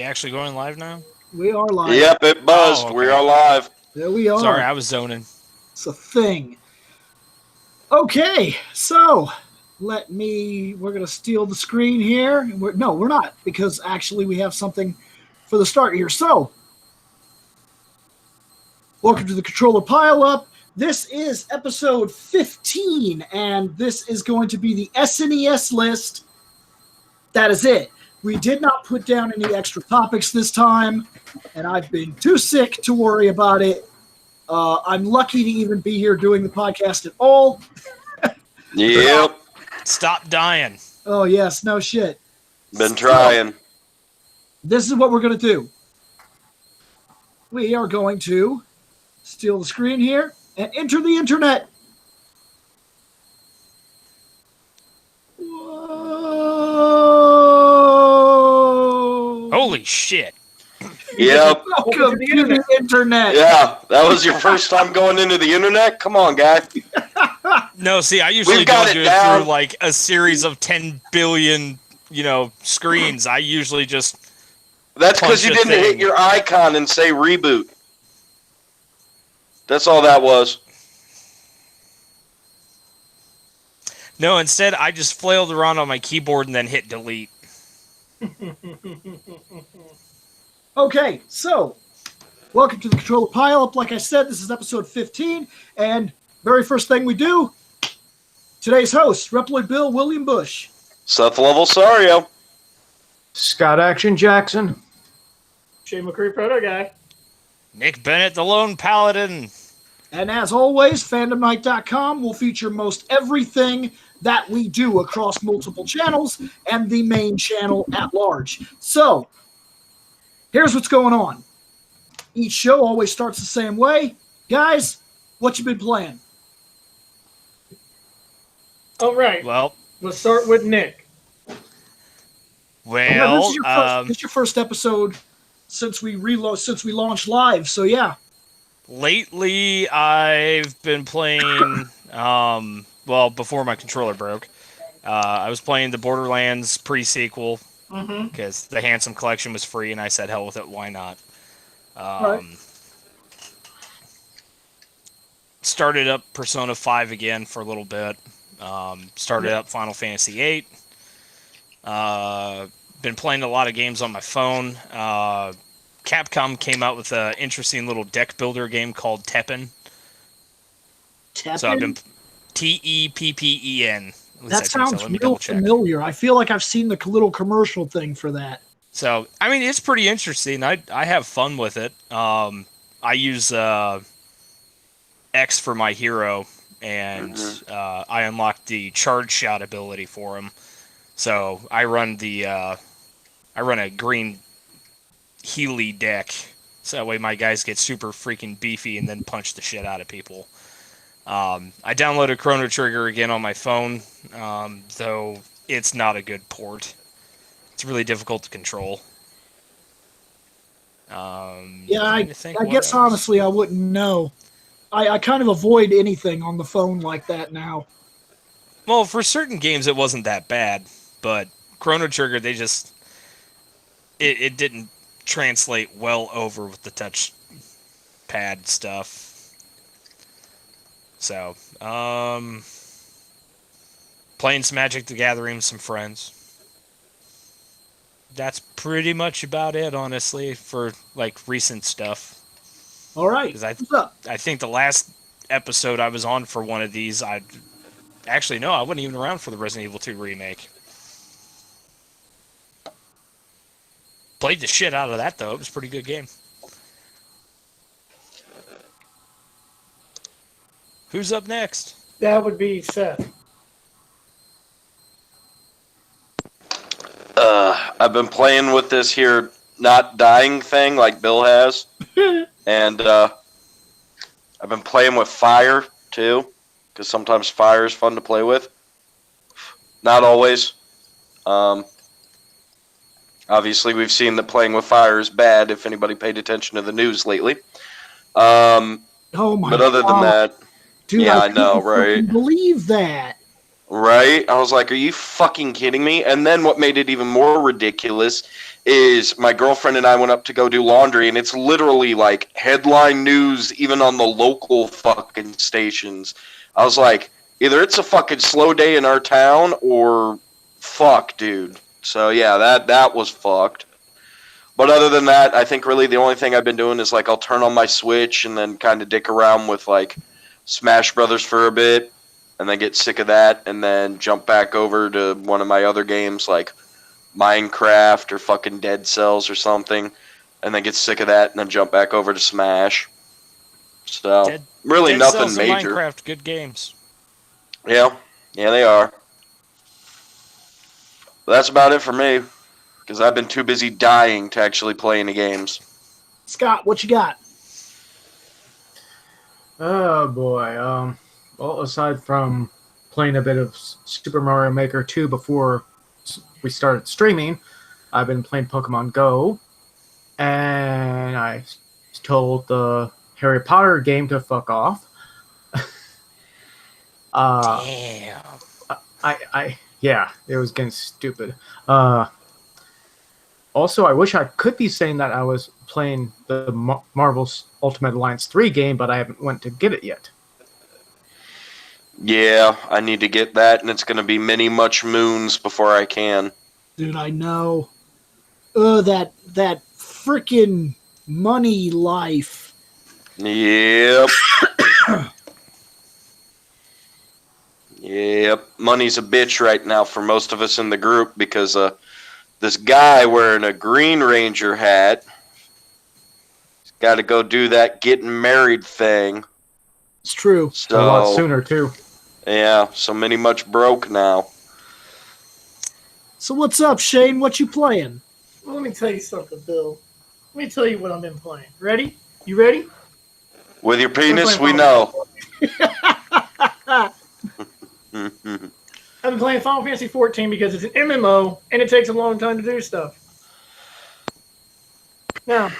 actually going live now? We are live. Yep, it buzzed. Oh, okay. We are live. There we are. Sorry, I was zoning. It's a thing. Okay, so we're going to steal the screen here. No, we're not, because actually we have something for the start here. So, welcome to the Controller Pile-Up. This is episode 15, and this is going to be the SNES list. That is it. We did not put down any extra topics this time, and I've been too sick to worry about it. I'm lucky to even be here doing the podcast at all. Yep. Stop dying. Oh, yes, no shit. Been trying. This is what we're going to do. We are going to steal the screen here and enter the internet. Whoa. Holy shit. Yep. Welcome to the internet. Yeah, that was your first time going into the internet? Come on, guy. No, see, I usually We've got don't it do it down. through like a series of 10 billion, screens. I usually just That's because you Punch a didn't hit thing. your icon and say reboot. That's all that was. No, instead I just flailed around on my keyboard and then hit delete. Okay, so welcome to the Controller Pile-Up. Like I said, this is episode 15, and very first thing we do, today's host, ReploidBill, William Bush. Seth Level Sario. Scott Action Jackson. Shane McCree Proto Guy. Nick Bennett, the Lone Paladin. And as always, fandomnight.com will feature most everything that we do across multiple channels and the main channel at large. So, here's what's going on. Each show always starts the same way. Guys, what you been playing? All right. Well, Let's start with Nick. well, This is your first episode since we launched live, so yeah. lately I've been playing, before my controller broke, I was playing the Borderlands pre-sequel because the Handsome Collection was free, and I said, hell with it, why not? Right. Started up Persona 5 again for a little bit. Started up Final Fantasy 8. Been playing a lot of games on my phone. Capcom came out with an interesting little deck builder game called Teppen. So I've been Teppen. That sounds real familiar. I feel like I've seen the little commercial thing for that. So, I mean, it's pretty interesting. I have fun with it. I use X for my hero, and I unlocked the charge shot ability for him. So I run a green Healy deck, so that way my guys get super freaking beefy and then punch the shit out of people. I downloaded Chrono Trigger again on my phone, though it's not a good port. It's really difficult to control. I guess honestly I wouldn't know. I kind of avoid anything on the phone like that now. Well, for certain games it wasn't that bad, but Chrono Trigger, it didn't translate well over with the touch pad stuff. So, playing some Magic the Gathering with some friends. That's pretty much about it, honestly, for like recent stuff. All right. What's up? I think the last episode I was on for one of these, I wasn't even around for the Resident Evil 2 remake. Played the shit out of that, though. It was a pretty good game. Who's up next? That would be Seth. I've been playing with this here not dying thing like Bill has. And I've been playing with fire, too. Because sometimes fire is fun to play with. Not always. Obviously, we've seen that playing with fire is bad if anybody paid attention to the news lately. Oh my god. But other than that, Dude, yeah, I couldn't know, fucking right? believe that. Right? I was like, are you fucking kidding me? And then what made it even more ridiculous is my girlfriend and I went up to go do laundry, and it's literally like headline news even on the local fucking stations. I was like, either it's a fucking slow day in our town or fuck, dude. So yeah, that was fucked. But other than that, I think really the only thing I've been doing is like I'll turn on my Switch and then kind of dick around with like Smash Brothers for a bit, and then get sick of that, and then jump back over to one of my other games like Minecraft or fucking Dead Cells or something, and then get sick of that, and then jump back over to Smash. So really Dead nothing Cells and major. Minecraft, good games. Yeah, they are. But that's about it for me, because I've been too busy dying to actually play any games. Scott, what you got? Oh boy. Well, aside from playing a bit of Super Mario Maker 2 before we started streaming, I've been playing Pokemon Go, and I told the Harry Potter game to fuck off. Damn. Yeah, it was getting stupid. Also, I wish I could be saying that I was playing the Marvel's Ultimate Alliance 3 game, but I haven't went to get it yet. Yeah, I need to get that, and it's going to be many much moons before I can. Dude, I know. That freaking money life. Yep. Yep. Money's a bitch right now for most of us in the group because this guy wearing a Green Ranger hat has got to go do that getting married thing. It's true. So, A lot sooner, too. Yeah, so many much broke now. So what's up, Shane? What you playing? Well, let me tell you something, Bill. Let me tell you what I've been playing. Ready? You ready? With your penis, we playing know. I've been playing Final Fantasy 14 because it's an MMO and it takes a long time to do stuff. Now,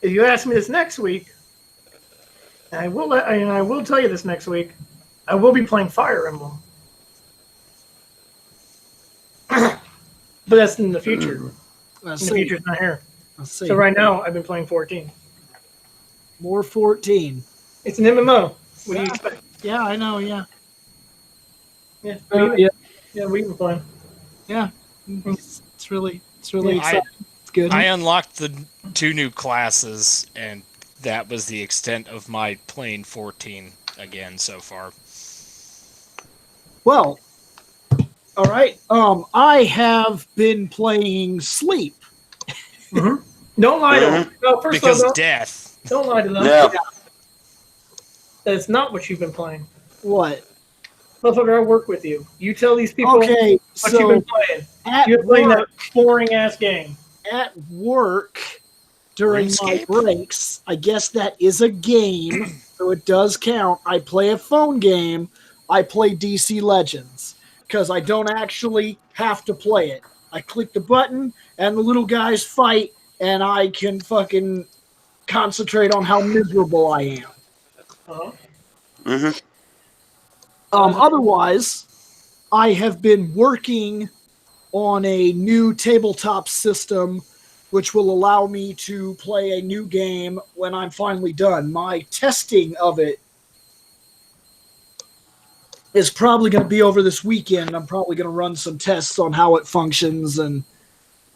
if you ask me this next week, and I will tell you this next week, I will be playing Fire Emblem. But that's in the future. Let's The see. future's not here. Let's see. So right now, I've been playing 14. More 14. It's an MMO. What do you expect? Yeah, I know. Yeah. Yeah, Yeah. we've been playing. Yeah. It's really Yeah, exciting. It's good. I unlocked the 2 new classes, and that was the extent of my playing 14 again so far. Well, all right. I have been playing Sleep. Mm-hmm. Don't lie to them. No, first Because of all, death. don't lie to them. Yeah. That's not what you've been playing. What? Motherfucker, I work with you. You tell these people Okay, what you've so been playing. at You're playing work, that boring ass game. at work during my RuneScape? breaks, I guess that is a game, so it does count. I play a phone game. I play DC Legends because I don't actually have to play it. I click the button and the little guys fight, and I can fucking concentrate on how miserable I am. Uh-huh. Mm-hmm. Otherwise, I have been working on a new tabletop system which will allow me to play a new game when I'm finally done. My testing of it is probably going to be over this weekend. I'm probably going to run some tests on how it functions and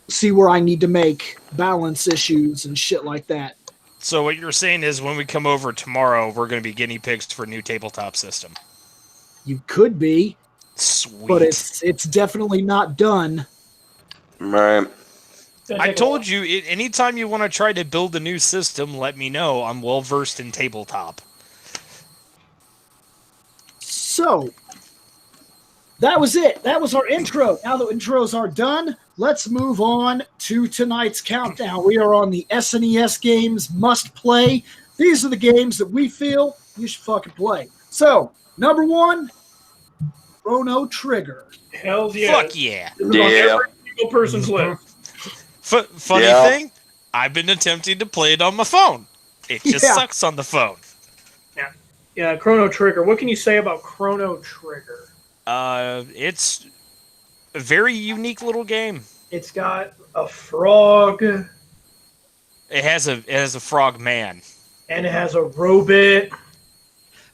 see where I need to make balance issues and shit like that. So what you're saying is when we come over tomorrow, we're going to be guinea pigs for a new tabletop system. You could be, Sweet. but it's definitely not done. Right. I told you, anytime you want to try to build a new system, let me know. I'm well versed in tabletop. So, that was it. That was our intro. Now the intros are done, let's move on to tonight's countdown. We are on the SNES games must play. These are the games that we feel you should fucking play. So, number 1, Chrono Trigger. Hell yeah. Fuck yeah. This is on Yeah. every single person's list. Funny Yeah. thing, I've been attempting to play it on my phone. It just Yeah. sucks on the phone. Yeah, Chrono Trigger. What can you say about Chrono Trigger? It's a very unique little game. It's got a frog, It has a frog man. and it has a robot.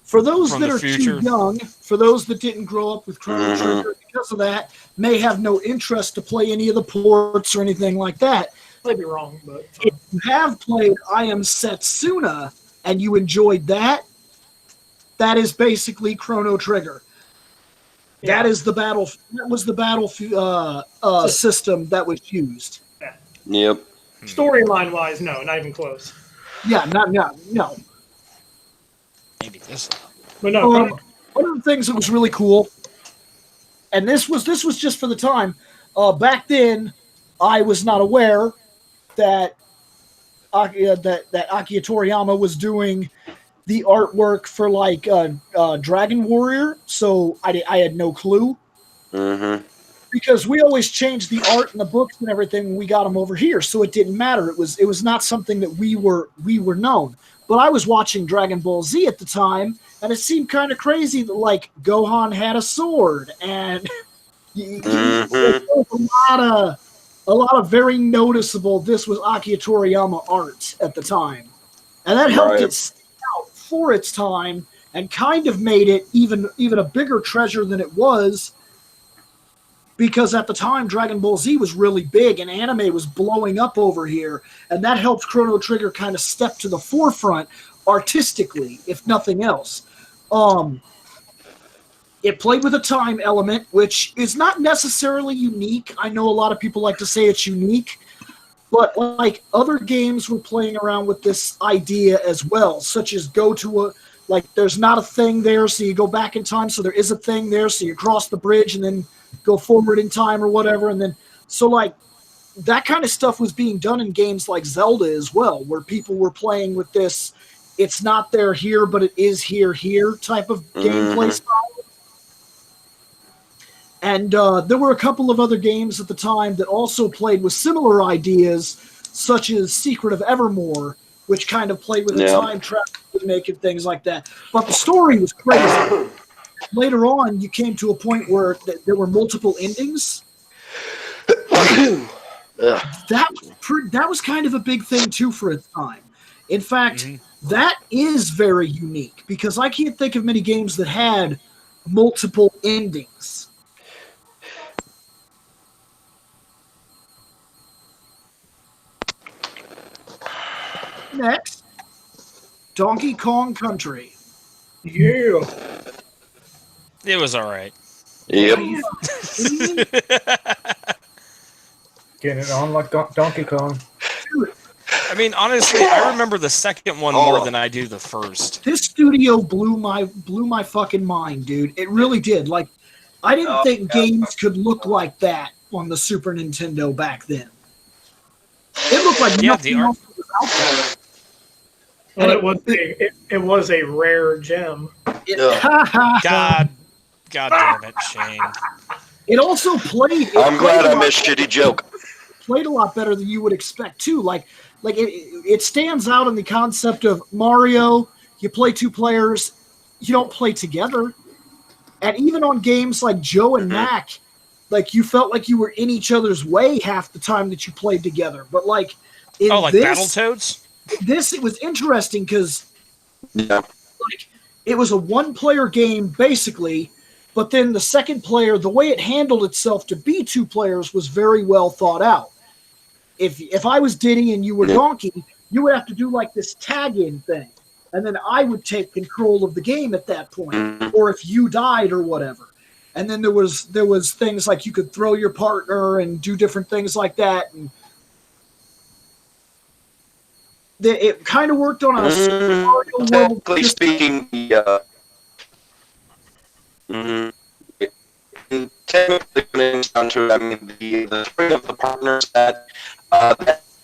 For those From that the are future. too young, for those that didn't grow up with Chrono Trigger, because of that, may have no interest to play any of the ports or anything like that. Might be wrong, but If you have played I Am Setsuna and you enjoyed that, that is basically Chrono Trigger. yeah. That is the battle. That was the battle system that was used. Yep. Storyline wise, no, not even close. Yeah, no. Maybe this. But no, One of the things that was really cool, and this was just for the time. Back then, I was not aware that that Akira Toriyama was doing the artwork for like Dragon Warrior, so I had no clue. Mm-hmm. Because we always changed the art and the books and everything when we got them over here, so it didn't matter. It was not something that we were known. But I was watching Dragon Ball Z at the time, and it seemed kind of crazy that like Gohan had a sword, and there was a lot of very noticeable. This was Akira Toriyama art at the time, and that helped it stand out for its time, and kind of made it even a bigger treasure than it was. Because at the time, Dragon Ball Z was really big and anime was blowing up over here, and that helped Chrono Trigger kind of step to the forefront artistically, if nothing else. It played with a time element, which is not necessarily unique. I know a lot of people like to say it's unique, but like other games were playing around with this idea as well, such as go to a, like there's not a thing there, so you go back in time, so there is a thing there, so you cross the bridge and then go forward in time or whatever, and then so like that kind of stuff was being done in games like Zelda as well, where people were playing with this it's not there here but it is here type of gameplay style. And there were a couple of other games at the time that also played with similar ideas, such as Secret of Evermore, which kind of played with a time travel and making things like that. But the story was crazy. Later on, you came to a point where there were multiple endings. That was kind of a big thing, too, for its time. In fact, that is very unique, because I can't think of many games that had multiple endings. Next, Donkey Kong Country. Yeah. It was all right. Yep. Getting it on like Donkey Kong. I mean, honestly, I remember the second one more than I do the first. This studio blew my fucking mind, dude. It really did. Like, I didn't think games could look like that on the Super Nintendo back then. It looked like nothing else was out there. Well, it was a rare gem. God damn it, Shane. It also played. I'm glad I missed shitty joke. Played a lot better than you would expect too. Like it stands out in the concept of Mario. You play two players, you don't play together, and even on games like Joe and Mac, like you felt like you were in each other's way half the time that you played together. But like in like Battletoads. It was interesting because like it was a one-player game basically, but then the second player, the way it handled itself to be two players was very well thought out. If I was Diddy and you were Donkey, you would have to do like this tag-in thing, and then I would take control of the game at that point, or if you died or whatever. And then there was things like you could throw your partner and do different things like that, and it kind of worked on a Super Mario World. Technically speaking, technically, down to it, I mean, the three of the partners that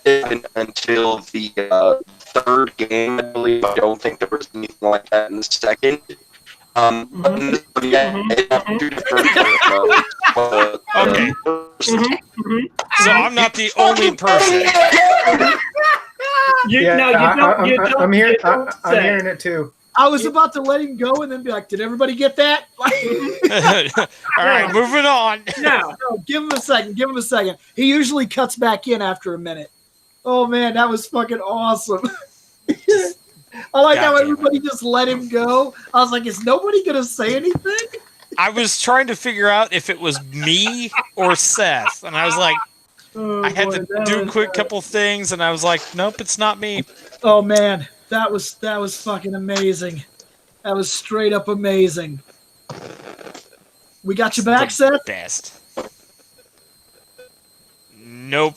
didn't until the third game, I believe. I don't think there was anything like that in the second. Okay. So I'm not the only person. I'm hearing it too. I was about to let him go and then be like, "Did everybody get that?" All right, moving on. Now, No, give him a second. Give him a second. He usually cuts back in after a minute. Oh man, that was fucking awesome. I like how Goddamn everybody just let him go. I was like, is nobody gonna say anything? I was trying to figure out if it was me or Seth, and I was like, oh, I had boy, to that do a was, quick couple things, and I was like, nope, it's not me. Oh man, that was fucking amazing. That was straight up amazing. We got you back, The Seth? best. Nope.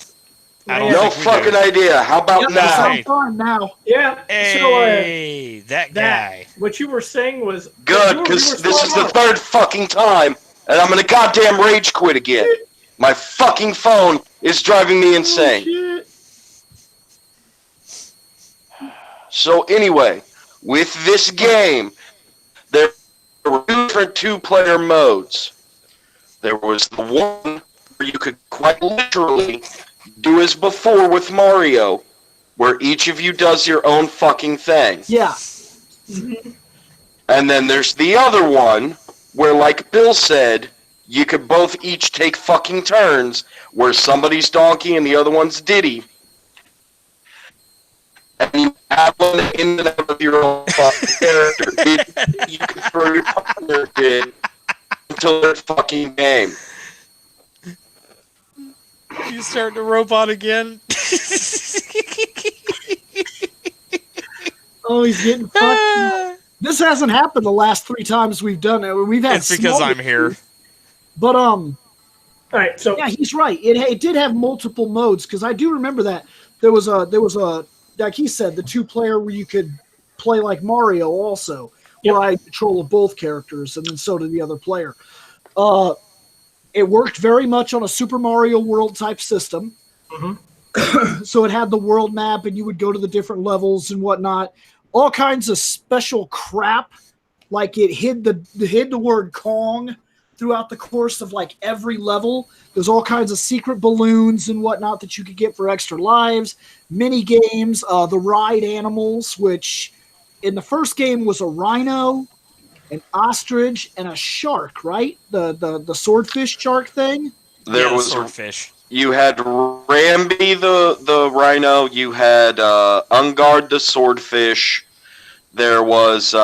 I don't No think we fucking do. idea. How about Yep, now? sound fine now. Yeah. Hey, that guy. What you were saying was Good, you were because this is spot the on. third fucking time, and I'm gonna goddamn rage quit again. My fucking phone is driving me insane. Oh, shit. So anyway, with this game, there were different two-player modes. There was the one where you could quite literally do as before with Mario, where each of you does your own fucking thing. Yeah. And then there's the other one where, like Bill said, you could both each take fucking turns, where somebody's Donkey and the other one's Diddy. And you have one in and out of your own fucking character. You can throw your partner in until their fucking game. You starting to robot again? Oh, he's getting fucked. This hasn't happened the last 3 times we've done it. We've had It's because small I'm here. issues. But All right, so yeah, he's right. It did have multiple modes because I do remember that there was a like he said, the 2-player where you could play like Mario also, where I had control of both characters, and then so did the other player. It worked very much on a Super Mario World type system. So it had the world map, and you would go to the different levels and whatnot. All kinds of special crap, like it hid the word Kong throughout the course of like every level. There's all kinds of secret balloons and whatnot that you could get for extra lives, mini games, the ride animals, which in the first game was a rhino, an ostrich, and a shark, right? The swordfish shark thing. There Yeah, was swordfish. You had Rambi the rhino. You had Ungard the swordfish. There was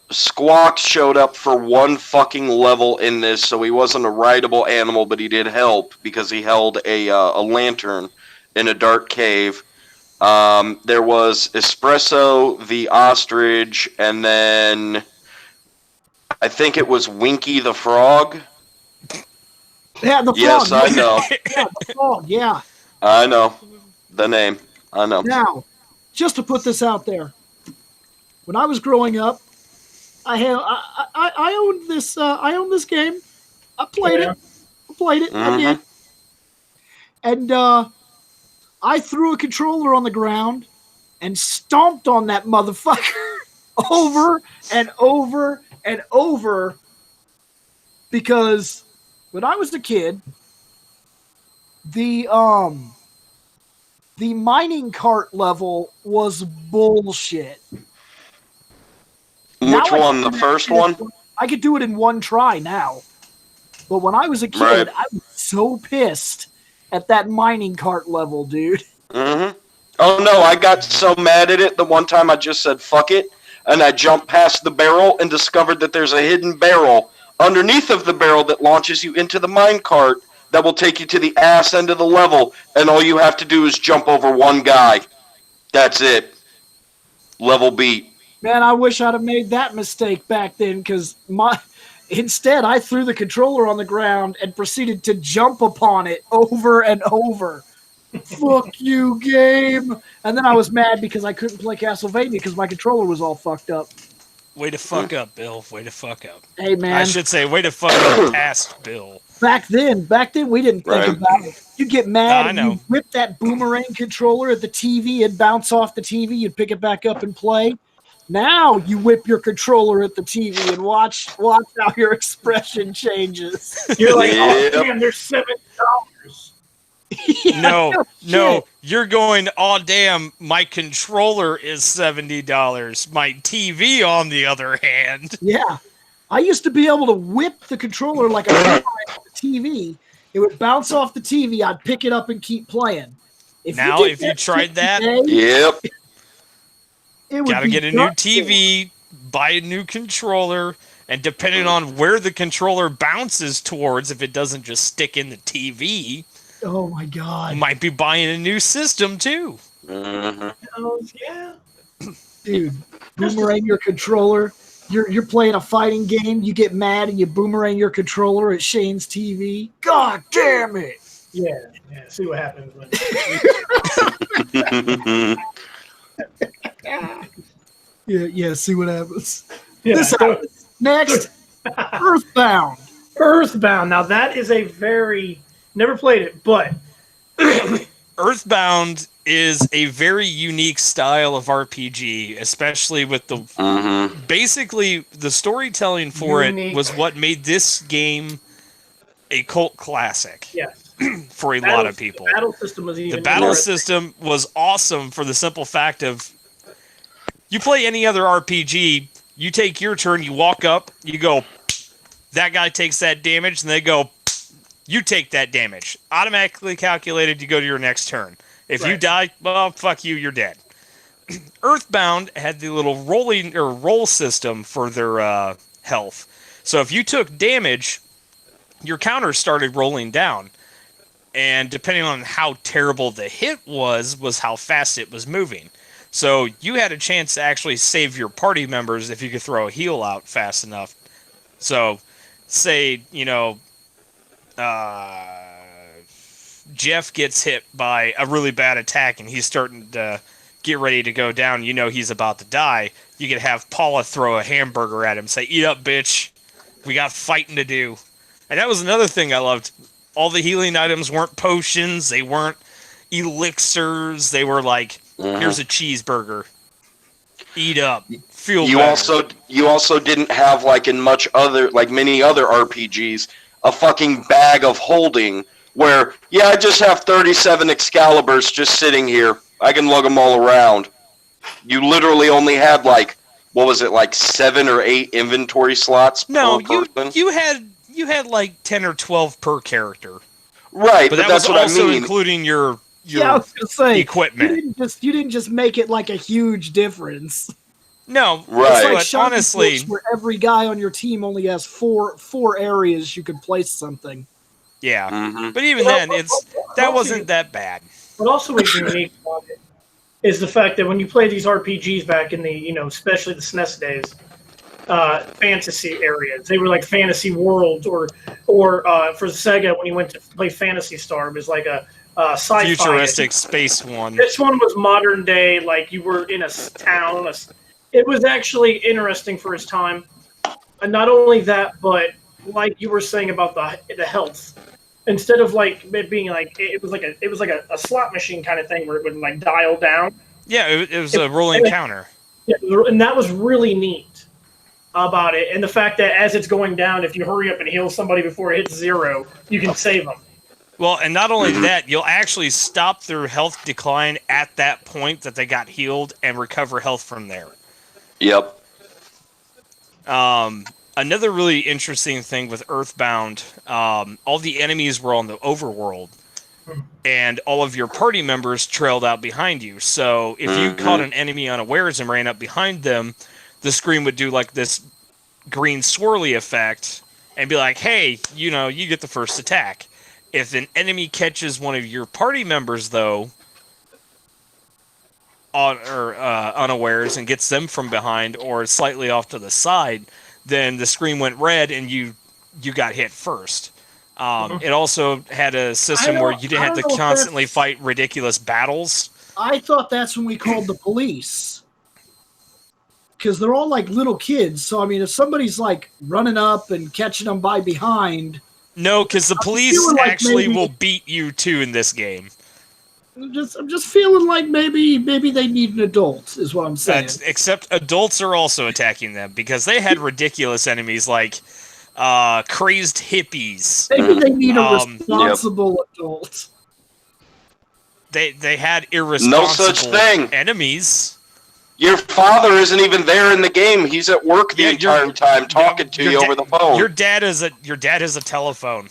Squawk showed up for one fucking level in this, so he wasn't a rideable animal, but he did help because he held a lantern in a dark cave. There was Espresso the ostrich, and then I think it was Winky the frog. Yeah, the frog. Yes, I know. Yeah, the frog. Yeah. I know the name. I know. Now, just to put this out there, when I was growing up, I owned this. I owned this game. I played it. I did. And I threw a controller on the ground and stomped on that motherfucker over and over and over because when I was a kid, the mining cart level was bullshit. Which one? The first one? I could do it in one try now. But when I was a kid, Right. I was so pissed at that mining cart level, dude. Oh no, I got so mad at it the one time I just said fuck it, and I jumped past the barrel and discovered that there's a hidden barrel underneath of the barrel that launches you into the mine cart that will take you to the ass end of the level, and all you have to do is jump over one guy. That's it. Level beat. Man, I wish I'd have made that mistake back then because instead I threw the controller on the ground and proceeded to jump upon it over and over. Fuck you, game. And then I was mad because I couldn't play Castlevania because my controller was all fucked up. Way to fuck up, Bill. Way to fuck up. Hey, man. I should say, way to fuck up past Bill. Back then, we didn't think Right. about it. You'd get mad I and know. you'd whip that boomerang controller at the TV, it'd bounce off the TV, you'd pick it back up and play. Now you whip your controller at the TV and watch how your expression changes. you're like, Yep. oh man, there's $7. No, shit. you're going, oh, damn, my controller is $70. My TV, on the other hand. Yeah. I used to be able to whip the controller like a fly off the TV. It would bounce off the TV. I'd pick it up and keep playing. Now, if you tried that, Yep. it would gotta be get a new gut TV, buy a new controller, and depending on where the controller bounces towards, if it doesn't just stick in the TV, Oh my god. you might be buying a new system, too. Mhm. Yeah. Dude, boomerang your controller. You're playing a fighting game, you get mad and you boomerang your controller at Shane's TV. God damn it. Yeah. See what happens. When... Yeah, see what happens. Yeah. This happens. Next, Earthbound. Earthbound. Now that is a very never played it, but Earthbound is a very unique style of RPG, especially with the Mhm. basically the storytelling for Unique. it was what made this game a cult classic yes, for a lot of people. The battle system was even The battle interesting. system was awesome for the simple fact of you play any other RPG, you take your turn, you walk up, you go, that guy takes that damage, and they go, you take that damage. Automatically calculated, you go to your next turn. If you Right. die, well, fuck you, you're dead. Earthbound had the little roll system for their health. So if you took damage, your counter started rolling down. And depending on how terrible the hit was how fast it was moving. So you had a chance to actually save your party members if you could throw a heal out fast enough. So, say, Jeff gets hit by a really bad attack and he's starting to get ready to go down. You know he's about to die. You could have Paula throw a hamburger at him, say, "Eat up, bitch. We got fighting to do." And that was another thing I loved. All the healing items weren't potions. They weren't elixirs. They were like, here's a cheeseburger. Eat up. Feel You better. also didn't have like in many other RPGs a fucking bag of holding where I just have 37 Excaliburs just sitting here. I can lug them all around. You literally only had like 7 or 8 inventory slots No, per person. you had like 10 or 12 per character. Right, But but that that's was what also I mean. including your Yeah, I was gonna say equipment. You didn't just make it like a huge difference. No, Right. It's like but Shopping honestly, Force where every guy on your team only has four areas you can place something. yeah. Mhm. But even then, that wasn't that bad. What also makes me unique about it is the fact that when you play these RPGs back in the, especially the SNES days, fantasy areas, they were like fantasy worlds, or for Sega when you went to play Phantasy Star, it was like a sci-fi. Futuristic space one. This one was modern day, like you were in a town. It was actually interesting for its time. And not only that, but like you were saying about the health. Instead of like it being like it was like a slot machine kind of thing where it would like dial down. Yeah, it was a rolling counter. Yeah, and that was really neat about it. And the fact that as it's going down, if you hurry up and heal somebody before it hits 0, you can save them. Well, and not only that, you'll actually stop their health decline at that point that they got healed and recover health from there. Yep. Another really interesting thing with Earthbound, all the enemies were on the overworld, and all of your party members trailed out behind you. So if you caught an enemy unawares and ran up behind them, the screen would do like this green swirly effect and be like, hey, you get the first attack. If an enemy catches one of your party members, though, unawares and gets them from behind or slightly off to the side, then the screen went red and you got hit first. It also had a system where you didn't have to constantly fight ridiculous battles. I thought that's when we called the police. Because they're all like little kids. So, I mean, if somebody's like running up and catching them by behind. No, because the police feeling like actually maybe- will beat you too in this game. I'm just feeling like maybe they need an adult, is what I'm saying. Except adults are also attacking them because they had ridiculous enemies like crazed hippies. Maybe they need a Yep. responsible adult. they had irresponsible such thing. enemies. Your father isn't even there in the game. He's at work the entire time talking to you over the phone. Your dad is a telephone.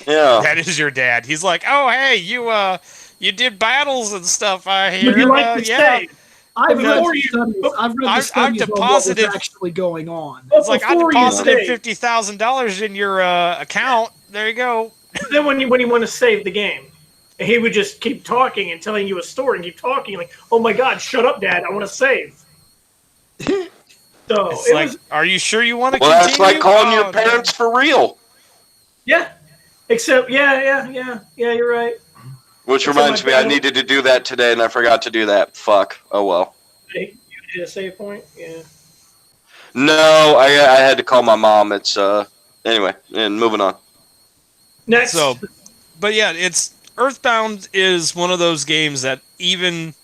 Yeah. That is your dad. He's like, oh hey, you did battles and stuff. I hear. Would you like to say? I've read Before the you- studies. I've read the I've studies on what deposited- was actually going on. It's like I Before you deposited save- $50,000 in your account. There you go. Then when you want to save the game, he would just keep talking and telling you a story and keep talking like, "Oh my God, shut up, Dad! I want to save." So It's like, are you sure you want to Well, continue? that's like calling Oh, your parents for real. yeah. Except, yeah, you're right. Which Except reminds my me, I dad- needed to do that today, and I forgot to do that. Fuck. Oh well. Hey, you did a save point, yeah. No, I had to call my mom. It's anyway, and moving on. Next, So, but yeah, it's Earthbound is one of those games that even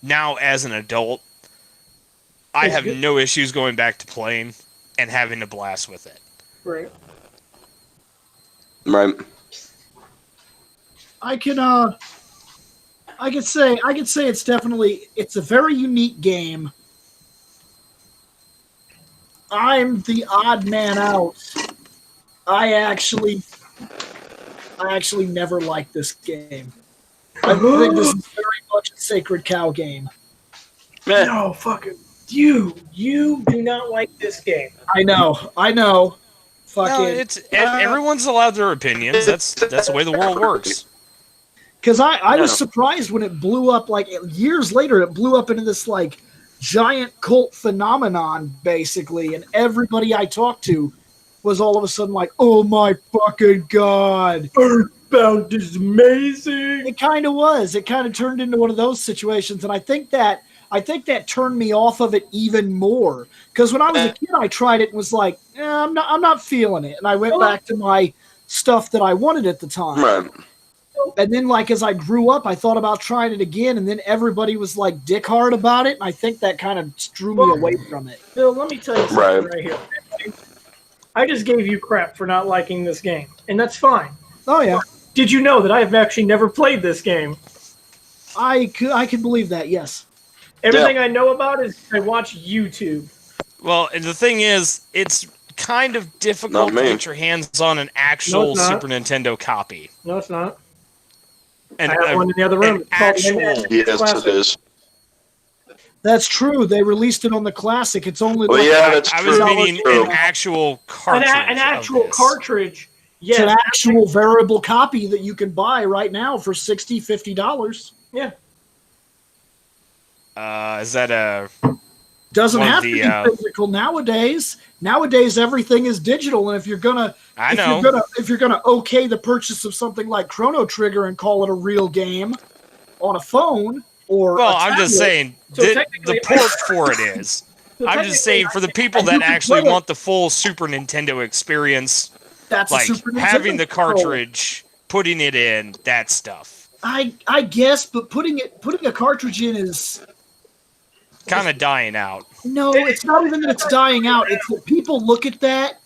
now as an adult, I It's have good. no issues going back to playing and having a blast with it. right. Right. I could say it's a very unique game. I'm the odd man out. I actually never liked this game. I think this is very much a sacred cow game. Meh. No, fuck it. You do not like this game. I know. Fuck No, it. it's everyone's allowed their opinions. That's the way the world works. Because I was Yeah. surprised when it blew up, like years later, it blew up into this like giant cult phenomenon, basically, and everybody I talked to was all of a sudden like, "Oh my fucking god!" Earthbound is amazing. It kind of was. It kind of turned into one of those situations, and I think that turned me off of it even more. Because when I was a kid, I tried it and was like, I'm not feeling it, and I went back to my stuff that I wanted at the time. Right. And then, like, as I grew up, I thought about trying it again, and then everybody was like dick hard about it, and I think that kind of drew me away from it. Bill, let me tell you something Right. right here. I just gave you crap for not liking this game, and that's fine. Oh yeah, Did you know that I have actually never played this game? I can believe that. Yes. Everything I know about is I watch YouTube. Well, and the thing is, it's kind of difficult Not to me. get your hands on an actual not. Super Nintendo copy. No, it's not. And I have one in the other room. It's called actual- NES Yes, Classic. it is. That's true. They released it on the classic. It's only Well, like, yeah, that's I was true. meaning True. an actual An, cartridge. an actual of this. cartridge. it's Yes. an actual variable copy that you can buy right now for $60, $50. Yeah. Is that a? Doesn't One of have the, to be physical nowadays. Nowadays, everything is digital, and if you're gonna if you're gonna okay the purchase of something like Chrono Trigger and call it a real game on a phone or Well, a I'm just tablet, saying So the technically- port for it is. So I'm just saying for the people you that can actually play it. want the full Super Nintendo experience, that's like a Super Nintendo having the controller. cartridge, putting it in, that stuff. I guess, but putting a cartridge in is Kind of dying out. no. It's not even that it's dying out. It's that people look at that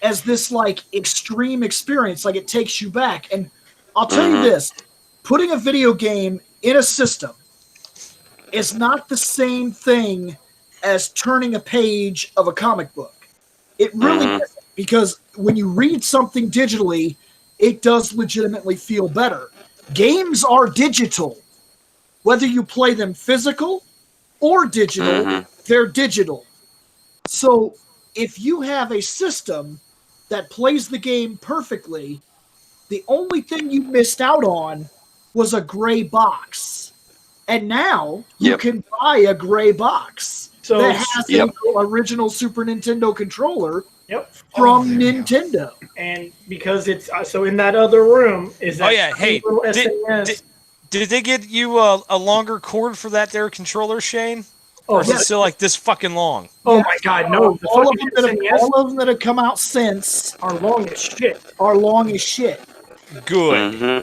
as this like extreme experience, like it takes you back. And I'll tell you this: putting a video game in a system is not the same thing as turning a page of a comic book. It really isn't, because when you read something digitally, it does legitimately feel better. Games are digital. Whether you play them physical or digital, they're digital. So if you have a system that plays the game perfectly, the only thing you missed out on was a gray box. And now you Yep. can buy a gray box So that has Yep. an original Super Nintendo controller yep. from Nintendo. And because it's so in that other room is that Oh yeah, hey, little did, SNES. did they get you a longer cord for that there controller, Shane? Oh, Or is it yes. still like this fucking long? Oh my God, no! The all fucking SNES all of them that have come out since are long as shit. are long as shit. Good.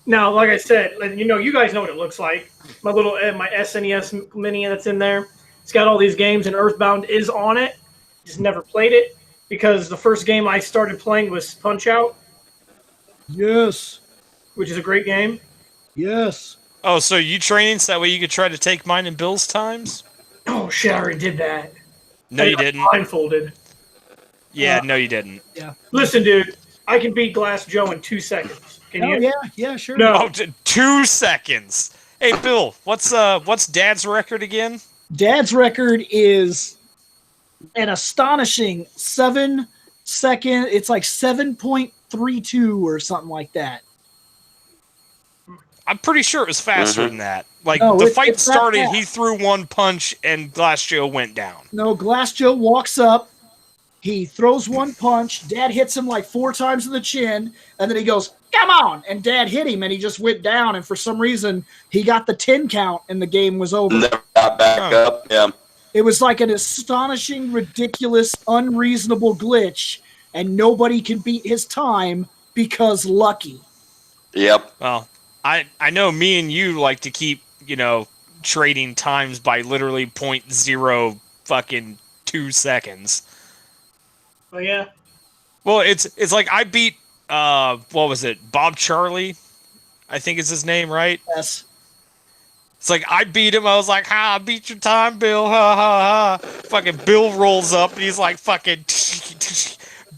Now, like I said, you guys know what it looks like. My little my SNES mini that's in there. It's got all these games, and Earthbound is on it. Just never played it because the first game I started playing was Punch Out, Yes. which is a great game. Yes. Oh, so you training so that way you could try to take mine and Bill's times? Oh shit! I already did that. No, you didn't. Blindfolded. Yeah, no, you didn't. Yeah. Listen, dude. I can beat Glass Joe in 2 seconds. Can Oh, you? yeah, sure. No. Oh, 2 seconds. Hey, Bill, what's Dad's record again? Dad's record is an astonishing 7 second. It's like 7.32 or something like that. I'm pretty sure it was faster Mhm. than that. Like, No, the it's fight that started, fast. he threw one punch, and Glass Joe went down. No, Glass Joe walks up. He throws one punch. Dad hits him like 4 times in the chin. And then he goes, come on. And Dad hit him and he just went down. And for some reason, he got the 10 count and the game was over. Never got back Oh. up. Yeah. It was like an astonishing, ridiculous, unreasonable glitch. And nobody can beat his time because lucky. Yep. Well, I know me and you like to keep, trading times by literally 0.0 fucking 2 seconds. Oh yeah. Well, it's like I beat what was it? Bob Charlie, I think is his name, right? Yes. It's like I beat him. I was like, "Ha! I beat your time, Bill! Ha ha ha!" Fucking Bill rolls up and he's like, "Fucking."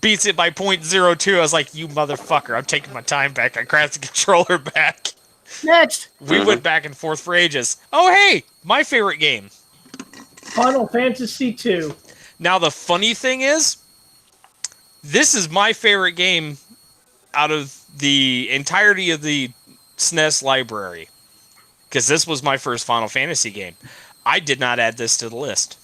Beats it by 0.02. I was like, "You motherfucker! I'm taking my time back. I crashed the controller back." Next, We went back and forth for ages. Oh hey, my favorite game. Final Fantasy 2. Now the funny thing is, this is my favorite game out of the entirety of the SNES library. Because this was my first Final Fantasy game. I did not add this to the list.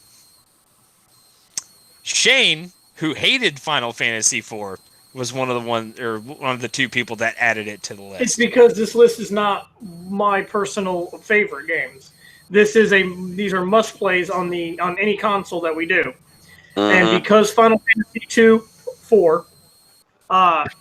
Shane, who hated Final Fantasy IV, was one of the 2 people that added it to the list. It's because this list is not my personal favorite games. These are must plays on any console that we do. And because Final Fantasy 4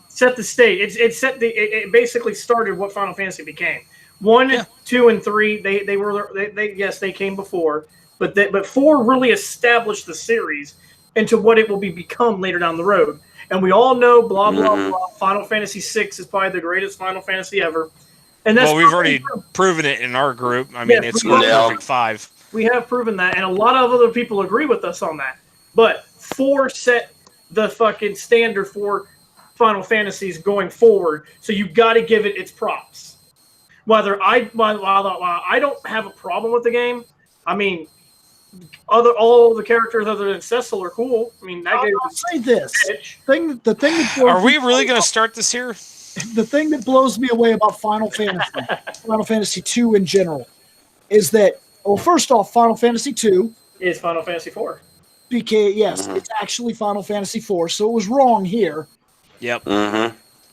set the stage, it basically started what Final Fantasy became. 1, 2, and 3 they came before, but 4 really established the series into what it will become later down the road. And we all know, blah blah blah. Final Fantasy 6 is probably the greatest Final Fantasy ever. And that's we've already proven it in our group. I mean, it's scored perfect 5. We have proven that, and a lot of other people agree with us on that. But 4 set the fucking standard for Final Fantasies going forward, so you got to give it its props. While I don't have a problem with the game, I mean, all the characters other than Cecil are cool. I mean, that game I'll say this. The thing that Are we really going to start this here? The thing that blows me away about Final Fantasy 2 in general, is that, well, first off, Final Fantasy 2 is Final Fantasy 4. Yes, it's actually Final Fantasy 4, so it was wrong here. Yep.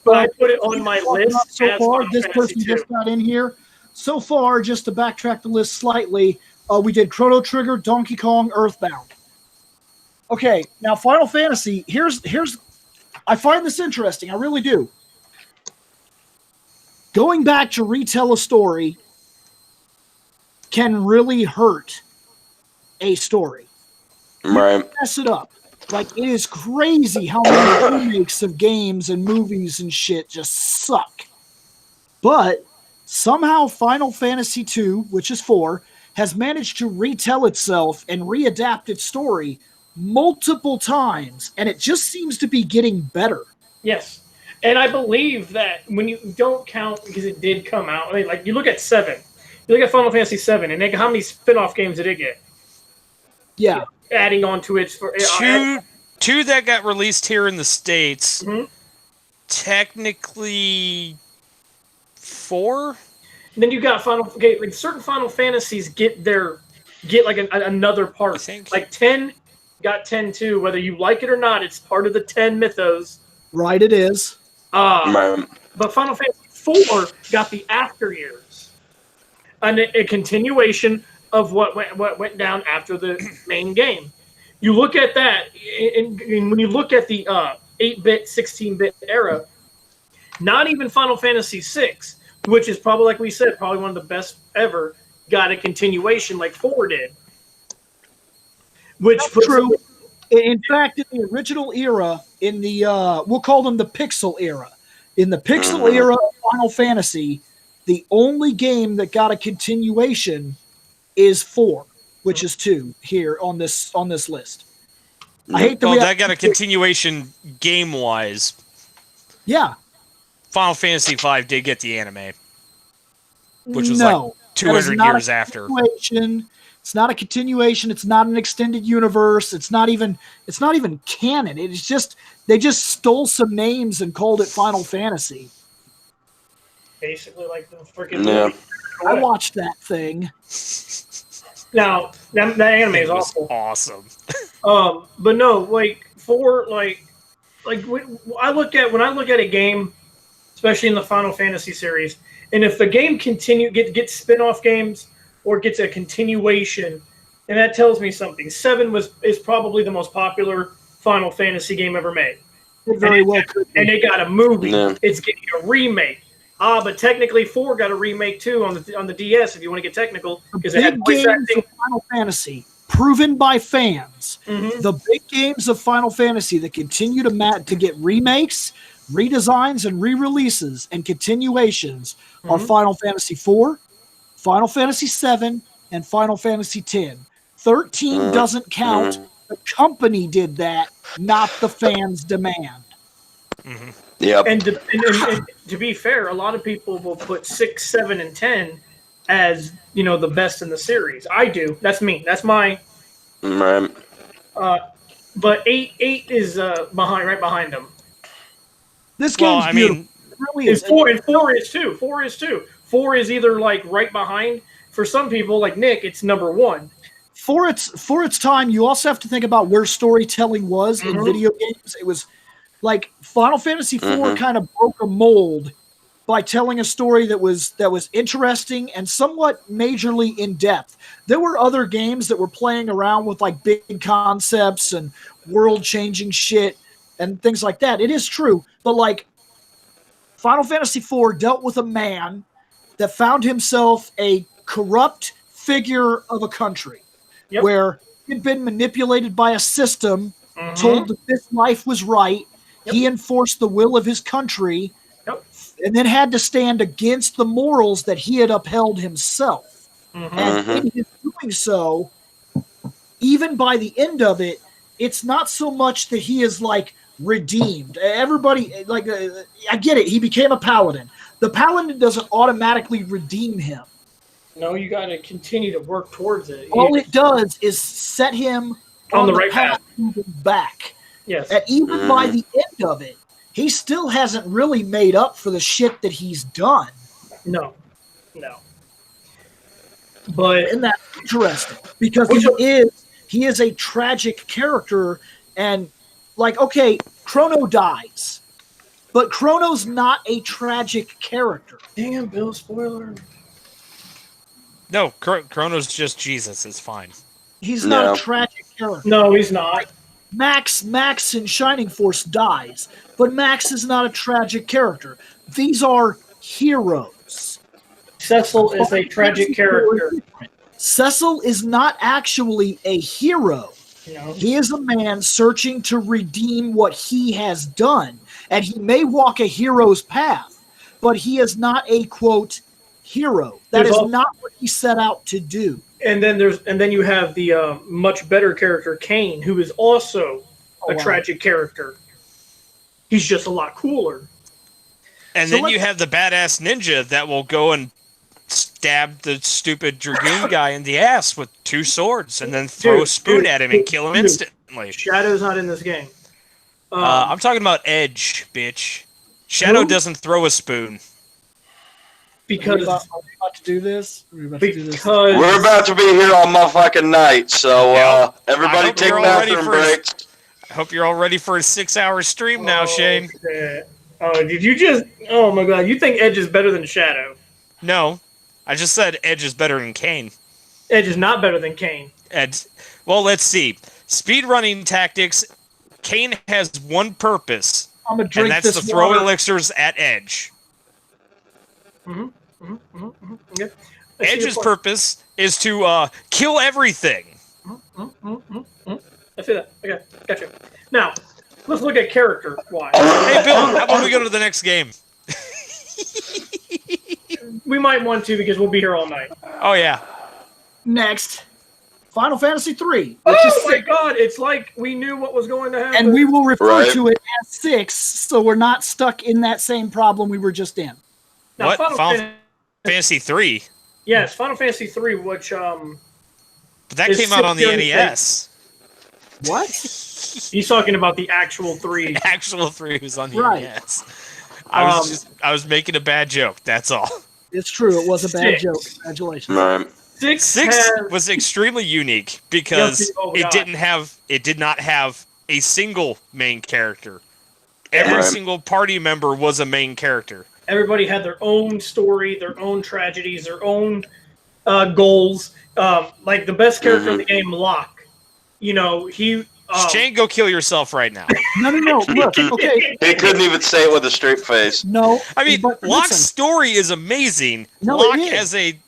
But I put it on my list so as far. Final This Fantasy person 2. just got in here. So far, just to backtrack the list slightly, we did Chrono Trigger, Donkey Kong, Earthbound. Okay, now Final Fantasy. Here's. I find this interesting. I really do. Going back to retell a story can really hurt a story. Right. Mess it up. Like, it is crazy how many remakes of games and movies and shit just suck. But somehow Final Fantasy II, which is 4, has managed to retell itself and readapt its story multiple times, and it just seems to be getting better. Yes. And I believe that when you don't count, because it did come out, I mean, like, you look at 7. You look at Final Fantasy 7, and how many spin-off games did it get? Yeah. Adding on to its... Two that got released here in the States. Mhm. Technically 4? And then you got like certain Final Fantasies get like another part. I think. Like 10 got 10 too. Whether you like it or not, it's part of the 10 mythos. Right, it is. Right. But Final Fantasy 4 got the after years, and a continuation of what went down after the main game. You look at that, and when you look at the 8-bit, 16-bit era, not even Final Fantasy 6, which is probably, like we said, probably one of the best ever, got a continuation like 4 did. Which That's true. In fact, in the original era, in the we'll call them the Pixel era. In the Pixel era of Final Fantasy, The only game that got a continuation is 4, which is 2 here on this list. I hate that that got a continuation game-wise. Yeah. Final Fantasy V did get the anime, which was like 200 years after. It's not a continuation. It's not an extended universe. It's not even canon. It's just they just stole some names and called it Final Fantasy. Basically, like the freaking. Yeah. I watched that thing. Now that anime is awful. Awesome. But no, like when I look at a game, especially in the Final Fantasy series, and if the game gets spin-off games or gets a continuation, and that tells me something. 7 is probably the most popular Final Fantasy game ever made. It very well could be. And it got a movie. Yeah. It's getting a remake. But technically 4 got a remake too on the DS if you want to get technical, because it had voice acting. Of Final Fantasy, proven by fans. Mm-hmm. The big games of Final Fantasy that continue to get remakes, redesigns, and re-releases and continuations are Final Fantasy 4, Final Fantasy 7, and Final Fantasy 10. 13 doesn't count. The company did that, not the fans' demand. Mm-hmm. Yep. And to be fair, a lot of people will put 6, 7, and 10 as the best in the series. I do. That's me. That's my. Right. But 8 is right behind them. This game's beautiful. It really is. And 4 is too. 4 is too. 4 is either like right behind. For some people, like Nick, it's number 1. For its time, you also have to think about where storytelling was in video games. It was like Final Fantasy IV kind of broke a mold by telling a story that was interesting and somewhat majorly in depth. There were other games that were playing around with like big concepts and world-changing shit and things like that. It is true, but like Final Fantasy IV dealt with a man that found himself a corrupt figure of a country where he'd been manipulated by a system, told that this life was right. He enforced the will of his country and then had to stand against the morals that he had upheld himself. And in his doing so, even by the end of it, it's not so much that he is like redeemed. Everybody, like, I get it. He became a paladin. The paladin doesn't automatically redeem him. No, you got to continue to work towards it. All it does is set him on the right path moving back. Yes. And even by the end of it, he still hasn't really made up for the shit that he's done. No. But and that's interesting because he is a tragic character, and like, okay, Chrono dies, but Chrono's not a tragic character. Damn, Bill, spoiler. No, Chrono's just Jesus. It's fine. He's not a tragic character. No, he's not. Max in Shining Force dies, but Max is not a tragic character. These are heroes. Cecil is a tragic character. Cecil is not actually a hero. No. He is a man searching to redeem what he has done. And he may walk a hero's path, but he is not a, quote, hero. That is not what he set out to do. And then you have the much better character, Kane, who is also a tragic character. He's just a lot cooler. And then you have the badass ninja that will go and stab the stupid dragoon guy in the ass with 2 swords and then throw a spoon at him and kill him instantly. Shadow's not in this game. I'm talking about Edge, bitch. Shadow doesn't throw a spoon. Because are we about to do this? We're about to be here all motherfucking night, so everybody take bathroom breaks. I hope you're all ready for a 6-hour stream now, Shane. Shit. Oh, did you just... Oh, my God. You think Edge is better than Shadow? No. I just said Edge is better than Kane. Edge is not better than Kane. Well, let's see. Speedrunning tactics, Kane has one purpose, I'm gonna drink and that's to throw elixirs at Edge. Okay. Edge's purpose is to kill everything. I see that. Okay, gotcha. Now, let's look at character-wise. Hey, Bill, how about we go to the next game? we might want to because we'll be here all night. Oh yeah. Next, Final Fantasy III. Oh my god, it's like we knew what was going to happen. And we will refer Right. to it as 6, so we're not stuck in that same problem we were just in. Now, What? Final Fantasy 3? Yes, Final Fantasy 3, which But that It's came out on the still the NES. What? he's talking about the actual 3. The actual 3 was on the Right. NES. I was making a bad joke. That's all. It's true. It was a bad 6. joke. Congratulations. Right. 6 6 has, was extremely unique because Oh, it God. did not have a single main character. Every Right. single party member was a main character. everybody had their own story, their own tragedies, their own goals. Like the best character in the game, Locke. You know, he... Shane, go kill yourself right now. No. Look, okay. He couldn't even say it with a straight face. No. I mean, but Locke's listen, story is amazing. No, Locke it is. as a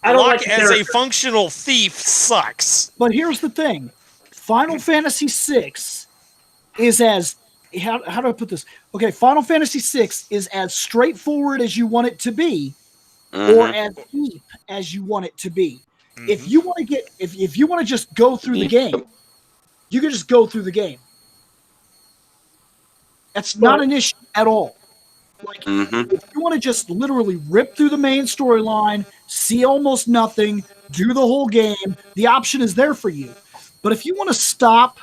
I don't Locke like the as a character. functional thief sucks. But here's the thing. Final Fantasy VI is as... How do I put this? Okay, Final Fantasy VI is as straightforward as you want it to be, or as deep as you want it to be. If you want to get... If you want to just go through the game, you can just go through the game. That's not an issue at all. Like, if you want to just literally rip through the main storyline, see almost nothing, do the whole game, the option is there for you. But if you want to stop,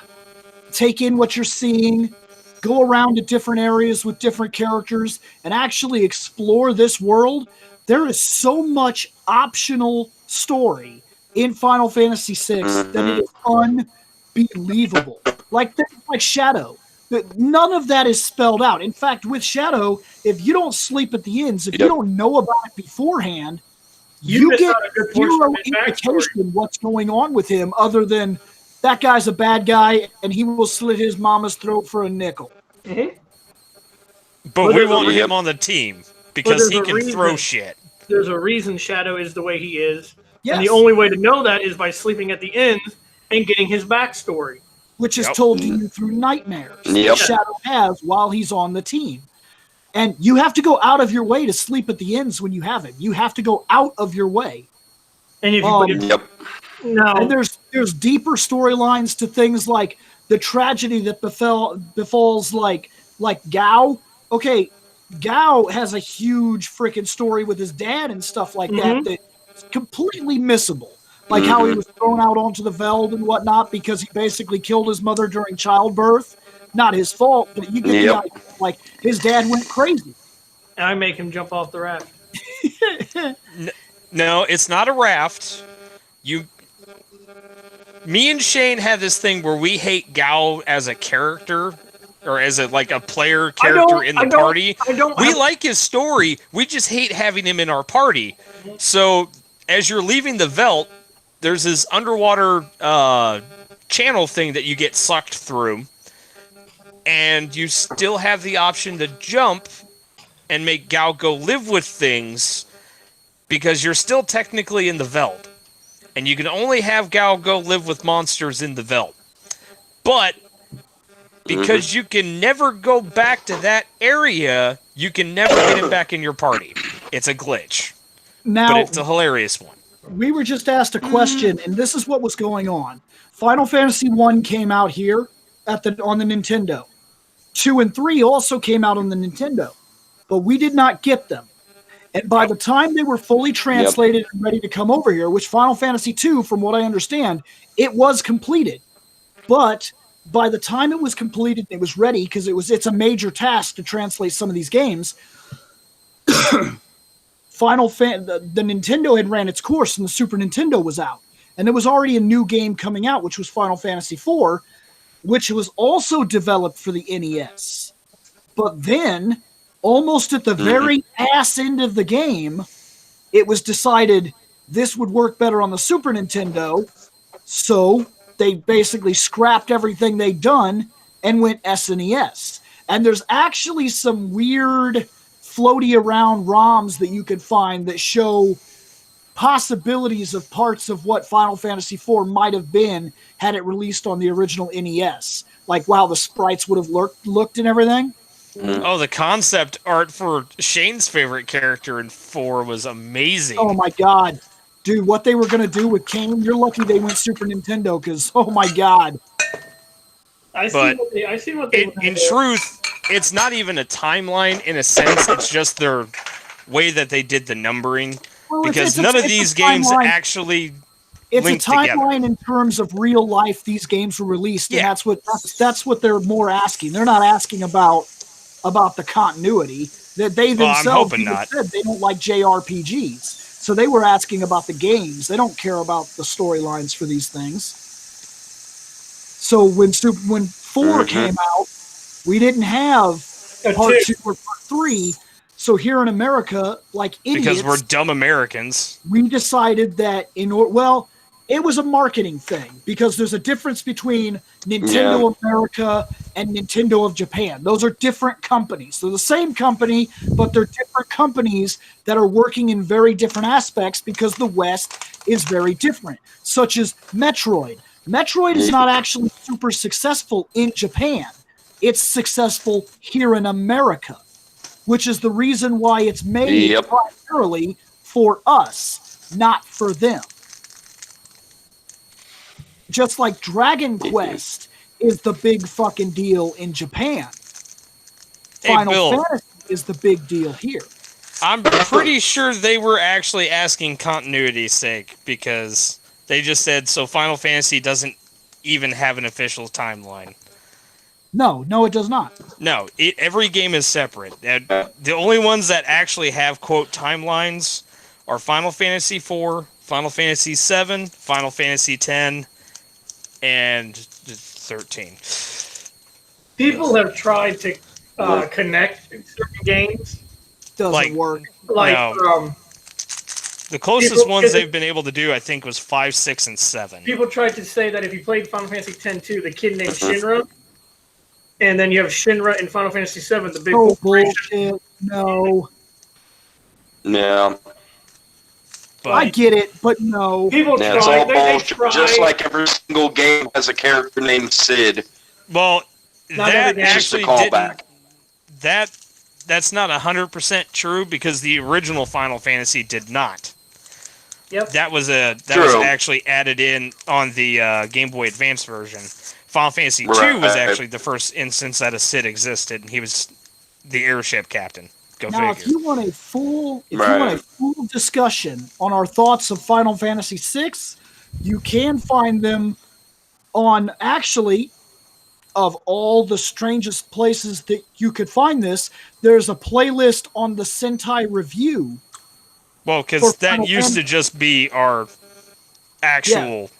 take in what you're seeing, go around to different areas with different characters, and actually explore this world, there is so much optional story in Final Fantasy VI that it is unbelievable. Like Shadow. None of that is spelled out. In fact, with Shadow, if you don't sleep at the inns, if you don't know about it beforehand, you miss get out a good portion zero of his backstory. indication what's going on with him other than that guy's a bad guy and he will slit his mama's throat for a nickel. But Well, we there's a want him reason- on the team because there's he a can reason. throw shit. There's a reason Shadow is the way he is. Yes. And the only way to know that is by sleeping at the inns and getting his backstory. Which is Yep. told to you through nightmares that Yep. Shadow has while he's on the team. And you have to go out of your way to sleep at the inns when you have him. You have to go out of your way. And if you Yep. no, And there's deeper storylines to things like the tragedy that befalls like Gao. Okay, Gao has a huge freaking story with his dad and stuff like that that's completely missable. Like how he was thrown out onto the Veld and whatnot because he basically killed his mother during childbirth. Not his fault, but you get the idea. Like his dad went crazy. I make him jump off the raft. No, it's not a raft. Me and Shane have this thing where we hate Gao as a character, or as a player character in the party. We like his story. We just hate having him in our party. So as you're leaving the Veld, there's this underwater channel thing that you get sucked through, and you still have the option to jump and make Gao go live with things because you're still technically in the Veld. And you can only have Gao go live with monsters in the Veld. But because you can never go back to that area, you can never get him back in your party. It's a glitch. Now, But it's a hilarious one. we were just asked a question, and this is what was going on. Final Fantasy I came out here on the Nintendo. 2 and 3 also came out on the Nintendo, but we did not get them. And by the time they were fully translated and ready to come over here, which Final Fantasy II, from what I understand, it was completed. But by the time it was completed, it was ready because it's a major task to translate some of these games. The Nintendo had ran its course and the Super Nintendo was out. And there was already a new game coming out, which was Final Fantasy IV, which was also developed for the NES. But then, almost at the very ass end of the game, it was decided this would work better on the Super Nintendo. So they basically scrapped everything they'd done and went SNES. And there's actually some weird floaty around ROMs that you can find that show possibilities of parts of what Final Fantasy IV might have been had it released on the original NES. Like, wow, the sprites would have looked and everything. Oh, the concept art for Shane's favorite character in 4 was amazing. Oh my god. Dude, what they were going to do with Kane, you're lucky they went Super Nintendo because, oh my god. I see But what they were gonna in do. truth, it's not even a timeline in a sense. It's just their way that they did the numbering. Well, Because it's none of a these games timeline. actually It's a linked together. timeline in terms of real life. These games were released, and Yeah. that's what they're more asking. They're not asking about the continuity. That they Well, I'm themselves hoping even not. said they don't like JRPGs, so they were asking about the games. They don't care about the storylines for these things. So when 4 came out, we didn't have A part two. 2 or part 3. So here in America, like idiots, Because we're dumb Americans. we decided that it was a marketing thing because there's a difference between Nintendo America and Nintendo of Japan. Those are different companies. They're the same company, but they're different companies that are working in very different aspects because the West is very different, such as Metroid. Metroid is not actually super successful in Japan. It's successful here in America, which is the reason why it's made primarily for us, not for them. Just like Dragon Quest is the big fucking deal in Japan. Hey, Final Bill. Fantasy is the big deal here. I'm pretty sure they were actually asking continuity's sake because they just said, so Final Fantasy doesn't even have an official timeline. No, it does not. No, every game is separate. The only ones that actually have, quote, timelines are Final Fantasy IV, Final Fantasy VII, Final Fantasy X, and 13. People have tried to connect certain games, Doesn't work. like No. The closest ones they've been able to do, I think, was 5, 6, and 7. people tried to say that if you played Final Fantasy X-2, the kid named Shinra, and then you have Shinra in Final Fantasy VII, the big Oh, corporation. bullshit. No. Yeah. But I get it, but no. People Yeah, it's try. all They bullshit. try. Just like every single game has a character named Sid. well, Not that every game. It's just a actually callback. didn't. That's not 100% true because the original Final Fantasy did not. Yep. That was was True. actually added in on the Game Boy Advance version. Final Fantasy II was Right. actually the first instance that a Sid existed, and he was the airship captain. Go Now, figure. if you want a full discussion on our thoughts of Final Fantasy VI, you can find them on actually, of all the strangest places that you could find this, there's a playlist on the Sentai Review. Well, for because that Final used to Fantasy. just be our actual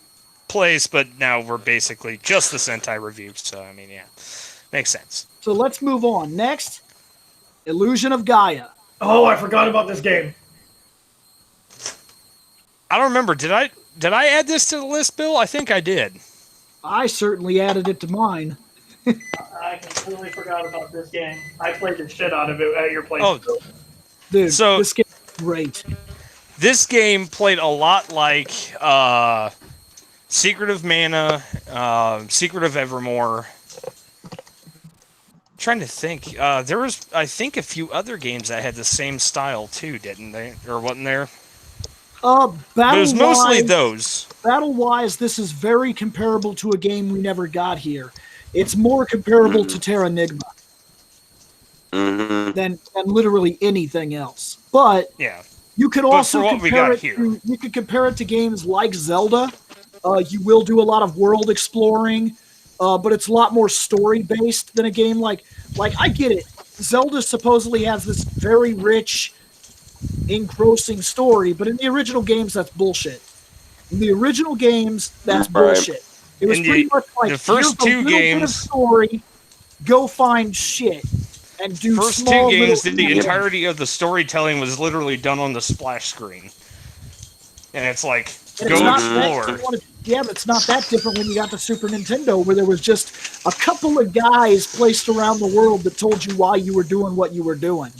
place, but now we're basically just the Sentai Review. So, I mean, yeah, makes sense. So let's move on. Next, Illusion of Gaia. Oh, I forgot about this game. I don't remember. Did I add this to the list, Bill? I think I did. I certainly added it to mine. I completely forgot about this game. I played the shit out of it at your place. Oh. Dude, So- this game is great. This game played a lot like Secret of Mana, Secret of Evermore. Trying to think. There was, I think, a few other games that had the same style too, didn't they? Or wasn't there? But it was mostly those. Battle-wise, this is very comparable to a game we never got here. It's more comparable to Terranigma Mm-hmm. than literally anything else. But Yeah. you could But also for what we compare got it here. to you could compare it to games like Zelda. You will do a lot of world exploring, but it's a lot more story based than a game like I get it. Zelda supposedly has this very rich, engrossing story, but in the original games that's bullshit. In the original games, that's Right. bullshit. It was In pretty much like the first here's a two little bit of games- story, go find shit and do First small two games, little the things. entirety of the storytelling was literally done on the splash screen. And it's like, And go it's not explore. that, yeah, but it's not that different when you got the Super Nintendo, where there was just a couple of guys placed around the world that told you why you were doing what you were doing.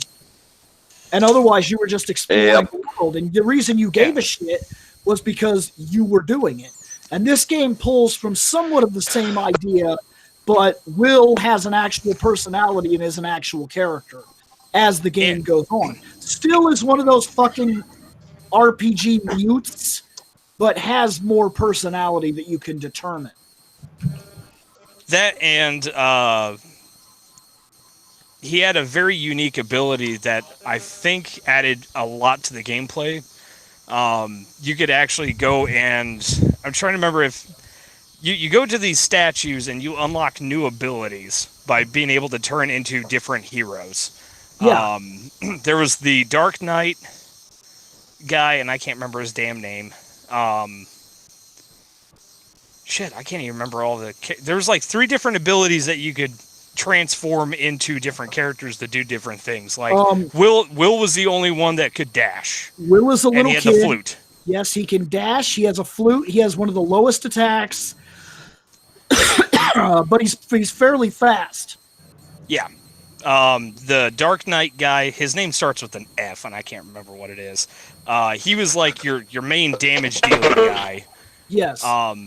And otherwise, you were just exploring Yep. the world. And the reason you gave a shit was because you were doing it. And this game pulls from somewhat of the same idea but Will has an actual personality and is an actual character as the game goes on. Still is one of those fucking RPG mutes, but has more personality that you can determine. That and he had a very unique ability that I think added a lot to the gameplay. You could actually go and I'm trying to remember if you go to these statues and you unlock new abilities by being able to turn into different heroes. Yeah. There was the Dark Knight guy, and I can't remember his damn name. Shit, I can't even remember all the... There was like 3 different abilities that you could transform into different characters to do different things. Like, Will was the only one that could dash. Will is a little kid. And he had kid. the flute. Yes, he can dash. He has a flute. He has one of the lowest attacks. But he's fairly fast. Yeah. The Dark Knight guy, his name starts with an F, and I can't remember what it is. He was like your main damage dealer guy. Yes. God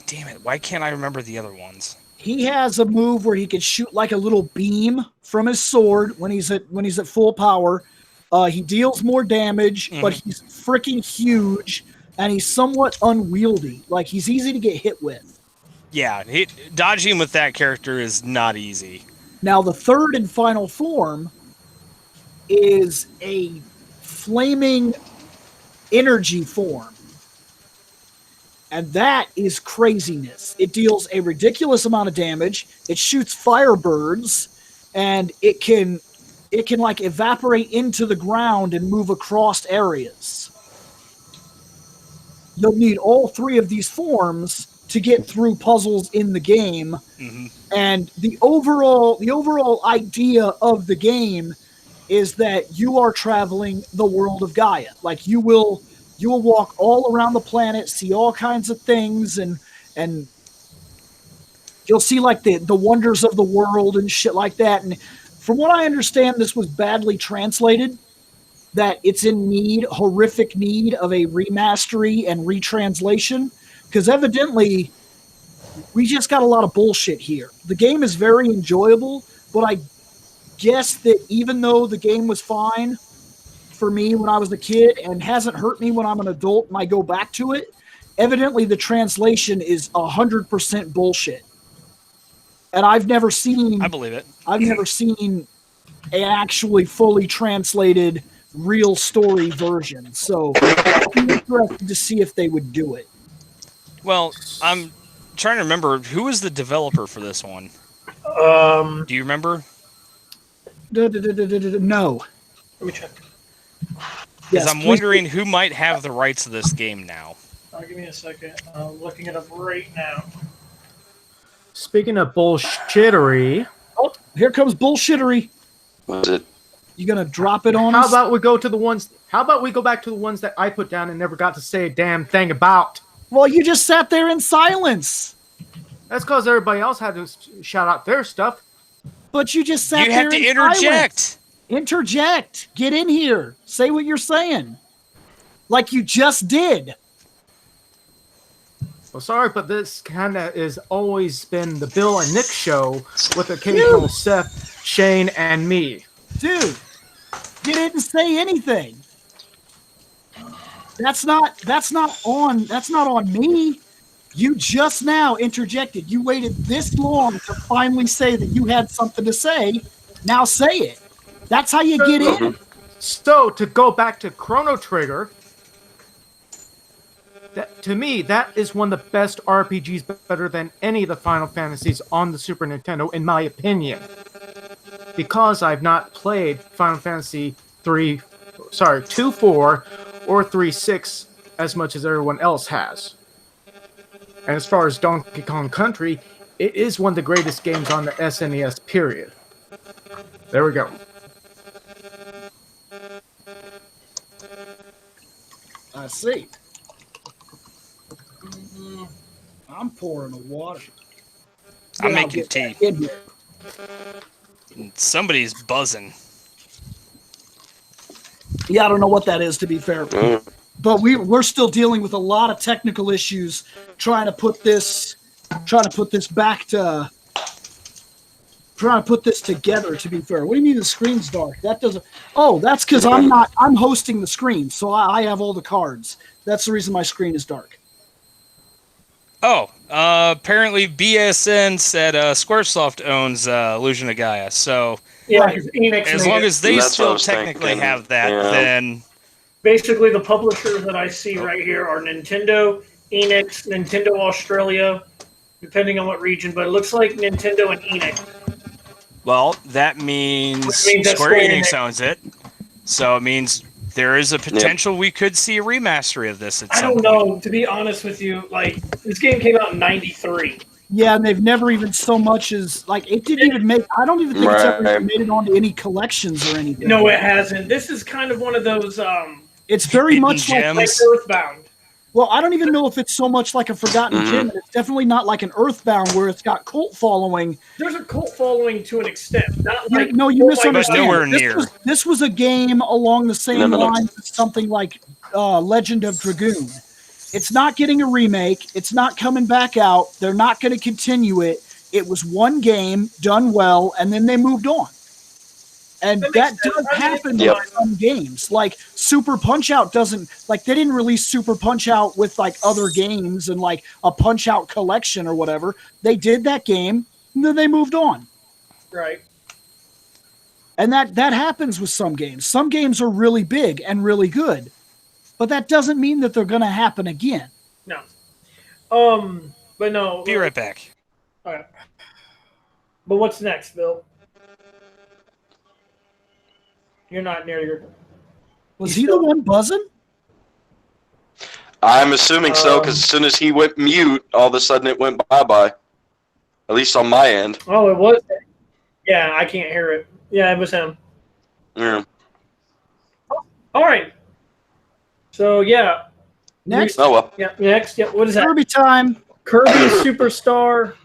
damn it! Why can't I remember the other ones? He has a move where he can shoot like a little beam from his sword when he's at full power. He deals more damage, but he's freaking huge, and he's somewhat unwieldy. Like, he's easy to get hit with. Yeah, dodging with that character is not easy. Now, the third and final form is a flaming energy form. And that is craziness. It deals a ridiculous amount of damage. It shoots firebirds, and it can like evaporate into the ground and move across areas. You'll need all 3 of these forms to get through puzzles in the game. And the overall idea of the game is that you are traveling the world of Gaia. Like, you will walk all around the planet, see all kinds of things, and you'll see like the wonders of the world and shit like that. And from what I understand, this was badly translated, that it's in horrific need of a remastery and retranslation, because evidently we just got a lot of bullshit here. The game is very enjoyable, but I guess that even though the game was fine for me when I was a kid and hasn't hurt me when I'm an adult and I go back to it, evidently the translation is 100% bullshit. And I believe it. I've never seen an actually fully translated real story version. So I'm interested to see if they would do it. Well, I'm trying to remember, who was the developer for this one? Do you remember? No. Let me check. Because I'm wondering who might have the rights to this game now. Give me a second. I'm looking it up right now. Speaking of bullshittery... Oh, here comes bullshittery. What's it? You gonna drop it on How us? about we go back to the ones that I put down and never got to say a damn thing about? Well, you just sat there in silence. That's because everybody else had to shout out their stuff. But you just sat You there have to in interject. silence. Interject. Get in here. Say what you're saying. Like you just did. Well, sorry, but this kind of has always been the Bill and Nick show with occasional Seth, Shane, and me. Dude, you didn't say anything. That's not on me. You just now interjected. You waited this long to finally say that you had something to say. Now say it. That's how you get in. So, to go back to Chrono Trigger, to me, that is one of the best RPGs, better than any of the Final Fantasies on the Super Nintendo, in my opinion. Because I've not played Final Fantasy 2, 4, or 3, 6 as much as everyone else has. And as far as Donkey Kong Country, it is one of the greatest games on the SNES, period. There we go. I see. I'm pouring the water. I'm Yeah, making I'll tea. get in here. Somebody's buzzing. Yeah, I don't know what that is, to be fair. But we're still dealing with a lot of technical issues trying to put this trying to put this trying to put this together, to be fair. What do you mean the screen's dark? That doesn't... Oh, that's because I'm hosting the screen, so I have all the cards. That's the reason my screen is dark. Oh, apparently BSN said Squaresoft owns Illusion of Gaia, so Yeah, because Enix as made long it. as they That's what I still was technically thinking, have that, yeah. then Basically, the publishers that I see right here are Nintendo, Enix, Nintendo Australia, depending on what region, but it looks like Nintendo and Enix. well, that means Which means that Square Square Enix Enix- owns it. So it means there is a potential we could see a remastery of this at I some don't point. know, to be honest with you, like, this game came out in 93. Yeah, and they've never even so much as... Like, it didn't even make... I don't even think it's ever even made it onto any collections or anything. No, it hasn't. This is kind of one of those, It's very Hidden much like... gems. like Earthbound. Well, I don't even know if it's so much like a Forgotten Gem. It's definitely not like an Earthbound where it's got cult following. There's a cult following to an extent. Not like, No, you oh my misunderstand. But nowhere God. near. This was a game along the same No. lines as something like Legend of Dragoon. It's not getting a remake. It's not coming back out. They're not going to continue it. It was one game done well, and then they moved on. And That that makes sense. does I mean, happen Yep. with some games. Like Super Punch-Out doesn't... Like, they didn't release Super Punch-Out with, like, other games and, like, a Punch-Out collection or whatever. They did that game, and then they moved on. Right. And that happens with some games. Some games are really big and really good, but that doesn't mean that they're going to happen again. No. But no. Be right back. All right. But what's next, Bill? You're not near your... Was he the one buzzing? I'm assuming so, because as soon as he went mute, all of a sudden it went bye-bye. At least on my end. Oh, it was... Yeah, I can't hear it. Yeah, it was him. Yeah. All right. So, yeah. Next, Oh, well. Yeah, next. Yeah, what is that? Kirby time. Kirby Superstar.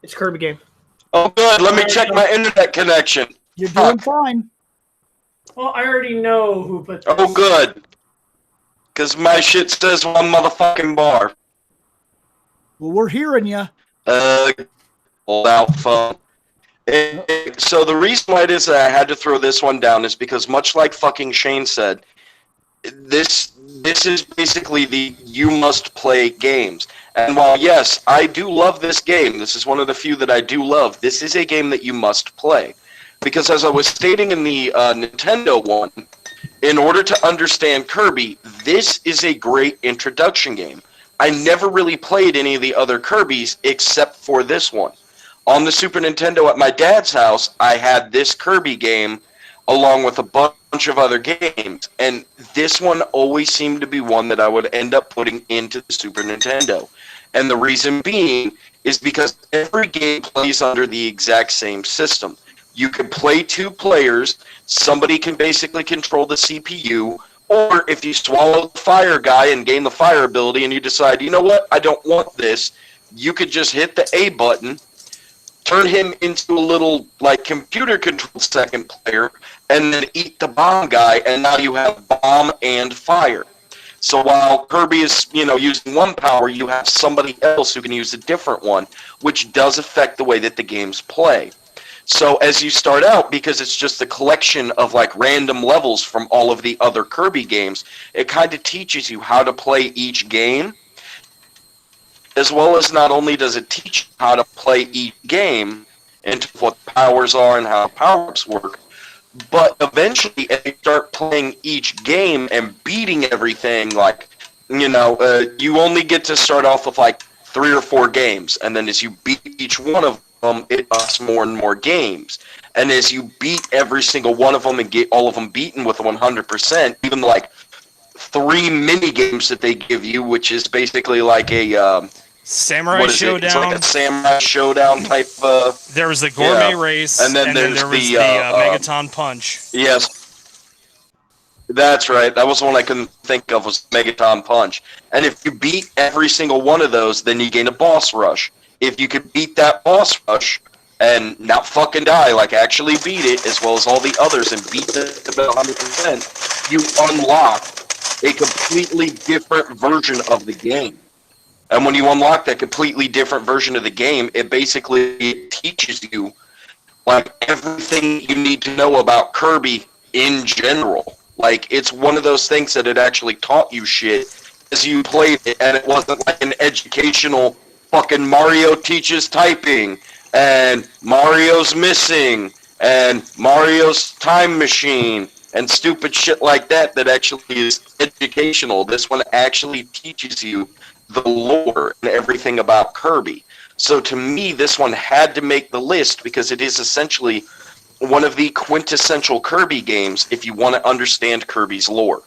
It's a Kirby game. Oh, good. Let me check my internet connection. You're doing fine. Well, I already know who put this. Oh, good. Because my shit says one motherfucking bar. Well, we're hearing you. Hold out phone. So the reason why it is that I had to throw this one down is because much like fucking Shane said, this is basically the you must play games. And while yes, I do love this game, this is one of the few that I do love, this is a game that you must play. Because as I was stating in the Nintendo one, in order to understand Kirby, this is a great introduction game. I never really played any of the other Kirbys except for this one. On the Super Nintendo at my dad's house, I had this Kirby game along with a bunch of other games. And this one always seemed to be one that I would end up putting into the Super Nintendo. And the reason being is because every game plays under the exact same system. You can play two players, somebody can basically control the CPU, or if you swallow the fire guy and gain the fire ability and you decide, you know what, I don't want this, you could just hit the A button, turn him into a little, like, computer-controlled second player, and then eat the bomb guy, and now you have bomb and fire. So while Kirby is, using one power, you have somebody else who can use a different one, which does affect the way that the games play. So as you start out, because it's just a collection of like random levels from all of the other Kirby games, it kind of teaches you how to play each game, as well as not only does it teach you how to play each game and what powers are and how power-ups work, but eventually as you start playing each game and beating everything, like, you only get to start off with like 3 or 4 games, and then as you beat each one of them, it ups more and more games. And as you beat every single one of them and get all of them beaten with 100%, even like 3 mini games that they give you, which is basically like a Samurai Showdown. It's like a Samurai Showdown type. There was the Gourmet Race, and then there there's was the, Megaton Punch. Yes, that's right. That was the one I couldn't think of, was Megaton Punch. And if you beat every single one of those, then you gain a boss rush. If you could beat that boss rush and not fucking die, like actually beat it, as well as all the others, and beat it about 100%, you unlock a completely different version of the game. And when you unlock that completely different version of the game, it basically teaches you like everything you need to know about Kirby in general. Like, it's one of those things that it actually taught you shit as you played it, and it wasn't like an educational fucking Mario teaches typing, and Mario's missing, and Mario's time machine, and stupid shit like that that actually is educational. This one actually teaches you the lore and everything about Kirby. So to me, this one had to make the list because it is essentially one of the quintessential Kirby games if you want to understand Kirby's lore.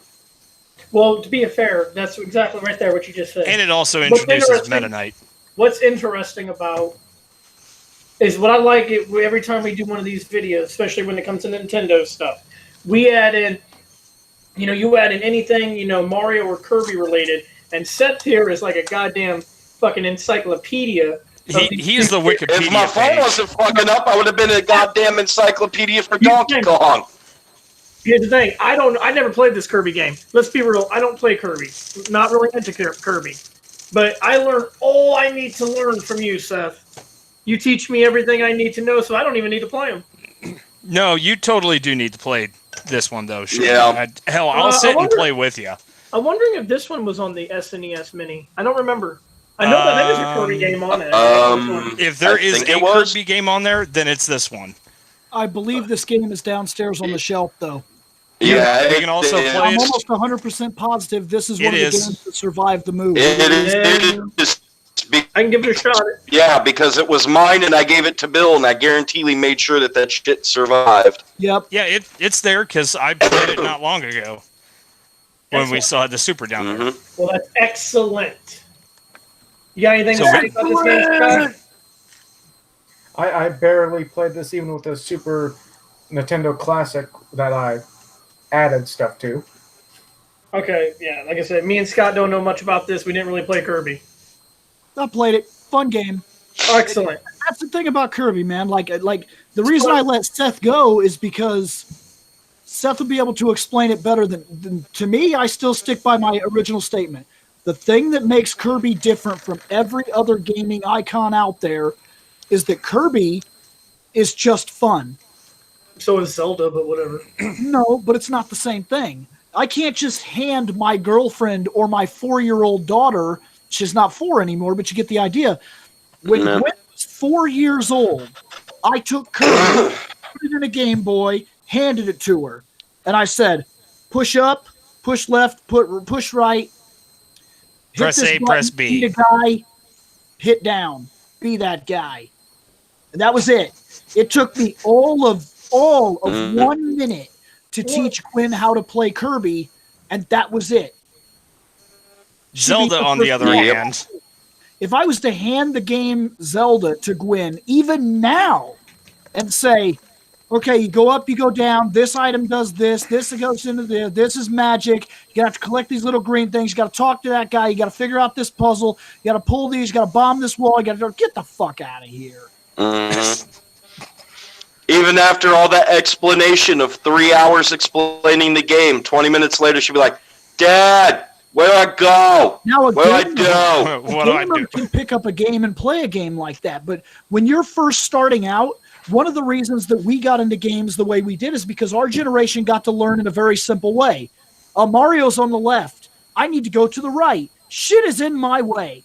Well, to be fair, that's exactly right there what you just said. And it also introduces Meta Knight. What's interesting about is what I like it every time we do one of these videos, especially when it comes to Nintendo stuff. We add in, you add in anything, Mario or Kirby related, and Seth here is like a goddamn fucking encyclopedia. He's the Wikipedia If my phone wasn't fucking up, I would have been a goddamn encyclopedia for Donkey Kong. Here's the thing. I never played this Kirby game. Let's be real. I don't play Kirby. Not really into Kirby. But I learned all I need to learn from you, Seth. You teach me everything I need to know, so I don't even need to play them. No, you totally do need to play this one, though. Sure. Yeah. Hell, I'll sit and play with you. I'm wondering if this one was on the SNES Mini. I don't remember. I know that there is a Kirby game on it. If there is a Kirby game on there, then it's this one. I believe this game is downstairs on the shelf, though. Yeah, you can also play I'm it. almost 100% positive this is one of the games that survived the move. It is. I can give it a shot. Yeah, because it was mine and I gave it to Bill, and I guarantee we made sure that shit survived. Yep. Yeah, it's there because I played it not long ago when we saw the Super down there. Well, that's excellent. You got anything to say about this game, Scott? I barely played this even with the Super Nintendo Classic that I added stuff to. Okay, yeah, like I said, me and Scott don't know much about this. We didn't really play Kirby. I played it. Fun game. Excellent. That's the thing about Kirby, man. Like the reason I let Seth go is because Seth will be able to explain it better than to me. I still stick by my original statement. The thing that makes Kirby different from every other gaming icon out there is that Kirby is just fun. So is Zelda, but whatever. No, but it's not the same thing. I can't just hand my girlfriend or my 4-year-old daughter, she's not 4 anymore, but you get the idea. When Gwen was 4 years old, I took Kirby, put it in a Game Boy, handed it to her, and I said, push up, push left, push right, press A, button, press B. Hit a guy, hit down, be that guy. And that was it. It took me all of 1 minute to teach Gwen how to play Kirby, and that was it. Zelda, on the other hand. If I was to hand the game Zelda to Gwen, even now, and say, okay, you go up, you go down, this item does this goes into this is magic, you have to collect these little green things, you got to talk to that guy, you got to figure out this puzzle, you got to pull these, you got to bomb this wall, you got to get the fuck out of here. Even after all that explanation of 3 hours explaining the game, 20 minutes later she'd be like, Dad, where do I go? Now what do I do? What do I do? Can pick up a game and play a game like that, but when you're first starting out, one of the reasons that we got into games the way we did is because our generation got to learn in a very simple way. Mario's on the left. I need to go to the right. Shit is in my way.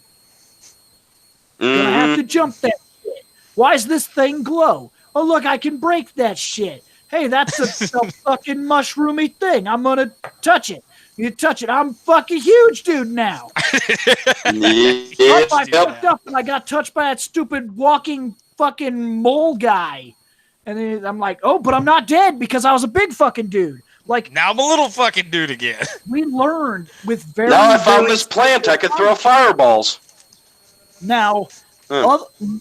I have to jump that shit. Why does this thing glow? Oh, look, I can break that shit. Hey, that's a fucking mushroomy thing. I'm going to touch it. You touch it. I'm fucking huge dude now. I fucked up and I got touched by that stupid walking fucking mole guy. And then I'm like, oh, but I'm not dead because I was a big fucking dude. Like, now I'm a little fucking dude again. We learned with very... Now I found this plant. I could throw fireballs. Now,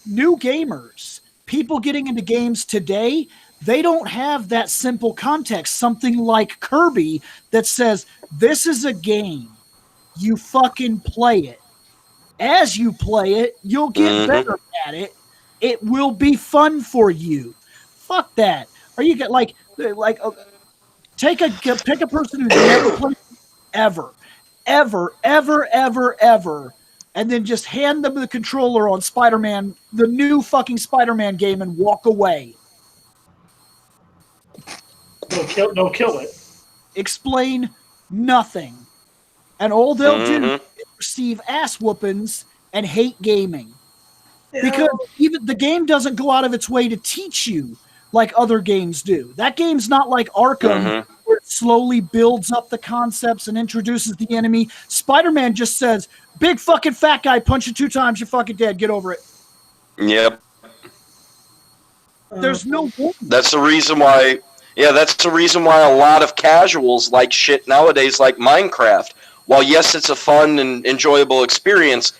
new gamers, people getting into games today, they don't have that simple context. Something like Kirby that says, this is a game. You fucking play it. As you play it, you'll get better at it. It will be fun for you. Fuck that. Or you get pick a person who's never played ever, and then just hand them the controller on Spider-Man, the new fucking Spider-Man game, and walk away. They'll kill it. Explain nothing. And all they'll do Mhm. is receive ass whoopings and hate gaming. Because even the game doesn't go out of its way to teach you like other games do. That game's not like Arkham, Mhm. where it slowly builds up the concepts and introduces the enemy. Spider-Man just says, big fucking fat guy, punch you 2 times, you're fucking dead, get over it. Yep. There's no warning. That's the reason why. Yeah, that's the reason why a lot of casuals like shit nowadays, like Minecraft. While yes, it's a fun and enjoyable experience,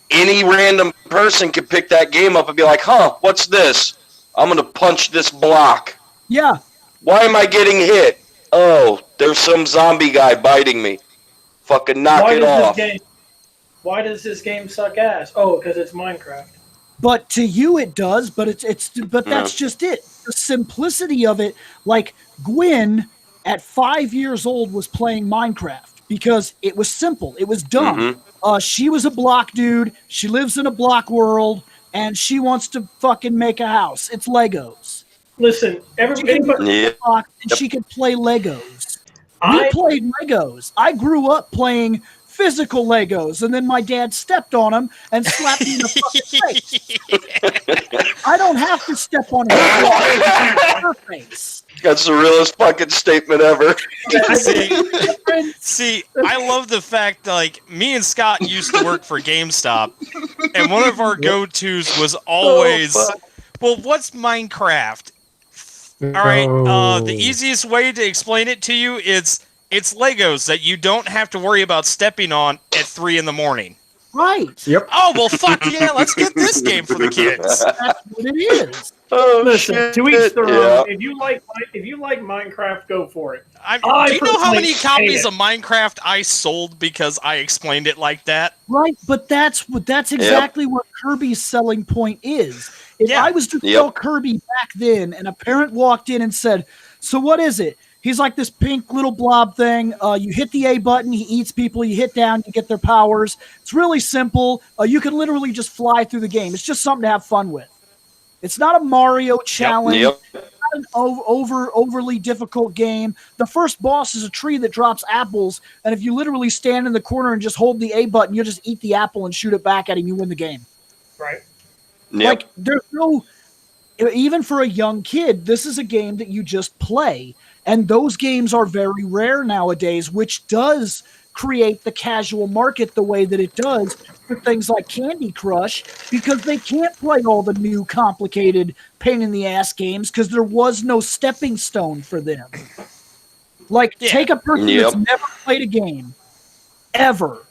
any random person could pick that game up and be like, "Huh, what's this? I'm gonna punch this block. Yeah. Why am I getting hit? Oh, there's some zombie guy biting me. Fucking knock it off." Why does this game suck ass? Oh, because it's Minecraft. But to you it does, but that's just it. The simplicity of it, like Gwen at 5 years old was playing Minecraft because it was simple. It was dumb. She was a block dude. She lives in a block world, and she wants to fucking make a house. It's Legos. Listen, Yeah. And she could play Legos. We played Legos. I grew up playing physical Legos, and then my dad stepped on them and slapped me in the fucking face. I don't have to step on her face. That's the realest fucking statement ever. See, I love the fact that, like, me and Scott used to work for GameStop, and one of our go-tos was always, well, what's Minecraft? All right, the easiest way to explain it to you is it's Legos that you don't have to worry about stepping on at 3 in the morning. Right. Yep. Oh, well, fuck yeah, let's get this game for the kids. That's what it is. Oh, Listen, shit. to each their Yeah. own. If you like Minecraft, go for it. Do you know how many personally copies hate of Minecraft I sold because I explained it like that? Right, but that's exactly what Kirby's selling point is. If I was to sell Kirby back then and a parent walked in and said, "So what is it?" He's like this pink little blob thing. You hit the A button, he eats people. You hit down, you get their powers. It's really simple. You can literally just fly through the game. It's just something to have fun with. It's not a Mario challenge. Yep. It's not an overly difficult game. The first boss is a tree that drops apples, and if you literally stand in the corner and just hold the A button, you'll just eat the apple and shoot it back at him. You win the game. Right. Yep. Like, there's no... Even for a young kid, this is a game that you just play. And those games are very rare nowadays, which does create the casual market the way that it does for things like Candy Crush, because they can't play all the new complicated pain-in-the-ass games because there was no stepping stone for them. Like, take a person that's never played a game, ever,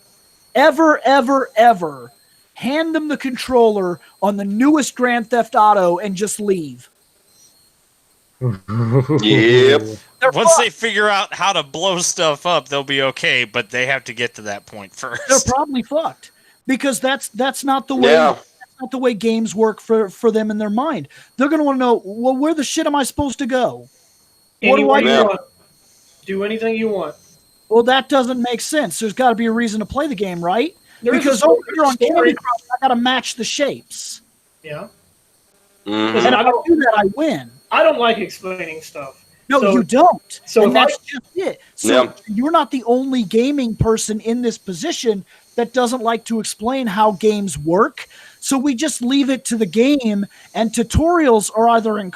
hand them the controller on the newest Grand Theft Auto and just leave. Yep. Once they figure out how to blow stuff up, they'll be okay, but they have to get to that point first. They're probably fucked because that's not the way that's not the way games work for them in their mind. They're gonna want to know, well, where the shit am I supposed to go? What do I do? Do anything you want. Well, that doesn't make sense. There's got to be a reason to play the game, right? Because over here on Candy Crush, I got to match the shapes. Yeah. Mhm. And if I do that, I win. I don't like explaining stuff. No, So- you don't. so And if that's just it. So Yeah. you're not the only gaming person in this position that doesn't like to explain how games work. So we just leave it to the game, and tutorials are either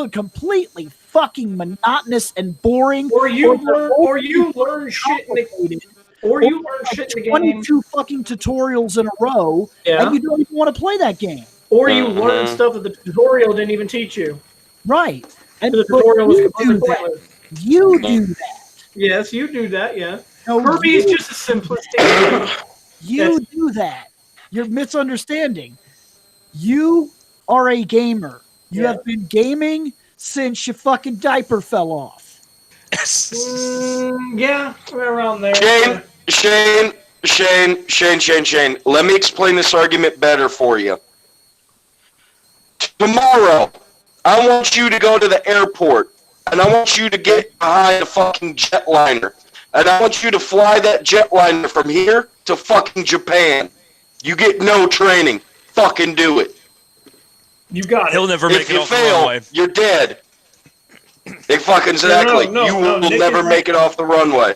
completely fucking monotonous and boring, Or you they're learn shit in the complicated, or you learn shit in the game. 22 fucking tutorials in a row, and you don't even want to play that game. Or you learn stuff that the tutorial didn't even teach you. Right. And The tutorial was you completely do that. pointless. You do that. Yes, you do that, yeah. No, Kirby is just a simplistic. You do that. You're misunderstanding. You are a gamer. You have been gaming since your fucking diaper fell off. Yeah, around there. Shane. Let me explain this argument better for you. Tomorrow, I want you to go to the airport, and I want you to get behind a fucking jetliner, and I want you to fly that jetliner from here to fucking Japan. You get no training. Fucking do it. You got He'll it. never make If it you off the fail, runway. you're dead. Exactly. No, You will Nick never is right. make it off the runway.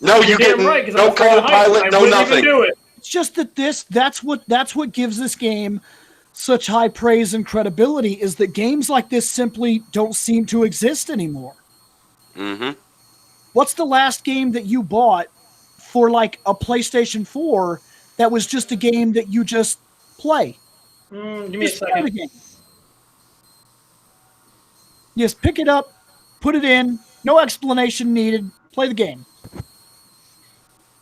No, You're you get damn right, because no I'm afraid of heights. co-pilot, I no wouldn't nothing. even do it. It's just that that's what gives this game such high praise and credibility is that games like this simply don't seem to exist anymore. Mm-hmm. What's the last game that you bought for like a PlayStation 4 that was just a game that you just play? Give me a Just play the second. game. Just pick it up, put it in, no explanation needed, play the game.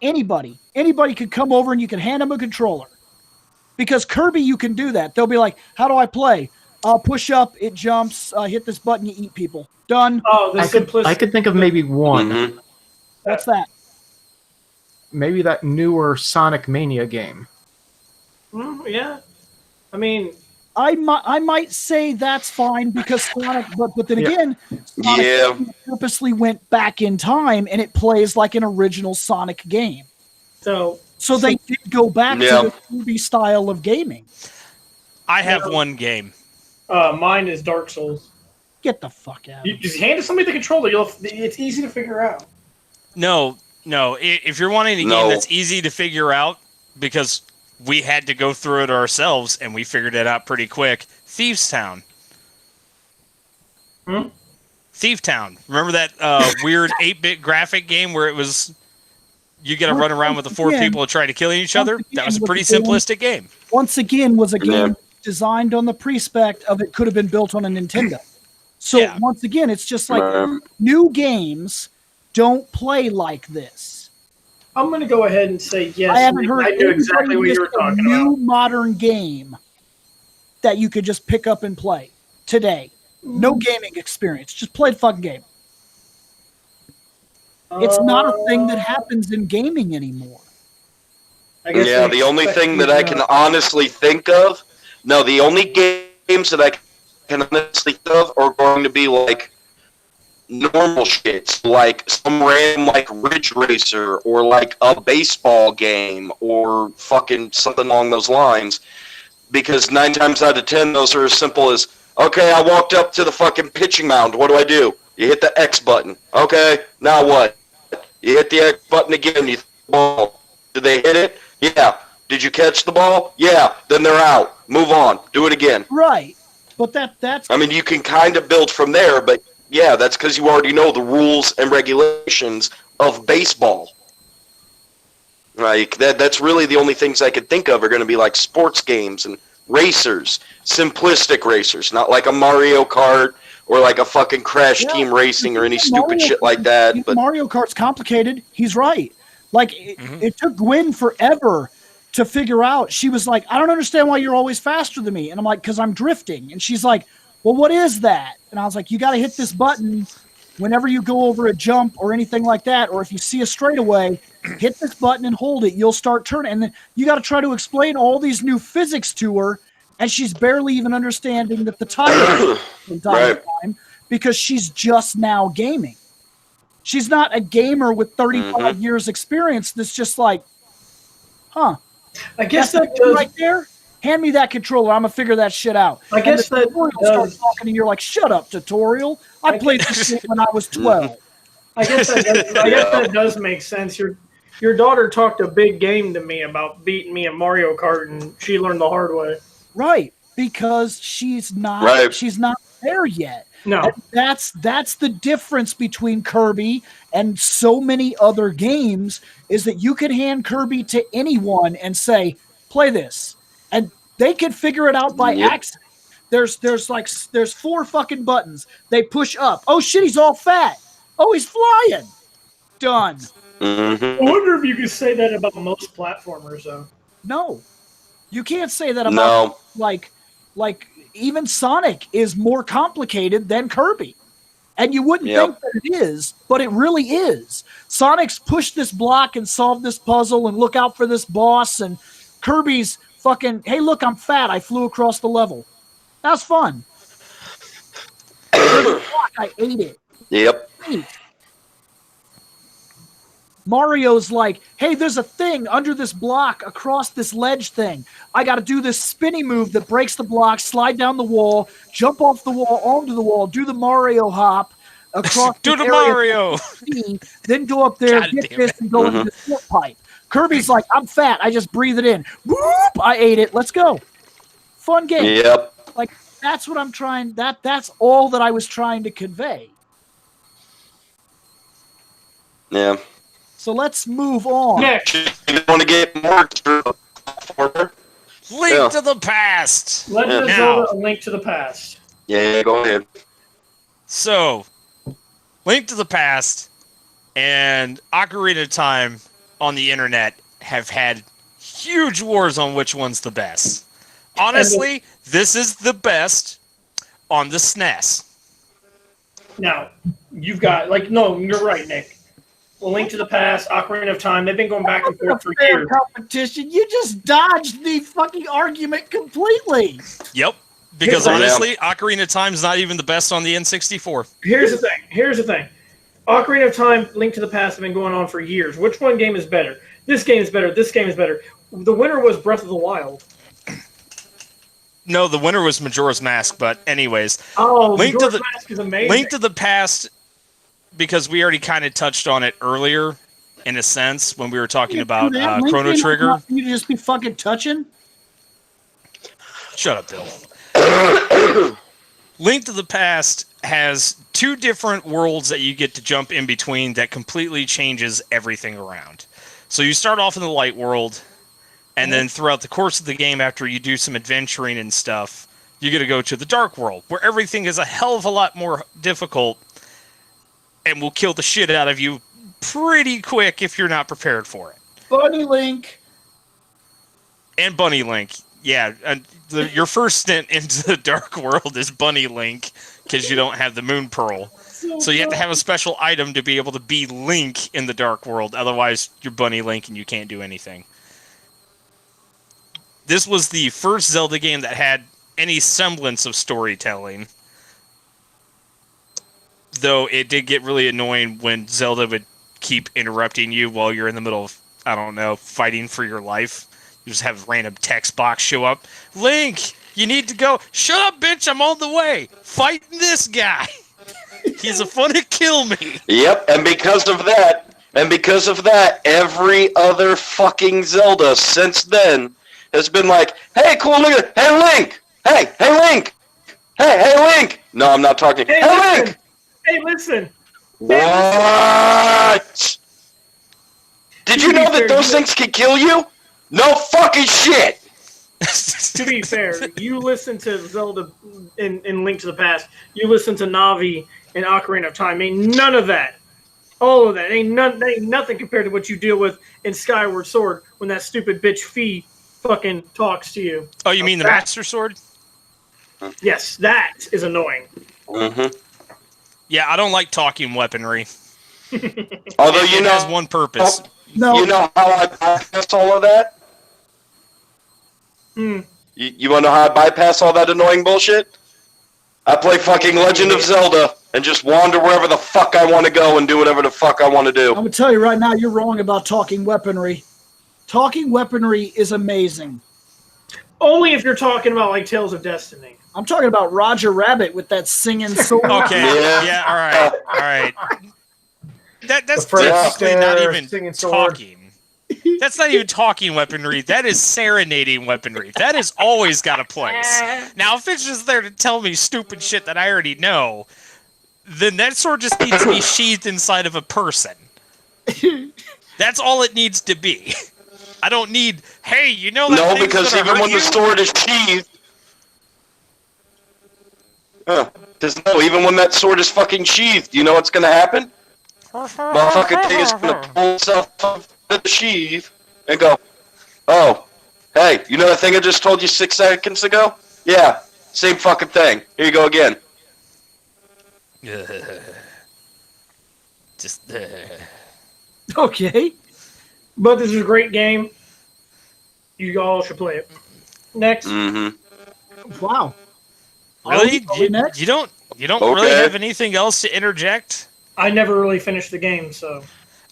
Anybody could come over and you can hand them a controller. Because Kirby, you can do that. They'll be like, how do I play? Push up, it jumps, hit this button, you eat people. Done. Oh, the simplicity. I could think of maybe one. Mm-hmm. What's that? Maybe that newer Sonic Mania game. Yeah. I mean, I might say that's fine because Sonic, but then Yeah. again, Sonic Yeah. purposely went back in time and it plays like an original Sonic game. so So they did go back Yeah. to the movie style of gaming. I have one game. mine is Dark Souls. Get the fuck out. You just hand somebody the controller. It's easy to figure out. No. If you're wanting a No. game that's easy to figure out, because we had to go through it ourselves and we figured it out pretty quick. Thieves Town. Thief Town. Remember that weird 8-bit graphic game where it was you got to run around with the four people trying to kill each other? That was a pretty simplistic game. Once again, was a game Yeah. designed on the prespect of it could have been built on a Nintendo. So Yeah. once again, it's just like Right. new games don't play like this. I'm going to go ahead and say yes. I haven't heard I knew exactly what anybody you were list a talking new about. modern game that you could just pick up and play today. No gaming experience. Just play the fucking game. It's not a thing that happens in gaming anymore. I guess Yeah, they the only expect thing you that to I can honestly think of, the only games that I can honestly think of are going to be like normal shits, like some random like Ridge Racer or like a baseball game or fucking something along those lines. Because 9 times out of 10, those are as simple as, okay, I walked up to the fucking pitching mound. What do? You hit the X button. Okay, now what? You hit the X button again. You throw the ball. Did they hit it? Yeah. Did you catch the ball? Yeah. Then they're out. Move on. Do it again. Right. But that's I mean, you can kind of build from there, but yeah, that's because you already know the rules and regulations of baseball. Like that's really the only things I could think of are going to be like sports games and racers, simplistic racers, not like a Mario Kart or like a fucking Crash Team Racing or any stupid Mario shit like that. If But Mario Kart's complicated. He's right. Like it took Gwen forever to figure out. She was like, I don't understand why you're always faster than me. And I'm like, because I'm drifting. And she's like, well, what is that? And I was like, you got to hit this button whenever you go over a jump or anything like that. Or if you see a straightaway, hit this button and hold it. You'll start turning. And then you got to try to explain all these new physics to her. And she's barely even understanding that the time from time to time because she's just now gaming. She's not a gamer with 35 years experience that's just like, huh. I guess That's that the does. right there. Hand me that controller. I'm gonna figure that shit out. I guess and the that tutorial does. starts talking, and you're like, "Shut up, tutorial! I played this shit when I was 12." I guess that does make sense. Your daughter talked a big game to me about beating me in Mario Kart, and she learned the hard way. Right, because she's not there yet. No, And that's the difference between Kirby and so many other games is that you can hand Kirby to anyone and say, "Play this," and they can figure it out by accident. There's 4 fucking buttons. They push up. Oh shit, he's all fat. Oh, he's flying. Done. I wonder if you could say that about most platformers, though. No, you can't say that about like even Sonic is more complicated than Kirby. And you wouldn't think that it is, but it really is. Sonic's push this block and solve this puzzle and look out for this boss, and Kirby's fucking, hey, look, I'm fat. I flew across the level. That was fun. I ate it. Yep. Neat. Mario's like, hey, there's a thing under this block across this ledge thing. I got to do this spinny move that breaks the block, slide down the wall, jump off the wall, onto the wall, do the Mario hop across Do the area Mario! then go up there, God get damn this, it. and go into the sport pipe. Kirby's like, I'm fat. I just breathe it in. Whoop! I ate it. Let's go. Fun game. Yep. Like, that's what I'm trying. That's all that I was trying to convey. Yeah. So let's move on. Next, You want to get more forward? Link Yeah. to the Past! Legend of Now. Zelda: A Link to the Past. Yeah, go ahead. So, Link to the Past and Ocarina of Time on the internet have had huge wars on which one's the best. Honestly, this is the best on the SNES. Now, you've got no, you're right, Nick. A Link to the Past, Ocarina of Time. They've been going back and forth for Fair years. competition. You just dodged the fucking argument completely. Yep. Because Yeah. honestly, Ocarina of Time's not even the best on the N64. Here's the thing. Ocarina of Time, Link to the Past have been going on for years. Which one game is better? This game is better. This game is better. The winner was Breath of the Wild. No, the winner was Majora's Mask, but anyways. Oh, Link to Majora's the- Mask is amazing. Link to the Past, because we already kind of touched on it earlier, in a sense, when we were talking about Chrono Trigger. You just be fucking touching. Shut up, Bill. Link to the Past has two different worlds that you get to jump in between that completely changes everything around. So you start off in the light world, and then throughout the course of the game, after you do some adventuring and stuff, you get to go to the dark world, where everything is a hell of a lot more difficult and will kill the shit out of you pretty quick if you're not prepared for it. Bunny Link. And Bunny Link. Yeah, your first stint into the dark world is Bunny Link, because you don't have the Moon Pearl. So you have to have a special item to be able to be Link in the dark world. Otherwise, you're Bunny Link and you can't do anything. This was the first Zelda game that had any semblance of storytelling. Though it did get really annoying when Zelda would keep interrupting you while you're in the middle of, I don't know, fighting for your life. You just have a random text box show up. Link, you need to go. Shut up, bitch, I'm on the way. Fighting this guy. He's a fun to kill me. Yep, and because of that, every other fucking Zelda since then has been like, hey, cool, look at, hey, Link! Hey, Link! Hey, Link! No, I'm not talking. Hey, listen. Link! Hey, listen. What? Did you know that those things can kill you? No fucking shit! To be fair, you listen to Zelda in Link to the Past. You listen to Navi in Ocarina of Time. Ain't none of that. All of that. Ain't nothing compared to what you deal with in Skyward Sword when that stupid bitch Fee fucking talks to you. Oh, you mean the Master Sword? Yes, that is annoying. Mm-hmm. Yeah, I don't like talking weaponry. Although It has one purpose. No. You know how I bypass all of that? You want to know how I bypass all that annoying bullshit? I play fucking Legend of Zelda and just wander wherever the fuck I want to go and do whatever the fuck I want to do. I'm gonna tell you right now, you're wrong about talking weaponry. Talking weaponry is amazing. Only if you're talking about like Tales of Destiny. I'm talking about Roger Rabbit with that singing sword. Okay, Yeah. all right. That's The first, technically not even singing sword. talking. That's not even talking weaponry. That is serenading weaponry. That has always got a place. Now, if it's just there to tell me stupid shit that I already know, then that sword just needs to be sheathed inside of a person. That's all it needs to be. I don't need, hey, you know that No, thing's because gonna even hurt when you? the sword is sheathed... even when that sword is fucking sheathed, you know what's gonna happen? Motherfucking thing is gonna pull itself up to the sheath and go, oh, hey, you know that thing I just told you 6 seconds ago? Yeah, same fucking thing. Here you go again. Just Okay. But this is a great game. You all should play it. Next. Mm-hmm. Wow. really? Are we next? You don't Okay. really have anything else to interject? I never really finished the game, so.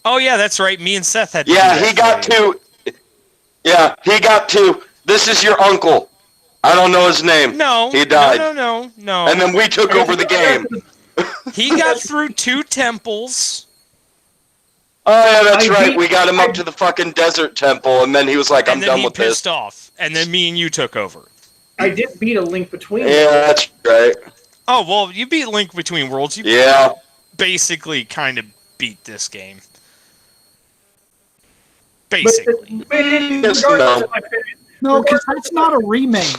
Oh yeah, that's right. Me and Seth had. To Yeah, do that he got for you. to. Yeah, he got to. This is your uncle. I don't know his name. No, He died. No. And then we took over the game. He got through 2 temples. Oh yeah, that's I right. beat- We got him up to the fucking desert temple, and then he was like, "I'm And then done he with this." pissed off. And then me and you took over. I did beat A Link Between. Yeah, that's right. Oh, well, you beat Link Between Worlds. You Yeah. basically kind of beat this game. But Basically. Yes, regardless no. of my favorite, No, because that's not a remake.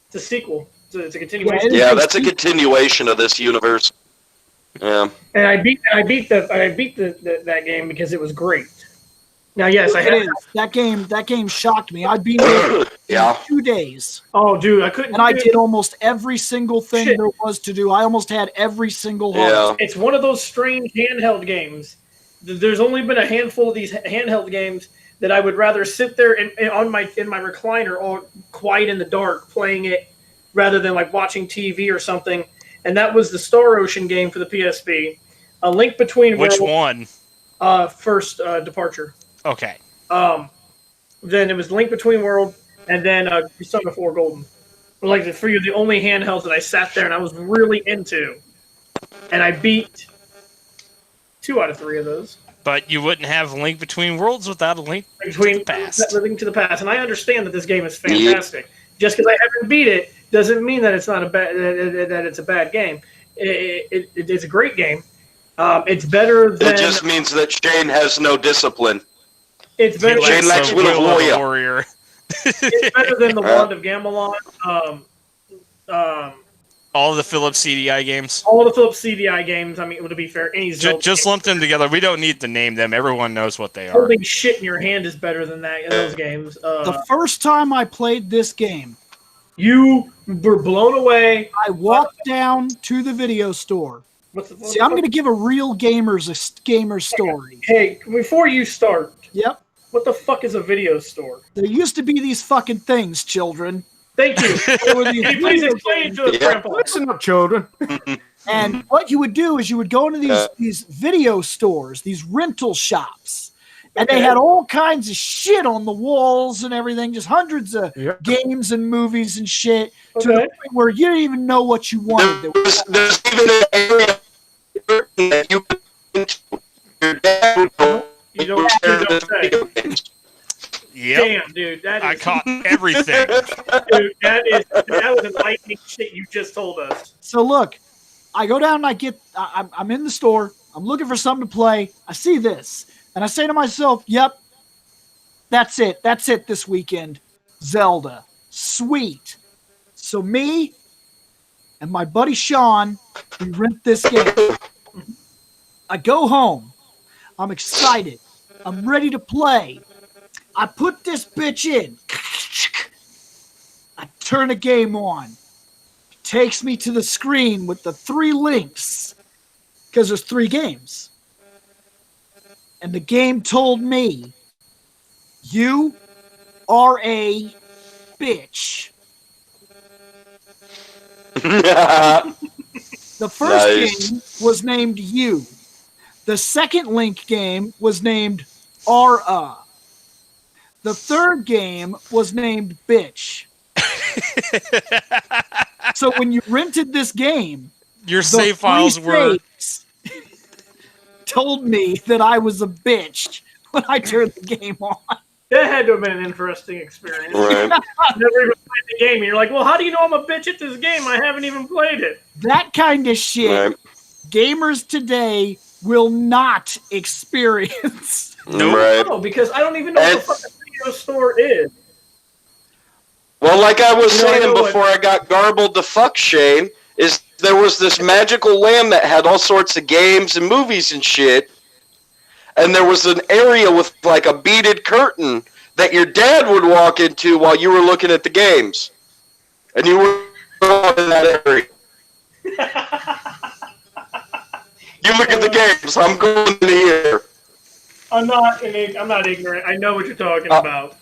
it's a sequel. It's a continuation. Yeah, that's a continuation of this universe. Yeah. And I beat that game because it was great. Now, yes, I It had. is. That game shocked me. I beat it in Yeah. 2 days, Oh, dude, I couldn't. and I do- did almost every single thing Shit. there was to do. I almost had every single Yeah. heart. It's one of those strange handheld games. There's only been a handful of these handheld games that I would rather sit there in my recliner, all quiet in the dark, playing it, rather than like watching TV or something. And that was the Star Ocean game for the PSP. A Link Between Which Worlds. one? First Departure. Okay. Then it was Link Between Worlds, and then Son of 4 Golden. Like the 3 are the only handhelds that I sat there and I was really into, and I beat 2 out of 3 of those. But you wouldn't have Link Between Worlds without a Link Between to the Past. Link to the Past, and I understand that this game is fantastic. Just because I haven't beat it doesn't mean that it's not a bad that it's a bad game. It's a great game. It's better than. It just means that Shane has no discipline. It's better. He Shane likes likes the Will of Will of the Warrior. Warrior. It's better than the Wand of Gamelon. All the Philips CDI games. All the Philips CDI games. I mean, to be fair, any Zelda Just game. lump them together. We don't need to name them. Everyone knows what they are. Holding shit in your hand is better than that in those games. The first time I played this game, You were blown away. I walked down to the video store. See, I'm going to give a real gamer story. Hey, before you start, Yep. what the fuck is a video store? There used to be these fucking things, children. Thank you. There were these Can you please video explain it games, to us, Yeah. Grandpa? Listen up, children. and what you would do is you would go into these video stores, these rental shops, and they had all kinds of shit on the walls and everything, just hundreds of Yep. games and movies and shit, to the Okay. point where you didn't even know what you wanted. There's even an area that you could into. Your dad would go. You don't say. Yep. Damn, dude, that I is, caught everything. dude, that was enlightening shit you just told us. So look, I go down and I'm in the store. I'm looking for something to play. I see this. And I say to myself, yep, that's it. That's it this weekend. Zelda. Sweet. So me and my buddy Sean, we rent this game. I go home. I'm excited. I'm ready to play. I put this bitch in. I turn the game on. Takes me to the screen with the 3 links, because there's 3 games. And the game told me, you are a bitch. The first Nice. game was named You. The second Link game was named R.A. The third game was named Bitch. So when you rented this game, Your the save files three were. saves told me that I was a bitch when I turned the game on. That had to have been an interesting experience. Right. Never even played the game, and you're like, well, how do you know I'm a bitch at this game? I haven't even played it. That kind of shit, Right. gamers today will not experience. Nope. Right. No, because I don't even know what the And- fuck a video store is. Well, like I was You know, I saying know before I got garbled to fuck Shane, is there was this magical land that had all sorts of games and movies and shit, and there was an area with like a beaded curtain that your dad would walk into while you were looking at the games, and you were in that area. You look at the games. I'm going in here. I'm not ignorant. I know what you're talking about.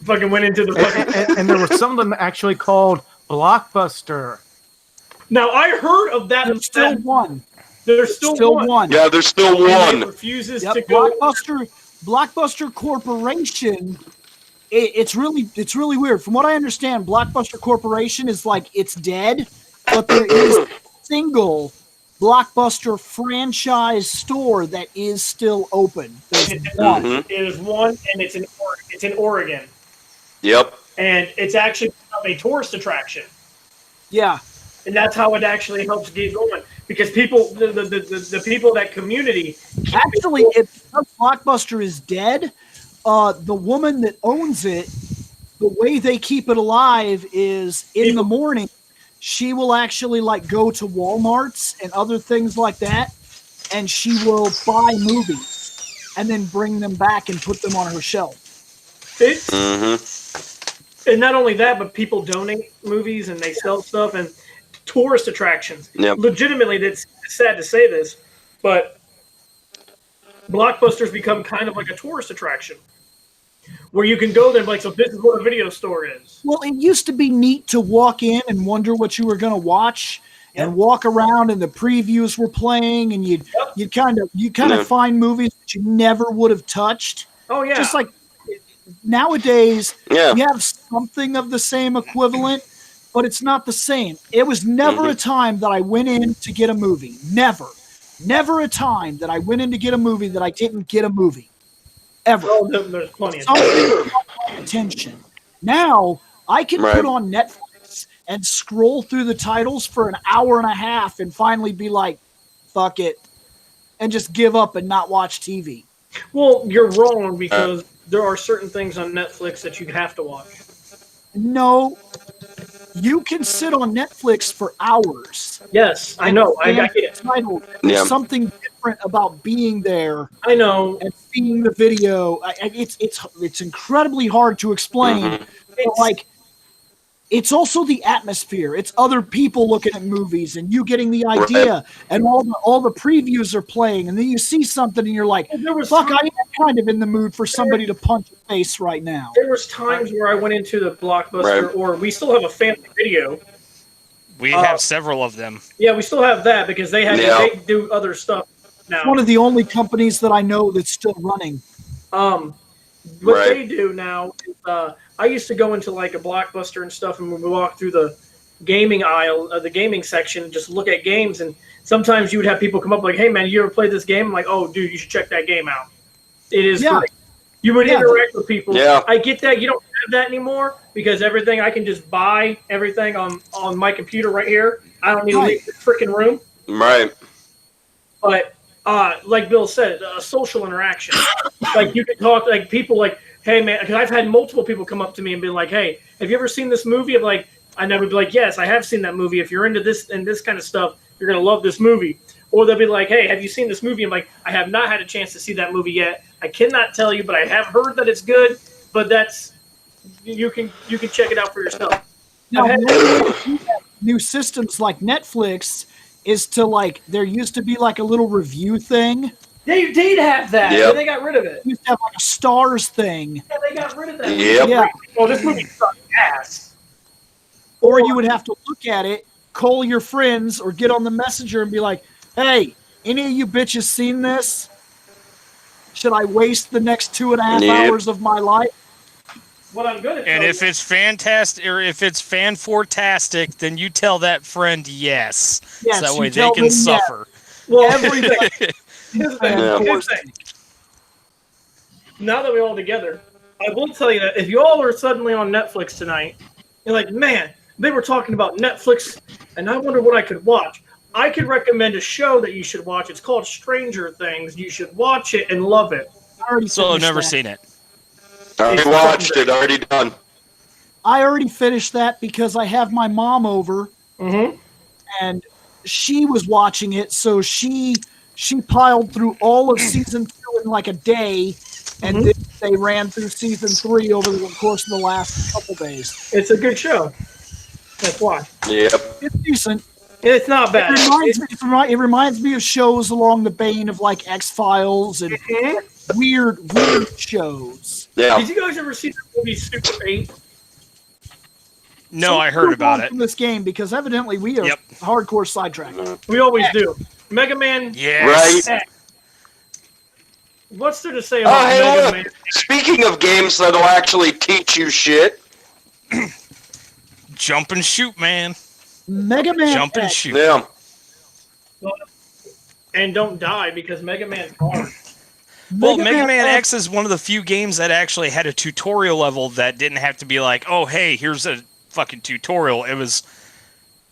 Fucking went into the fucking. And there was something actually called Blockbuster. Now I heard of that. There's still one. There's still one. Yeah, there's still And one. it refuses Yep, to go. Blockbuster Corporation. It's really weird. From what I understand, Blockbuster Corporation is like it's dead, but there is a single Blockbuster franchise store that is still open. There's one. Mhm. It is one, and it's in Oregon, Yep. and it's actually become a tourist attraction. Yeah. And that's how it actually helps get going, because people, the people, that community. Actually, because Blockbuster is dead, the woman that owns it, the way they keep it alive is in the morning, she will actually like go to Walmarts and other things like that, and she will buy movies and then bring them back and put them on her shelf. And not only that, but people donate movies and they sell stuff and tourist attractions. Yep. Legitimately, it's sad to say this, but Blockbuster's become kind of like a tourist attraction, where you can go there and be like, so this is what a video store is. Well, it used to be neat to walk in and wonder what you were going to watch, and walk around and the previews were playing, and you'd kind of find movies that you never would have touched. Oh yeah. Just like nowadays, Yeah. you have something of the same equivalent, but it's not the same. It was never a time that I went in to get a movie. Never a time that I went in to get a movie that I didn't get a movie. Ever. Oh, there's plenty of Something caught my attention. Now I can Right. put on Netflix and scroll through the titles for an hour and a half and finally be like, fuck it, and just give up and not watch TV. Well, you're wrong, because there are certain things on Netflix that you have to watch. No, you can sit on Netflix for hours. Yes, I know. I get it. Title. Yeah. There's something different about being there I know. and seeing the video. It's incredibly hard to explain. But like, it's also the atmosphere. It's other people looking at movies and you getting the idea, and all the previews are playing, and then you see something and you're like, "Fuck, I am kind of in the mood for somebody to punch a face right now." There was times where I went into the Blockbuster, or we still have a family video. We have several of them. Yeah, we still have that, because they they do other stuff now. It's one of the only companies that I know that's still running. What they do now is, I used to go into like a Blockbuster and stuff, and when we walk through the gaming aisle, the gaming section, and just look at games, and sometimes you would have people come up like, "Hey man, you ever played this game?" I'm like, "Oh dude, you should check that game out. It is great." You would interact with people. Yeah. I get that. You don't have that anymore, because everything, I can just buy everything on my computer right here. I don't need to leave the freaking room. Right. But like Bill said, social interaction. Like you can talk, like people like, "Hey man," because I've had multiple people come up to me and be like, "Hey, have you ever seen this movie?" I'm like, I never be like, "Yes, I have seen that movie. If you're into this and this kind of stuff, you're gonna love this movie." Or they'll be like, "Hey, have you seen this movie?" I'm like, "I have not had a chance to see that movie yet. I cannot tell you, but I have heard that it's good." But that's you can check it out for yourself. Now, new systems like Netflix is to like, there used to be like a little review thing. They did have that. Yep. And they got rid of it. They used to have like a stars thing. Yeah, they got rid of that. Yep. Yeah. Oh, this movie sucks ass. Or you would have to look at it, call your friends, or get on the messenger and be like, "Hey, any of you bitches seen this? Should I waste the next 2.5 hours of my life?" What I'm gonna tell And you, if it's fantastic, or if it's fan-fortastic, then you tell that friend yes. Yes, So that you way they tell can them yes. suffer. well, Everything. here's the thing. Yeah. Here's the thing. Now that we're all together, I will tell you that if you all are suddenly on Netflix tonight, you're like, "Man, they were talking about Netflix, and I wonder what I could watch." I could recommend a show that you should watch. It's called Stranger Things. You should watch it and love it. I already So I've finished never that. seen it. Already watched it. Already done. I already finished that because I have my mom over, Mm-hmm. and she was watching it, so she piled through all of season 2 in like a day, and then they ran through season 3 over the course of the last couple days. It's a good show. That's why. Yep. It's decent. It's not bad. It reminds me of shows along the vein of like X-Files and weird shows. Yeah. Did you guys ever see the movie Super 8? No, So I heard move about on it. from this game because evidently we are Yep. hardcore sidetracked. We always do. Mega Man Yes. Right. X. What's there to say about hey, Mega look. Man? Speaking of games that'll actually teach you shit. Jump and shoot, man. Mega Man Jump and X. shoot. Yeah. And don't die because Mega Man's hard. Well, Mega Man X is one of the few games that actually had a tutorial level that didn't have to be like, oh, hey, here's a fucking tutorial. It was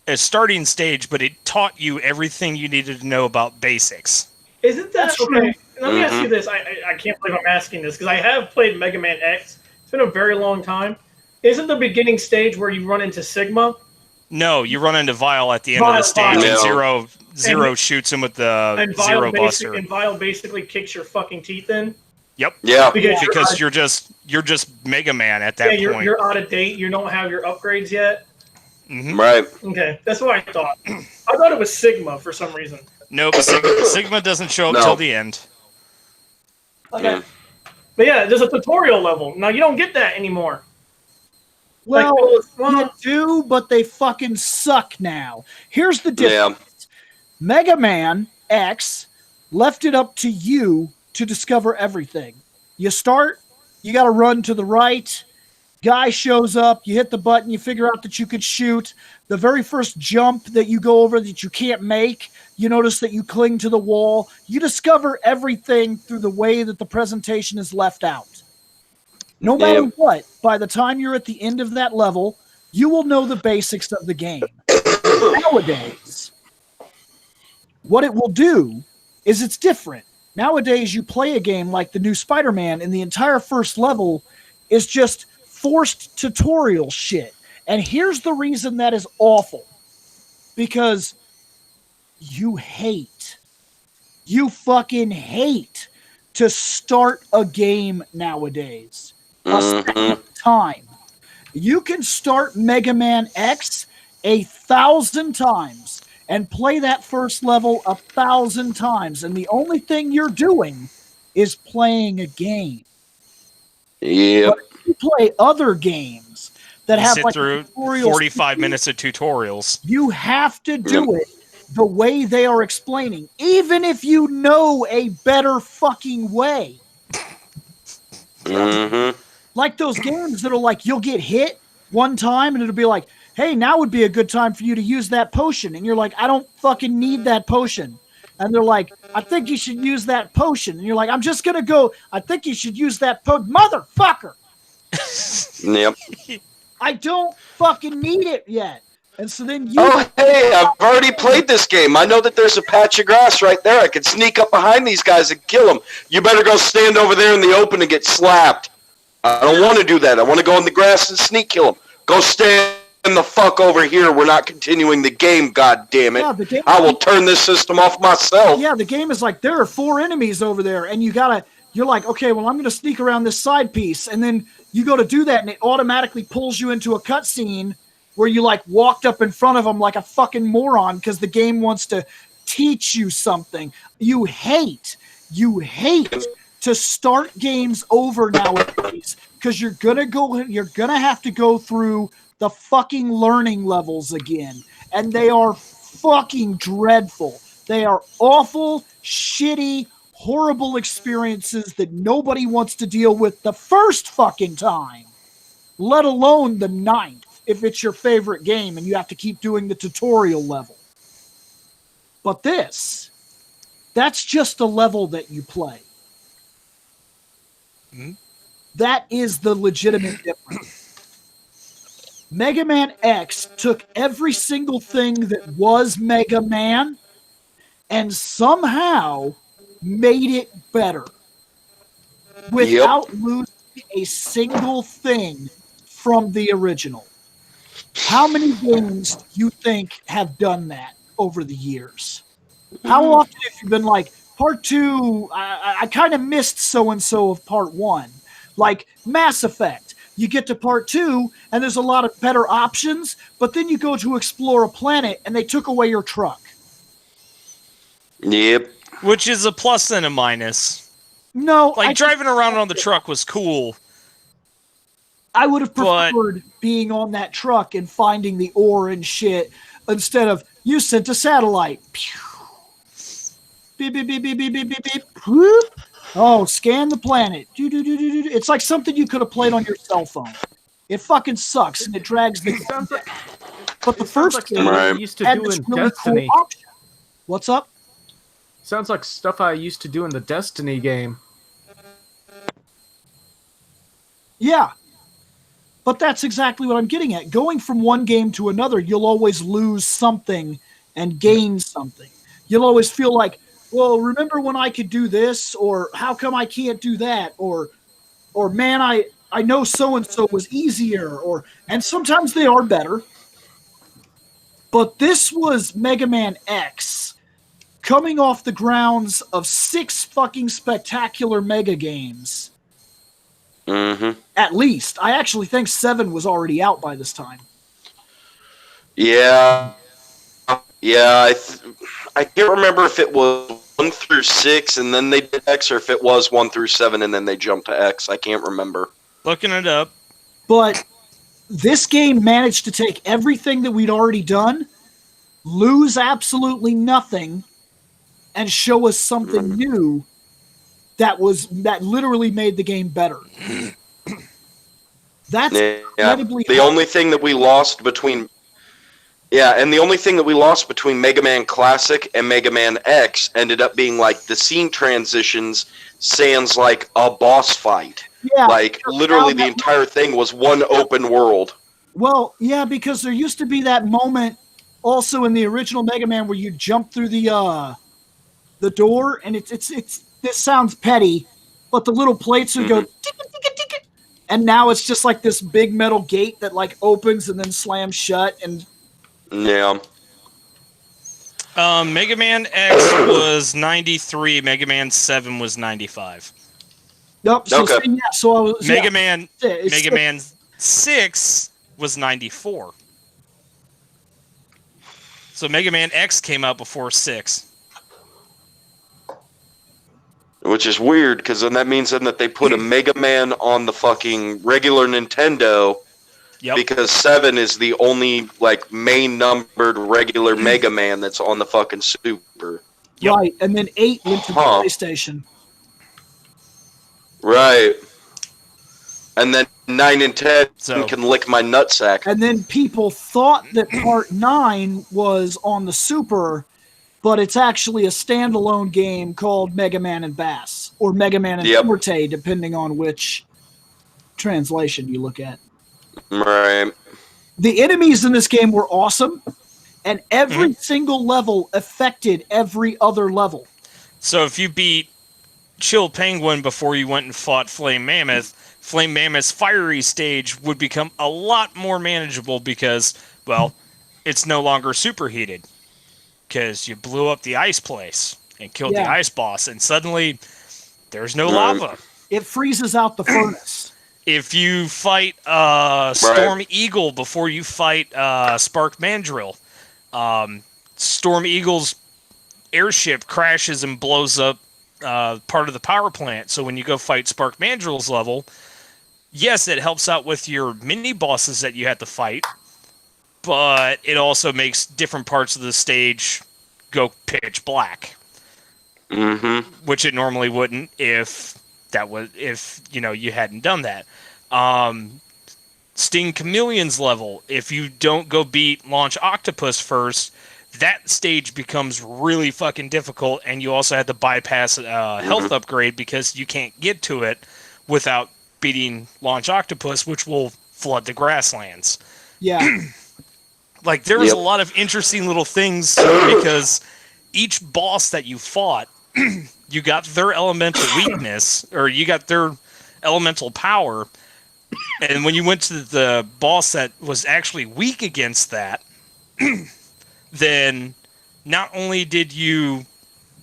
a starting stage, but it taught you everything you needed to know about basics. Isn't that That's okay? true. Let me ask you this. I can't believe I'm asking this because I have played Mega Man X. It's been a very long time. Isn't the beginning stage where you run into Sigma? No, you run into Vile at the end of the stage, Vile. and No. Zero shoots him with the And Zero Buster. And Vile basically kicks your fucking teeth in. Yep. Yeah. Because you're just Mega Man at that point. You're out of date. You don't have your upgrades yet. Mm-hmm. Right. Okay, that's what I thought. I thought it was Sigma for some reason. Nope, Sigma doesn't show up No. till the end. Okay. Yeah. But yeah, there's a tutorial level. Now you don't get that anymore. Well, Like, you do, but they fucking suck now. Here's the difference. Yeah. Mega Man X left it up to you to discover everything. You start, you got to run to the right. Guy shows up, you hit the button, you figure out that you could shoot. The very first jump that you go over that you can't make, you notice that you cling to the wall. You discover everything through the way that the presentation is left out. No matter what, by the time you're at the end of that level, you will know the basics of the game. Nowadays, what it will do is it's different. Nowadays, you play a game like the new Spider-Man, and the entire first level is just forced tutorial shit. And here's the reason that is awful. Because you fucking hate to start a game nowadays. A second time. You can start Mega Man X 1,000 times and play that first level 1,000 times, and the only thing you're doing is playing a game. Yep. But if you play other games that You have sit like through tutorials, 45 minutes of tutorials. you have to do it the way they are explaining, even if you know a better fucking way. Mm-hmm. Like those games that are like, you'll get hit one time and it'll be like, hey, now would be a good time for you to use that potion. And you're like, I don't fucking need that potion. And they're like, I think you should use that potion. And you're like, I'm just going to go, I think you should use that motherfucker. Yep. I don't fucking need it yet. And so then you... Oh, hey, I've already played this game. I know that there's a patch of grass right there. I could sneak up behind these guys and kill them. You better go stand over there in the open and get slapped. I don't want to do that. I want to go in the grass and sneak kill them. Go stand the fuck over here. We're not continuing the game, god damn it. Yeah, the game, I will turn this system off myself. yeah, the game is like, there are 4 enemies over there, and you're like, okay, well, I'm going to sneak around this side piece, and then you go to do that, and it automatically pulls you into a cutscene where you, like, walked up in front of them like a fucking moron because the game wants to teach you something. You hate to start games over nowadays because you're gonna have to go through the fucking learning levels again, and they are fucking dreadful. They are awful, shitty, horrible experiences that nobody wants to deal with the first fucking time, let alone the 9th if it's your favorite game and you have to keep doing the tutorial level. But that's just a level that you play. That is the legitimate difference. Mega Man X took every single thing that was Mega Man and somehow made it better without losing a single thing from the original. How many games do you think have done that over the years? How often have you been like, part 2, I kind of missed so-and-so of part 1. Like Mass Effect. You get to part 2, and there's a lot of better options, but then you go to explore a planet, and they took away your truck. Yep. Which is a plus and a minus. No. Like, driving around on the truck was cool. I would have preferred being on that truck and finding the ore and shit instead of, you sent a satellite. Pew. beep, beep, beep, beep, beep, beep, beep, beep. Whoop. Oh, scan the planet. It's like something you could have played on your cell phone. It fucking sucks and it drags the. It sounds like But the it sounds first like game stuff I Right. used to had do this in really Destiny. cool option. What's up? Sounds like stuff I used to do in the Destiny game. Yeah. But that's exactly what I'm getting at. Going from one game to another, you'll always lose something and gain something. You'll always feel like, well, remember when I could do this? Or how come I can't do that? Or man, I know so-and-so was easier. And sometimes they are better. But this was Mega Man X coming off the grounds of 6 fucking spectacular Mega games. Mm-hmm. At least. I actually think 7 was already out by this time. Yeah. Yeah, I can't remember if it was 1 through 6 and then they did X, or if it was 1 through 7 and then they jumped to X. I can't remember. Looking it up. But this game managed to take everything that we'd already done, lose absolutely nothing, and show us something new that literally made the game better. That's incredibly the only thing that we lost between and the only thing that we lost between Mega Man Classic and Mega Man X ended up being like the scene transitions sans like a boss fight. Yeah, like literally the entire thing was one open world. Well, yeah, because there used to be that moment also in the original Mega Man where you jump through the door, and it's this sounds petty, but the little plates would go tick, and now it's just like this big metal gate that like opens and then slams shut. And yeah. Mega Man X was 93. Mega Man 7 was 95. Yep. So, Okay. so I was Mega Man 6 was 94. So Mega Man X came out before 6. Which is weird, because then that means then that they put a Mega Man on the fucking regular Nintendo. Yep. Because 7 is the only like main numbered regular Mega Man that's on the fucking Super. Yep. Right, and then 8 went to the PlayStation. Right. And then 9 and 10 So- can lick my nutsack. And then people thought that Part 9 was on the Super, but it's actually a standalone game called Mega Man and Bass, or Mega Man and Forte, depending on which translation you look at. Right. The enemies in this game were awesome, and every single level affected every other level. So if you beat Chill Penguin before you went and fought Flame Mammoth's fiery stage would become a lot more manageable because, well, it's no longer superheated. Because you blew up the ice place and killed the ice boss, and suddenly there's no lava. It freezes out the furnace. If you fight Storm Eagle before you fight Spark Mandrill, Storm Eagle's airship crashes and blows up part of the power plant. So when you go fight Spark Mandrill's level, yes, it helps out with your mini bosses that you have to fight, but it also makes different parts of the stage go pitch black, which it normally wouldn't if you hadn't done that. Sting Chameleon's level, if you don't go beat Launch Octopus first, that stage becomes really fucking difficult, and you also have to bypass health upgrade because you can't get to it without beating Launch Octopus, which will flood the grasslands. Yeah. Like, there was a lot of interesting little things because each boss that you fought, you got their elemental weakness, or you got their elemental power, and when you went to the boss that was actually weak against that, then not only did you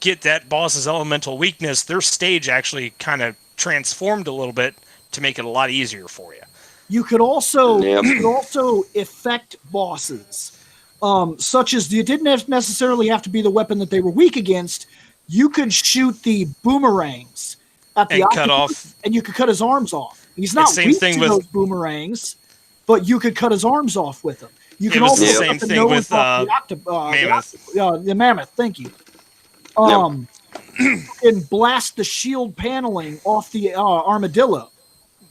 get that boss's elemental weakness, their stage actually kind of transformed a little bit to make it a lot easier for you. You could also affect bosses, such as you didn't necessarily have to be the weapon that they were weak against. You could shoot the boomerangs at the octopus, and you could cut his arms off. He's not weak to those boomerangs, but you could cut his arms off with them. You can also cut the nose off the mammoth. Thank you. you can blast the shield paneling off the armadillo.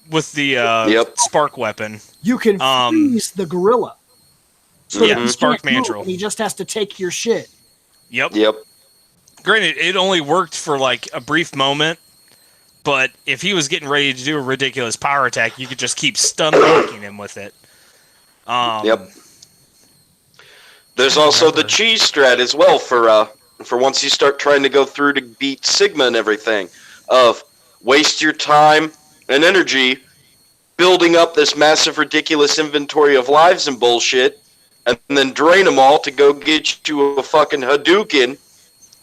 With the spark weapon. You can freeze the gorilla. So yeah, that he spark can't move, mandrill. and he just has to take your shit. Yep. Yep. Granted, it only worked for like a brief moment, but if he was getting ready to do a ridiculous power attack, you could just keep stun locking him with it. Yep. There's also the cheese strat as well for once you start trying to go through to beat Sigma and everything, of waste your time and energy building up this massive, ridiculous inventory of lives and bullshit, and then drain them all to go get you a fucking Hadouken.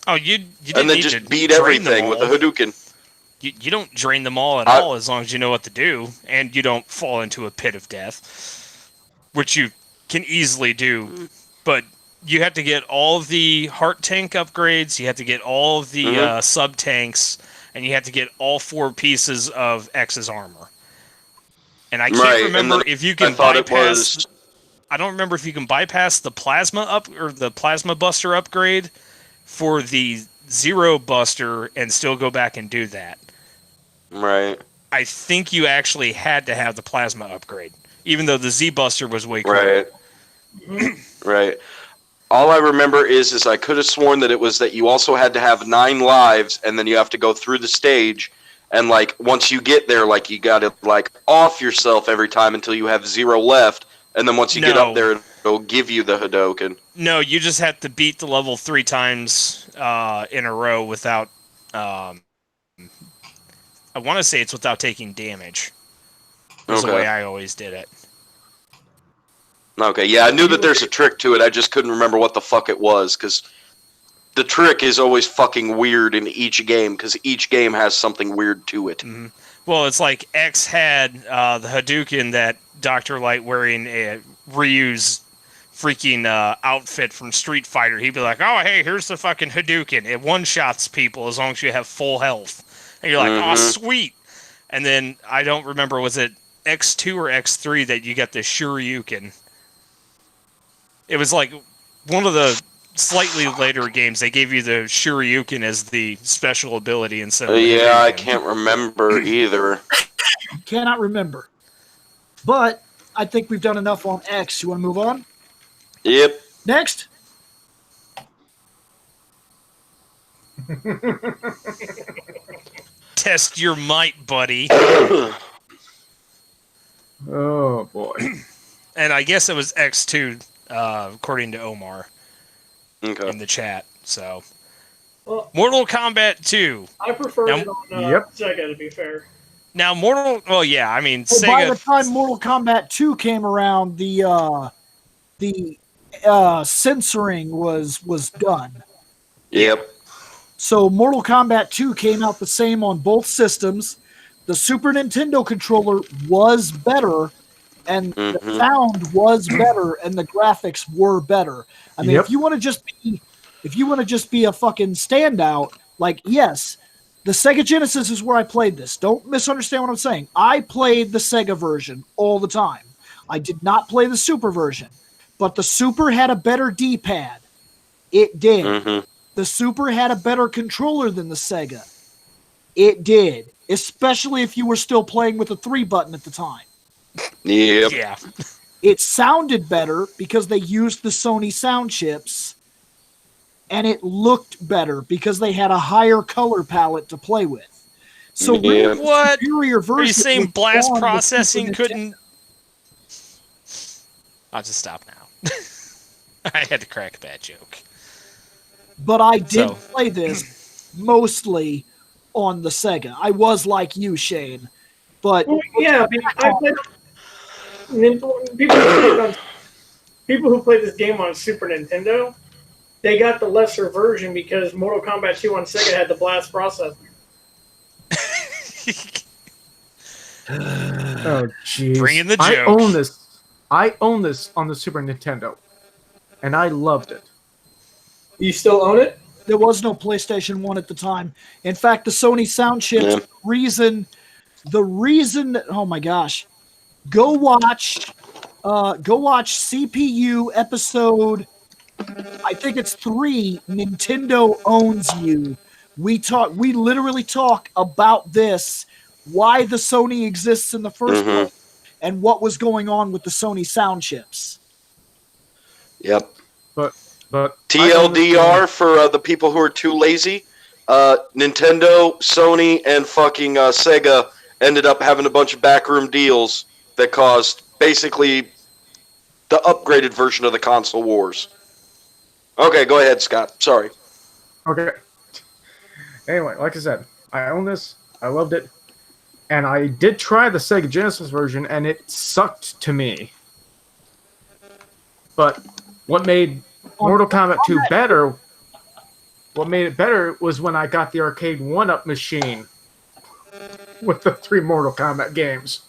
Oh, you didn't and then need just to beat drain them everything with a all. Hadouken. You don't drain them all at all as long as you know what to do, and you don't fall into a pit of death, which you can easily do. But you have to get all of the heart tank upgrades, you have to get all of the sub tanks, and you have to get all 4 pieces of X's armor. And I can't remember if you can bypass. I don't remember if you can bypass the plasma buster upgrade for the Zero Buster and still go back and do that. Right. I think you actually had to have the plasma upgrade, even though the Z Buster was way cooler. Right. Right. All I remember is I could have sworn that it was that you also had to have 9 lives, and then you have to go through the stage, and like once you get there, like you got to like off yourself every time until you have 0 left, and then once you get up there, it'll give you the Hadouken. No, you just have to beat the level 3 times in a row without. I want to say it's without taking damage. That's the way I always did it. Okay, yeah, I knew that there's a trick to it. I just couldn't remember what the fuck it was, because the trick is always fucking weird in each game, because each game has something weird to it. Mm-hmm. Well, it's like X had the Hadouken that Dr. Light wearing a Ryu's freaking outfit from Street Fighter. He'd be like, oh, hey, here's the fucking Hadouken. It one-shots people as long as you have full health. And you're like, oh, sweet. And then, I don't remember, was it X2 or X3 that you got the Shoryuken? It was like one of the slightly later games. They gave you the Shoryuken as the special ability instead of the I Hadouken. can't remember either. Cannot remember. But I think we've done enough on X. You want to move on? Yep. Next. Test your might, buddy. Oh, boy. And I guess it was X2, according to Omar in the chat. So, Well, Mortal Kombat 2. I prefer it on Sega, to be fair. Now, Sega. By the time Mortal Kombat 2 came around, the censoring was done. Yep. So Mortal Kombat 2 came out the same on both systems. The Super Nintendo controller was better, and the sound was better, and the graphics were better. I mean, if you want to just be a fucking standout, like, yes, the Sega Genesis is where I played this. Don't misunderstand what I'm saying. I played the Sega version all the time. I did not play the Super version, but the Super had a better D-pad. It did. The Super had a better controller than the Sega. It did. Especially if you were still playing with a 3-button at the time. Yep. Yeah. It sounded better because they used the Sony sound chips, and it looked better because they had a higher color palette to play with. So really, what? Superior version. Are you saying blast on the processing Super couldn't? I'll just stop now. I had to crack a bad joke. But I did play this mostly on the Sega. I was like you, Shane. But yeah, I played, people who played this game on Super Nintendo, they got the lesser version because Mortal Kombat 2 on Sega had the blast processor. Oh, jeez. Bring in the joke. I own this on the Super Nintendo, and I loved it. You still own it? There was no PlayStation 1 at the time. In fact, the Sony sound chips, the reason, oh my gosh, go watch CPU episode, I think it's 3, Nintendo Owns You, We literally talk about this, why the Sony exists in the first place, and what was going on with the Sony sound chips. Yep. But TLDR for the people who are too lazy. Nintendo, Sony, and fucking Sega ended up having a bunch of backroom deals that caused basically the upgraded version of the console wars. Okay, go ahead, Scott. Sorry. Okay. Anyway, like I said, I own this. I loved it. And I did try the Sega Genesis version, and it sucked to me. But what made Mortal Kombat 2 better, what made it better was when I got the arcade 1-up machine with the 3 Mortal Kombat games.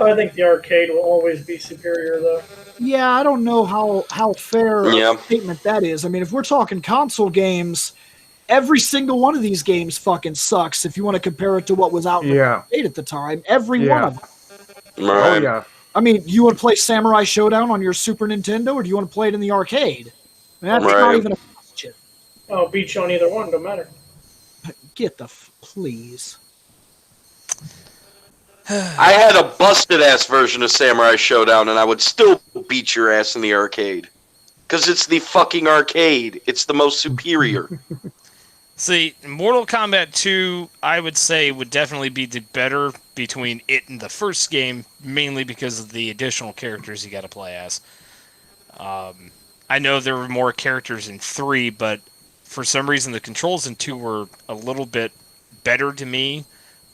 I think the arcade will always be superior, though. Yeah, I don't know how fair Yeah. a statement that is. I mean, if we're talking console games, every single one of these games fucking sucks if you want to compare it to what was out in the arcade at the time. Every one of them. Right. Oh, yeah. I mean, you want to play Samurai Showdown on your Super Nintendo, or do you want to play it in the arcade? I mean, that's not even a question. I'll beat you on either one, don't matter. Get the please. I had a busted-ass version of Samurai Showdown, and I would still beat your ass in the arcade. Because it's the fucking arcade. It's the most superior. See, Mortal Kombat 2, I would say, would definitely be the better between it and the first game, mainly because of the additional characters you got to play as. I know there were more characters in 3, but for some reason the controls in 2 were a little bit better to me.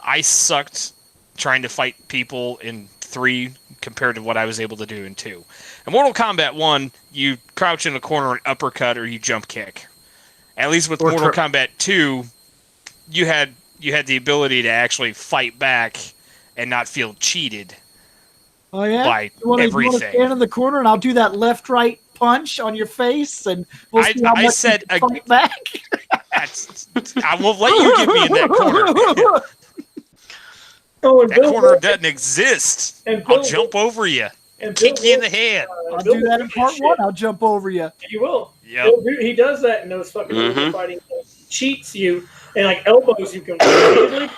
I sucked trying to fight people in 3 compared to what I was able to do in 2. In Mortal Kombat 1, you crouch in a corner and uppercut or you jump kick. At least with Mortal Kombat 2, you had the ability to actually fight back and not feel cheated. Oh yeah, by everything. You want to stand in the corner and I'll do that left-right punch on your face, and we'll see how much you can fight back. I won't let you get me in that corner. That corner doesn't exist. I'll jump over you and kick you in the head. I'll do that in part 1. I'll jump over you. You will. Yep. He does that in those fucking fighting games. Cheats you and like elbows you completely.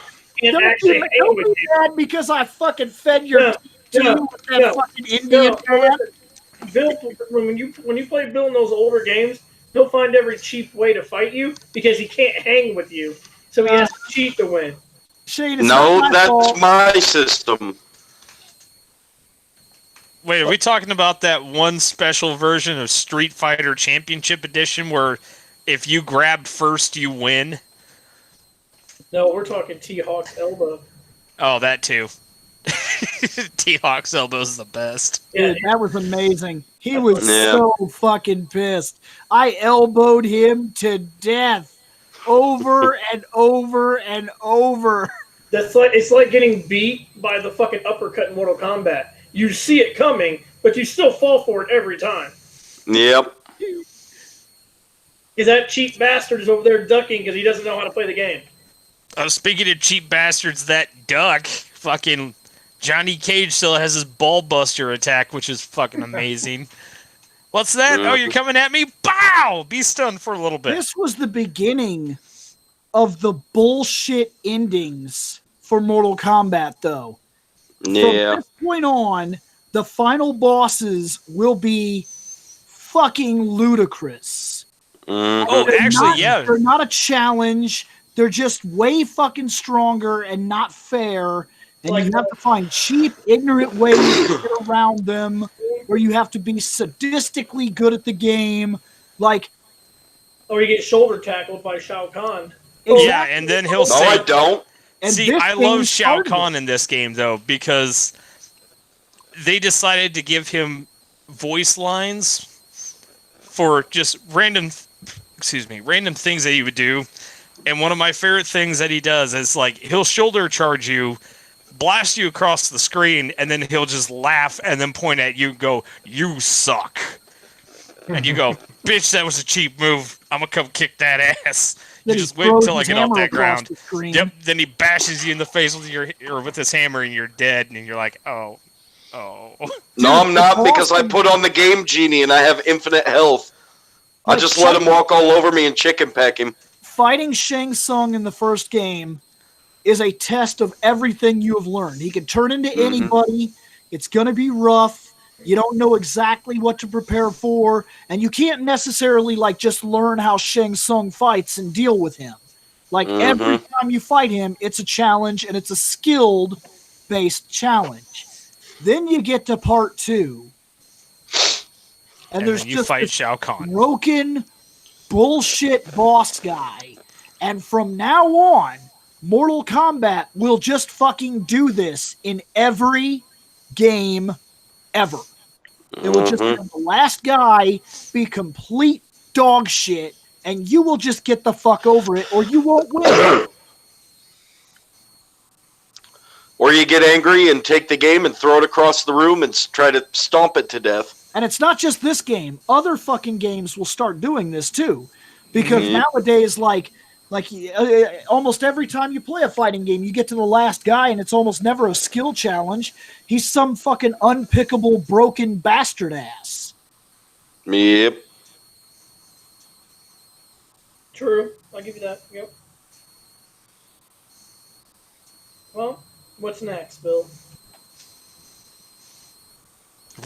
And actually aim with you. Bad because I fucking fed your with that fucking Indian man. Bill, when you play Bill in those older games, he'll find every cheap way to fight you because he can't hang with you, so he has to cheat to win. Shane, that's my system. Wait, are we talking about that one special version of Street Fighter Championship Edition where if you grab first, you win? No, we're talking T-Hawk's elbow. Oh, that too. T-Hawk's elbow is the best. Dude, that was amazing. He was so fucking pissed. I elbowed him to death over and over and over. It's like getting beat by the fucking uppercut in Mortal Kombat. You see it coming, but you still fall for it every time. Yep. Because that cheap bastard is over there ducking because he doesn't know how to play the game. Speaking of cheap bastards, that duck, fucking Johnny Cage still has his ball buster attack, which is fucking amazing. What's that? Oh, you're coming at me? Bow! Be stunned for a little bit. This was the beginning of the bullshit endings for Mortal Kombat, though. Yeah. From this point on, the final bosses will be fucking ludicrous. Oh, actually, They're not a challenge. They're just way fucking stronger and not fair. And you have to find cheap, ignorant ways to get around them, where you have to be sadistically good at the game. Like, or you get shoulder tackled by Shao Kahn. Yeah, and then he'll say... No, I don't. See, I love Shao Kahn in this game, though, because they decided to give him voice lines for just random things that he would do. And one of my favorite things that he does is, like, he'll shoulder charge you, blast you across the screen, and then he'll just laugh and then point at you and go, "You suck." And you go, "Bitch, that was a cheap move. I'm going to come kick that ass." You just wait until I get off that ground. Yep. Then he bashes you in the face with his hammer and you're dead. And you're like, oh. No, I'm not, because I put on the Game Genie and I have infinite health. I just let him walk all over me and chicken peck him. Fighting Shang Tsung in the first game is a test of everything you have learned. He can turn into anybody. It's going to be rough. You don't know exactly what to prepare for, and you can't necessarily like just learn how Shang Tsung fights and deal with him. Like every time you fight him, it's a challenge, and it's a skilled-based challenge. Then you get to part 2, and there's then you just fight this Shao Kahn. broken bullshit boss guy, and from now on, Mortal Kombat will just fucking do this in every game ever. It will just have the last guy be complete dog shit, and you will just get the fuck over it, or you won't win. Or you get angry and take the game and throw it across the room and try to stomp it to death. And it's not just this game. Other fucking games will start doing this too. Because nowadays, like almost every time you play a fighting game, you get to the last guy and it's almost never a skill challenge. He's some fucking unpickable, broken bastard ass. Yep. True. I'll give you that. Yep. Well, what's next, Bill?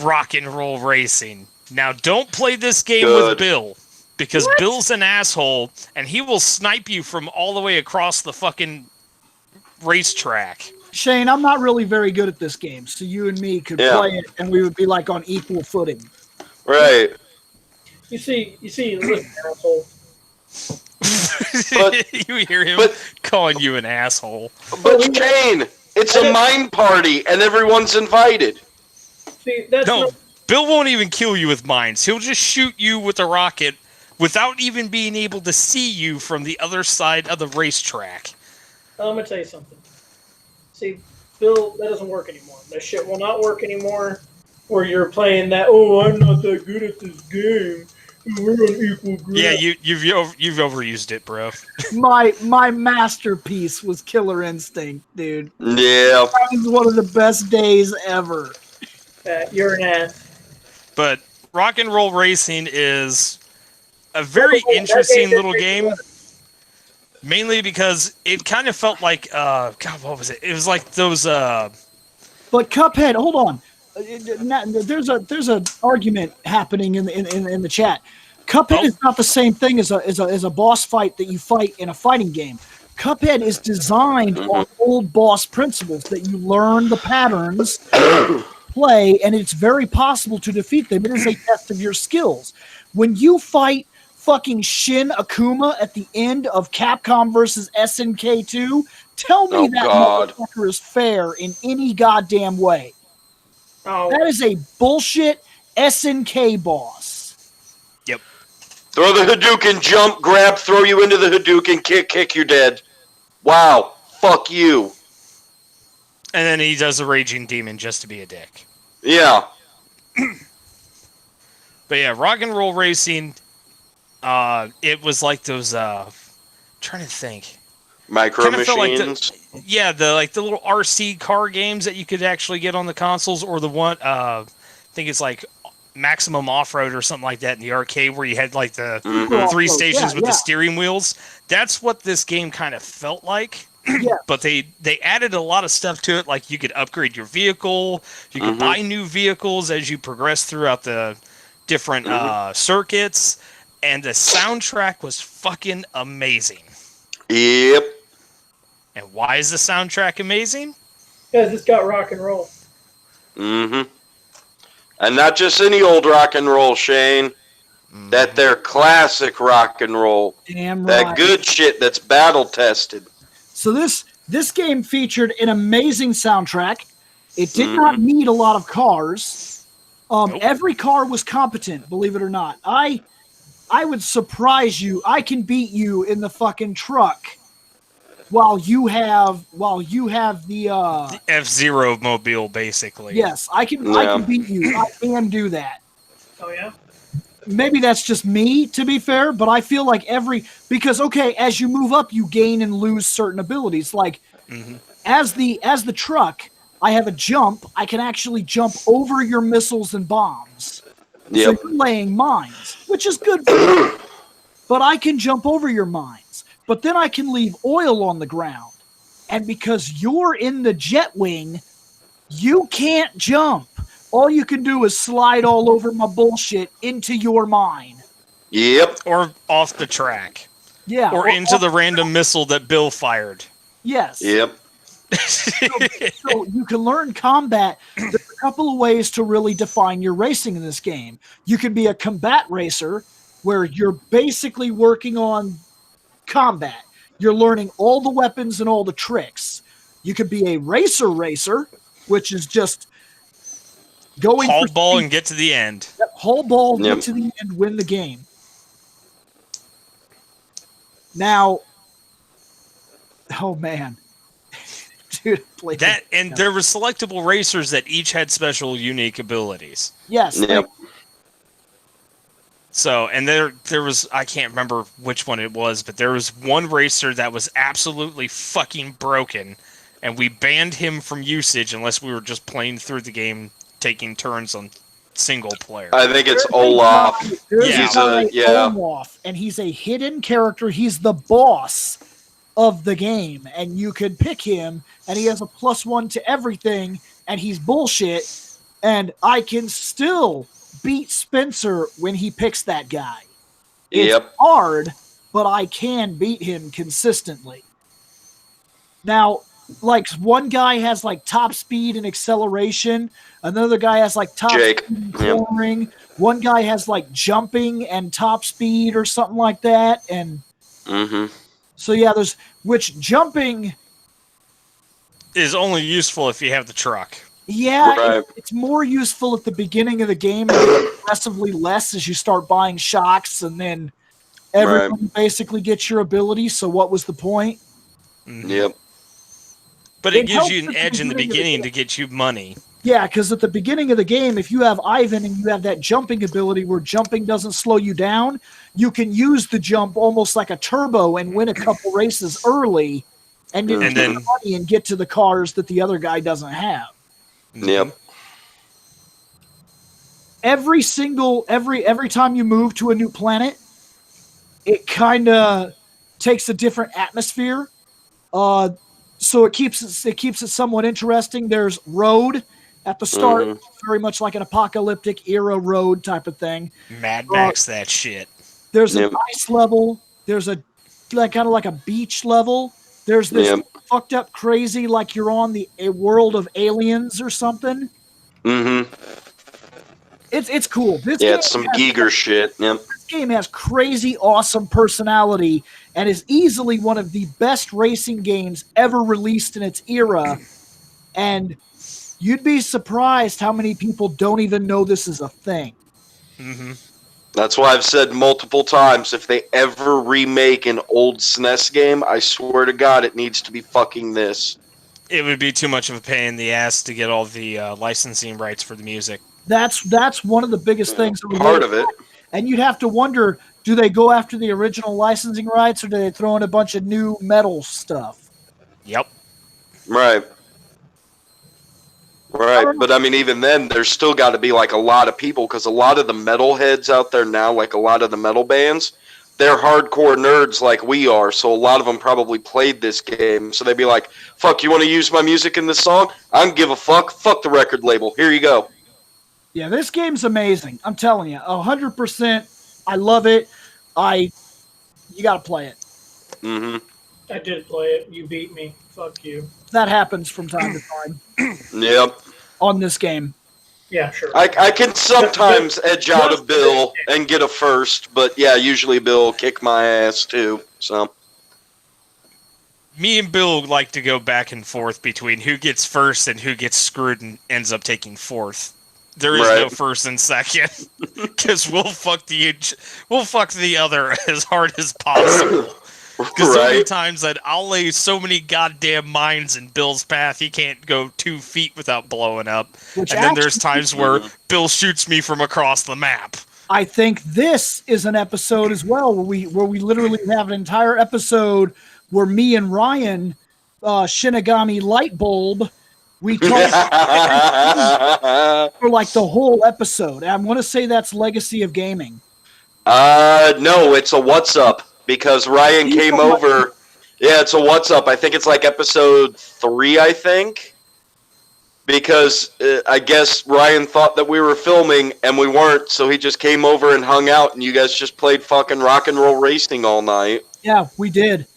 Rock and roll racing. Now, don't play this game with Bill, because Bill's an asshole, and he will snipe you from all the way across the fucking racetrack. Shane, I'm not really very good at this game, so you and me could play it, and we would be like on equal footing. Right. You see, listen, asshole. You hear him calling you an asshole. But Shane, it's a mine party, and everyone's invited. See, that's Bill won't even kill you with mines. He'll just shoot you with a rocket without even being able to see you from the other side of the racetrack. I'm going to tell you something. See, Bill, that doesn't work anymore. That shit will not work anymore where you're playing that, oh, I'm not that good at this game. We're on equal ground. Yeah, you've overused it, bro. My masterpiece was Killer Instinct, dude. Yeah. That was one of the best days ever. You're an ass. But Rock and Roll Racing is a very interesting little game. Mainly because it kind of felt like, God, what was it? It was like those. But Cuphead, hold on. There's an argument happening in the chat. Cuphead is not the same thing as a boss fight that you fight in a fighting game. Cuphead is designed on old boss principles that you learn the patterns, play, and it's very possible to defeat them. It is a test of your skills. When you fight fucking Shin Akuma at the end of Capcom versus SNK 2, tell me motherfucker is fair in any goddamn way. Oh. That is a bullshit SNK boss. Yep. Throw the Hadouken, jump, grab, throw you into the Hadouken, kick, you're dead. Wow. Fuck you. And then he does a Raging Demon just to be a dick. Yeah. But yeah, Rock and Roll Racing, it was like those, trying to think. Micro Machines. The little RC car games that you could actually get on the consoles, or the one, I think it's like Maximum Off-Road or something like that in the arcade, where you had like the 3 stations with the steering wheels. That's what this game kind of felt like. Yeah. But they added a lot of stuff to it, like you could upgrade your vehicle, you could buy new vehicles as you progress throughout the different circuits, and the soundtrack was fucking amazing. Yep. And why is the soundtrack amazing? Because it's got rock and roll. And not just any old rock and roll, Shane. That they're classic rock and roll. Damn right. That good shit that's battle tested. So this game featured an amazing soundtrack. It did not need a lot of cars. Every car was competent, believe it or not. I would surprise you. I can beat you in the fucking truck while you have the F-Zero mobile, basically. Yes, I can beat you. I can do that. Oh yeah? Maybe that's just me, to be fair, but I feel like because as you move up, you gain and lose certain abilities. Like as the truck, I have a jump. I can actually jump over your missiles and bombs. Yep. So you're laying mines, which is good for you. But I can jump over your mines. But then I can leave oil on the ground. And because you're in the jet wing, you can't jump. All you can do is slide all over my bullshit into your mine. Yep. Or off the track. Yeah. Or into the random missile that Bill fired. Yes. Yep. So you can learn combat. There's a couple of ways to really define your racing in this game. You can be a combat racer, where you're basically working on combat. You're learning all the weapons and all the tricks. You could be a racer, which is just going haul for ball speed. and get to the end. Yep, haul ball, Yep. get to the end, win the game. Now, oh man. Dude, play That and there were selectable racers that each had special unique abilities. yes. Yep. So, and there was, I can't remember which one it was, but there was one racer that was absolutely fucking broken, and we banned him from usage unless we were just playing through the game, taking turns on single player. I think it's Olaf. There's Yeah. a guy, Yeah. Olaf, and he's a hidden character. He's the boss of the game, and you could pick him, and he has a +1 to everything, and he's bullshit, and I can still beat Spencer when he picks that guy. It's Yep. hard, but I can beat him consistently. Now, like, one guy has like top speed and acceleration, another guy has like top Jake. speed and Yep. cornering, one guy has like jumping and top speed or something like that, and Mm-hmm. so yeah, there's which jumping, Is only useful if you have the truck. yeah, Right. it's more useful at the beginning of the game and it's progressively less as you start buying shocks, and then everybody basically gets your ability, so what was the point? Mhm. Yep. But It it gives helps you at an the edge in the beginning of the beginning game. to get you money. Yeah, because at the beginning of the game, if you have Ivan and you have that jumping ability where jumping doesn't slow you down, you can use the jump almost like a turbo and win a couple races early, and then And get then- the money and get to the cars that the other guy doesn't have. Yep. Every time you move to a new planet, it kind of takes a different atmosphere. So it keeps it somewhat interesting. There's road at the start, Mhm. very much like an apocalyptic era road type of thing. Mad Max that shit. There's an Yep. ice level. There's a kind of like a beach level. There's this Yep. fucked up crazy like you're on a world of aliens or something. Mm-hmm. It's cool. This Yeah, game it's some has- Giger shit. Yep. This game has crazy awesome personality and is easily one of the best racing games ever released in its era. And you'd be surprised how many people don't even know this is a thing. Hmm. That's why I've said multiple times, if they ever remake an old SNES game, I swear to God, it needs to be fucking this. It would be too much of a pain in the ass to get all the licensing rights for the music. That's one of the biggest things. Part of it. And you'd have to wonder, do they go after the original licensing rights or do they throw in a bunch of new metal stuff? Yep. Right. Right. But I mean, even then, there's still got to be like a lot of people, because a lot of the metal heads out there now, like a lot of the metal bands, they're hardcore nerds like we are. So a lot of them probably played this game. So they'd be like, fuck, you want to use my music in this song? I don't give a fuck. Fuck the record label. Here you go. Yeah, this game's amazing. I'm telling you, 100%. I love it. You got to play it. Mm-hmm. I did play it. You beat me. Fuck you. That happens from time to time Yep. on this game. Yeah, sure. I can sometimes edge out a Bill and get a first, but yeah, usually Bill will kick my ass too. So Me and Bill like to go back and forth between who gets first and who gets screwed and ends up taking fourth. There is no Right. first and second, because we'll fuck the other as hard as possible. Because so many right. times that I'll lay so many goddamn mines in Bill's path, he can't go 2 feet without blowing up. Which And then there's actually- times where Bill shoots me from across the map. I think this is an episode as well where we literally have an entire episode where me and Ryan Shinigami Light Bulb We talked for like the whole episode. I want to say that's Legacy of Gaming. No, it's a What's Up because Ryan You came know what? over. Yeah, it's a What's Up. I think it's like episode 3, I think. Because I guess Ryan thought that we were filming and we weren't, so he just came over and hung out, and you guys just played fucking rock and roll racing all night. Yeah, we did.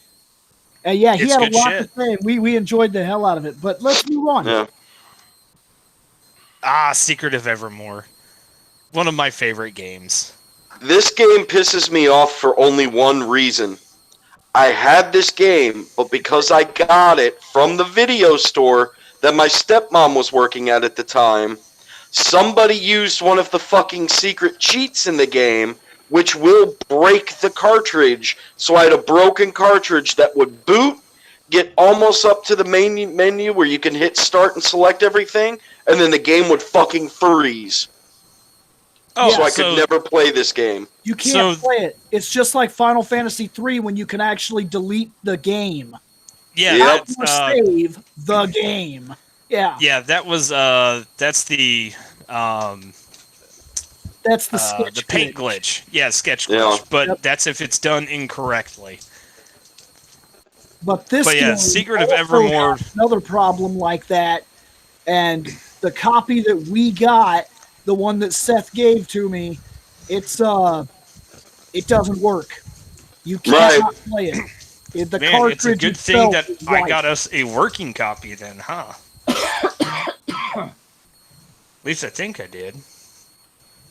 Yeah, he It's had a good lot shit. to say. We enjoyed the hell out of it. But let's move on. Yeah. Secret of Evermore. One of my favorite games. This game pisses me off for only one reason. I had this game, but because I got it from the video store that my stepmom was working at the time, somebody used one of the fucking secret cheats in the game, which will break the cartridge. So I had a broken cartridge that would boot, get almost up to the main menu where you can hit start and select everything, and then the game would fucking freeze. Oh, So I could never play this game. You can't play it. It's just like Final Fantasy III when you can actually delete the game. Yeah, Yep. Or save the game. Yeah. Yeah, that was that's the sketch the paint glitch. Yeah, sketch Yeah. glitch. But Yep. that's if it's done incorrectly. But this But yeah, game Secret of also Evermore. has another problem like that, and the copy that we got, the one that Seth gave to me, it doesn't work. You cannot play it. The Man, cartridge it's a good thing itself that is I white. got us a working copy then, huh? At least I think I did.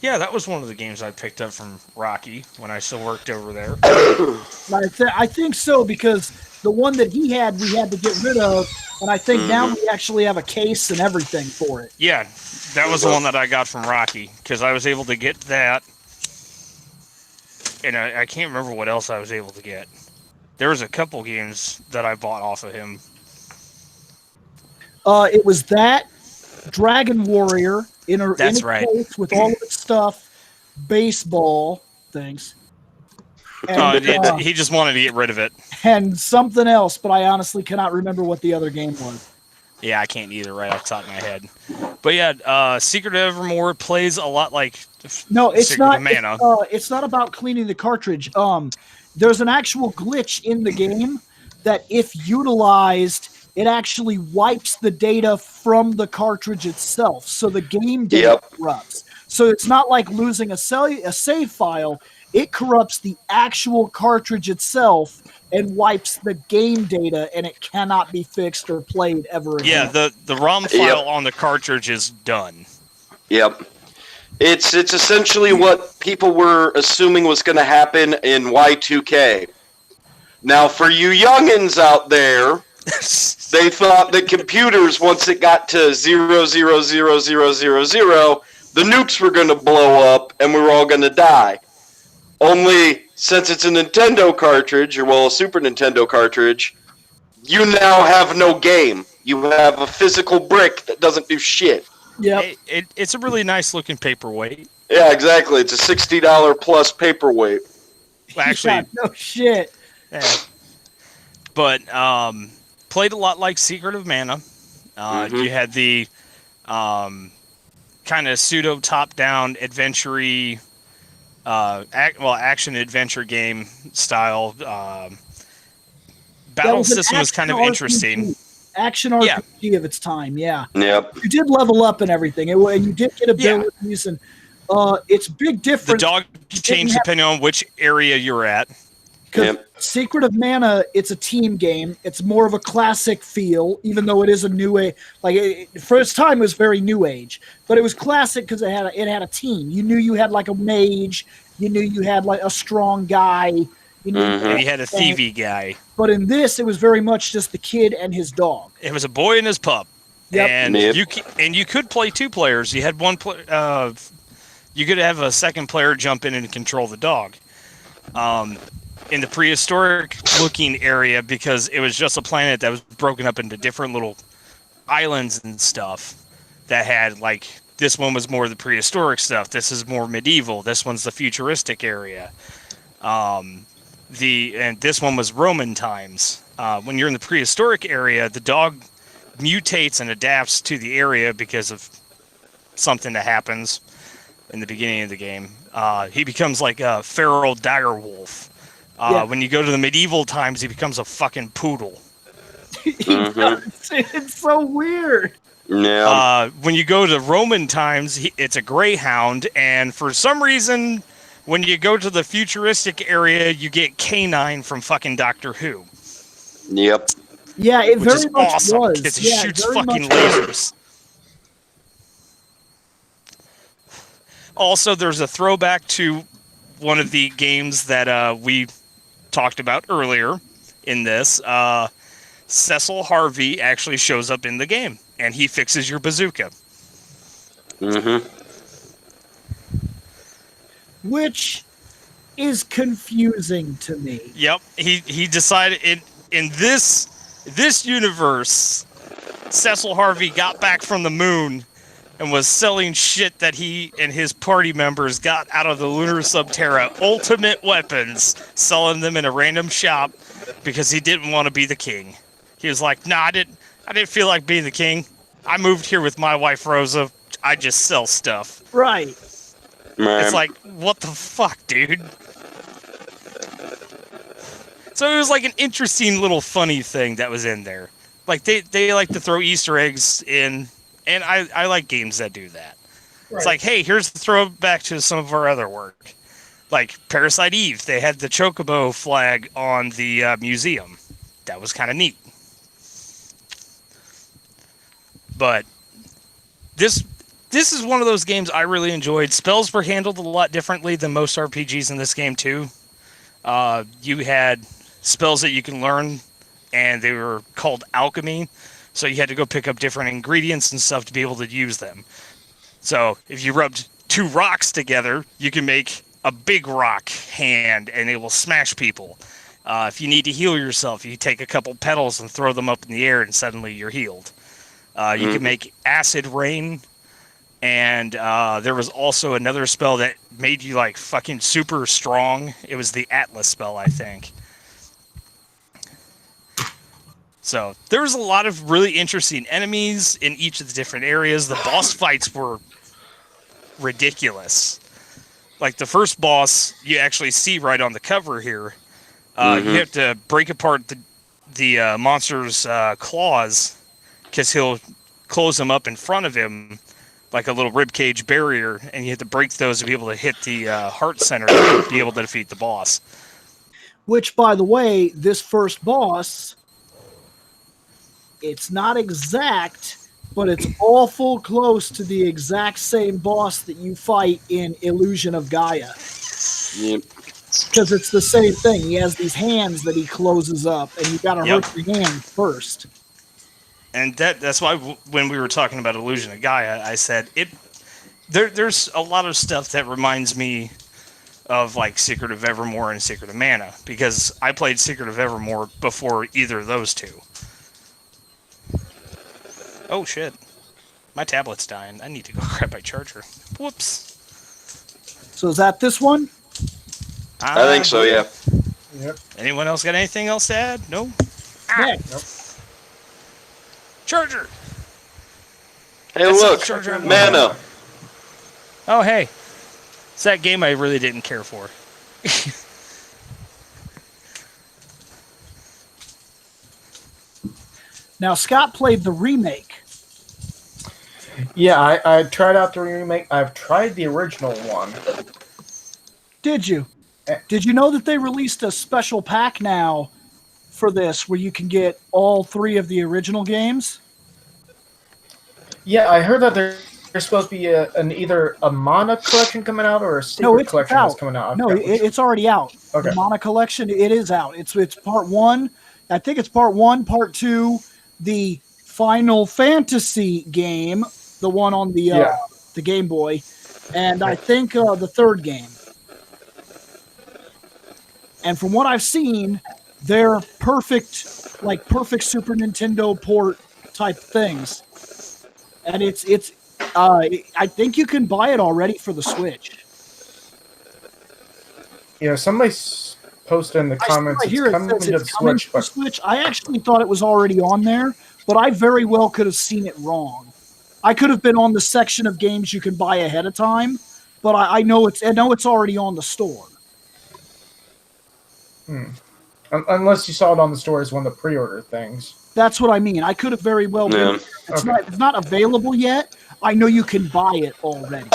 Yeah, that was one of the games I picked up from Rocky when I still worked over there. I think so, because the one that he had, we had to get rid of, and I think now we actually have a case and everything for it. Yeah, that was the one that I got from Rocky, because I was able to get that, and I can't remember what else I was able to get. There was a couple games that I bought off of him. It was that, Dragon Warrior, in a case with all of its stuff, baseball things. And, he just wanted to get rid of it. and something else, but I honestly cannot remember what the other game was. Yeah, I can't either right off the top of my head. But yeah, Secret of Evermore plays a lot like No, it's Secret not. of Mana. It's not about cleaning the cartridge. There's an actual glitch in the game that, if utilized, it actually wipes the data from the cartridge itself, so the game data corrupts. So it's not like losing a save file. It corrupts the actual cartridge itself and wipes the game data, and it cannot be fixed or played ever again. Yeah, the ROM file on the cartridge is done. Yep. It's essentially what people were assuming was going to happen in Y2K. Now, for you youngins out there, they thought that computers, once it got to 0000000, the nukes were going to blow up and we were all going to die. Only, since it's a Nintendo cartridge, or well, a Super Nintendo cartridge, you now have no game. You have a physical brick that doesn't do shit. Yep. It's a really nice looking paperweight. Yeah, exactly. It's a $60 plus paperweight. Actually, Yeah, no shit. yeah. But played a lot like Secret of Mana. You had the kind of pseudo top-down adventure-y, action adventure game style. Battle system was kind of interesting. Action RPG of its time, yeah. Yep. You did level up and everything, and you did get abilities, and it's big difference. The dog changed depending on which area you're at. Because Secret of Mana, it's a team game. It's more of a classic feel, even though it is a new age. Like for its time, it was very new age, but it was classic because it had a team. You knew you had like a mage. You knew you had like a strong guy. You knew And you had a thievy guy. But in this, it was very much just the kid and his dog. It was a boy and his pup. Yep. And you could play two players. You had one player. You could have a second player jump in and control the dog. In the prehistoric-looking area, because it was just a planet that was broken up into different little islands and stuff that had, like, this one was more the prehistoric stuff. This is more medieval. This one's the futuristic area. And this one was Roman times. When you're in the prehistoric area, the dog mutates and adapts to the area because of something that happens in the beginning of the game. He becomes like a feral dire wolf. When you go to the medieval times, he becomes a fucking poodle. It's so weird. Yeah. When you go to Roman times, it's a greyhound, and for some reason, when you go to the futuristic area, you get Canine from fucking Doctor Who. Yep. Yeah, it Which very is much awesome was. because he shoots very fucking much lasers. Also, there's a throwback to one of the games that we talked about earlier in this. Cecil Harvey actually shows up in the game, and he fixes your bazooka. Mm-hmm. Which is confusing to me. Yep, he decided in this universe, Cecil Harvey got back from the moon and was selling shit that he and his party members got out of the Lunar Subterra, ultimate weapons, selling them in a random shop because he didn't want to be the king. He was like, nah, I didn't feel like being the king. I moved here with my wife Rosa. I just sell stuff. Right. It's like, what the fuck, dude? So it was like an interesting little funny thing that was in there. Like they like to throw Easter eggs in, and I like games that do that. Right. It's like, hey, here's the throwback to some of our other work. Like Parasite Eve, they had the Chocobo flag on the museum. That was kind of neat. But this is one of those games I really enjoyed. Spells were handled a lot differently than most RPGs in this game, too. You had spells that you can learn, and they were called alchemy. So you had to go pick up different ingredients and stuff to be able to use them. So if you rubbed 2 rocks together, you can make a big rock hand, and it will smash people. If you need to heal yourself, you take a couple petals and throw them up in the air, and suddenly you're healed. You can make acid rain, and there was also another spell that made you like fucking super strong. It was the Atlas spell, I think. So there was a lot of really interesting enemies in each of the different areas. The boss fights were ridiculous. Like the first boss, you actually see right on the cover here. You have to break apart the monster's claws, because he'll close them up in front of him like a little ribcage barrier, and you have to break those to be able to hit the heart center to be able to defeat the boss. Which, by the way, this first boss, it's not exact, but it's awful close to the exact same boss that you fight in Illusion of Gaia. Yep. Because it's the same thing. He has these hands that he closes up, and you got to hurt your hand first. And that's why when we were talking about Illusion of Gaia, I said there's a lot of stuff that reminds me of like Secret of Evermore and Secret of Mana, because I played Secret of Evermore before either of those two. Oh shit. My tablet's dying. I need to go grab my charger. Whoops. So is that this one? I think so, yeah. Yep. Anyone else got anything else to add? No? Nope. Charger! Hey, That's look, Charger. Mana. Oh, hey. It's that game I really didn't care for. Now, Scott played the remake. Yeah, I tried out the remake. I've tried the original one. Did you? Did you know that they released a special pack now for this where you can get all 3 of the original games? Yeah, I heard that there's supposed to be either a Mana collection coming out or a Secret collection that's coming out. It's already out. Okay. The Mana collection, it is out. It's part 1. I think it's part 1, part 2, the Final Fantasy game, the one on the Game Boy, and I think the 3rd game. And from what I've seen, they're perfect Super Nintendo port type things. And I think you can buy it already for the Switch. Yeah, somebody posted in the comments I hear it's coming to the Switch. Switch. I actually thought it was already on there, but I very well could have seen it wrong. I could have been on the section of games you can buy ahead of time, but I know it's already on the store. Unless you saw it on the store as one of the pre-order things. That's what I mean. I could have very well been. It's not available yet. I know you can buy it already.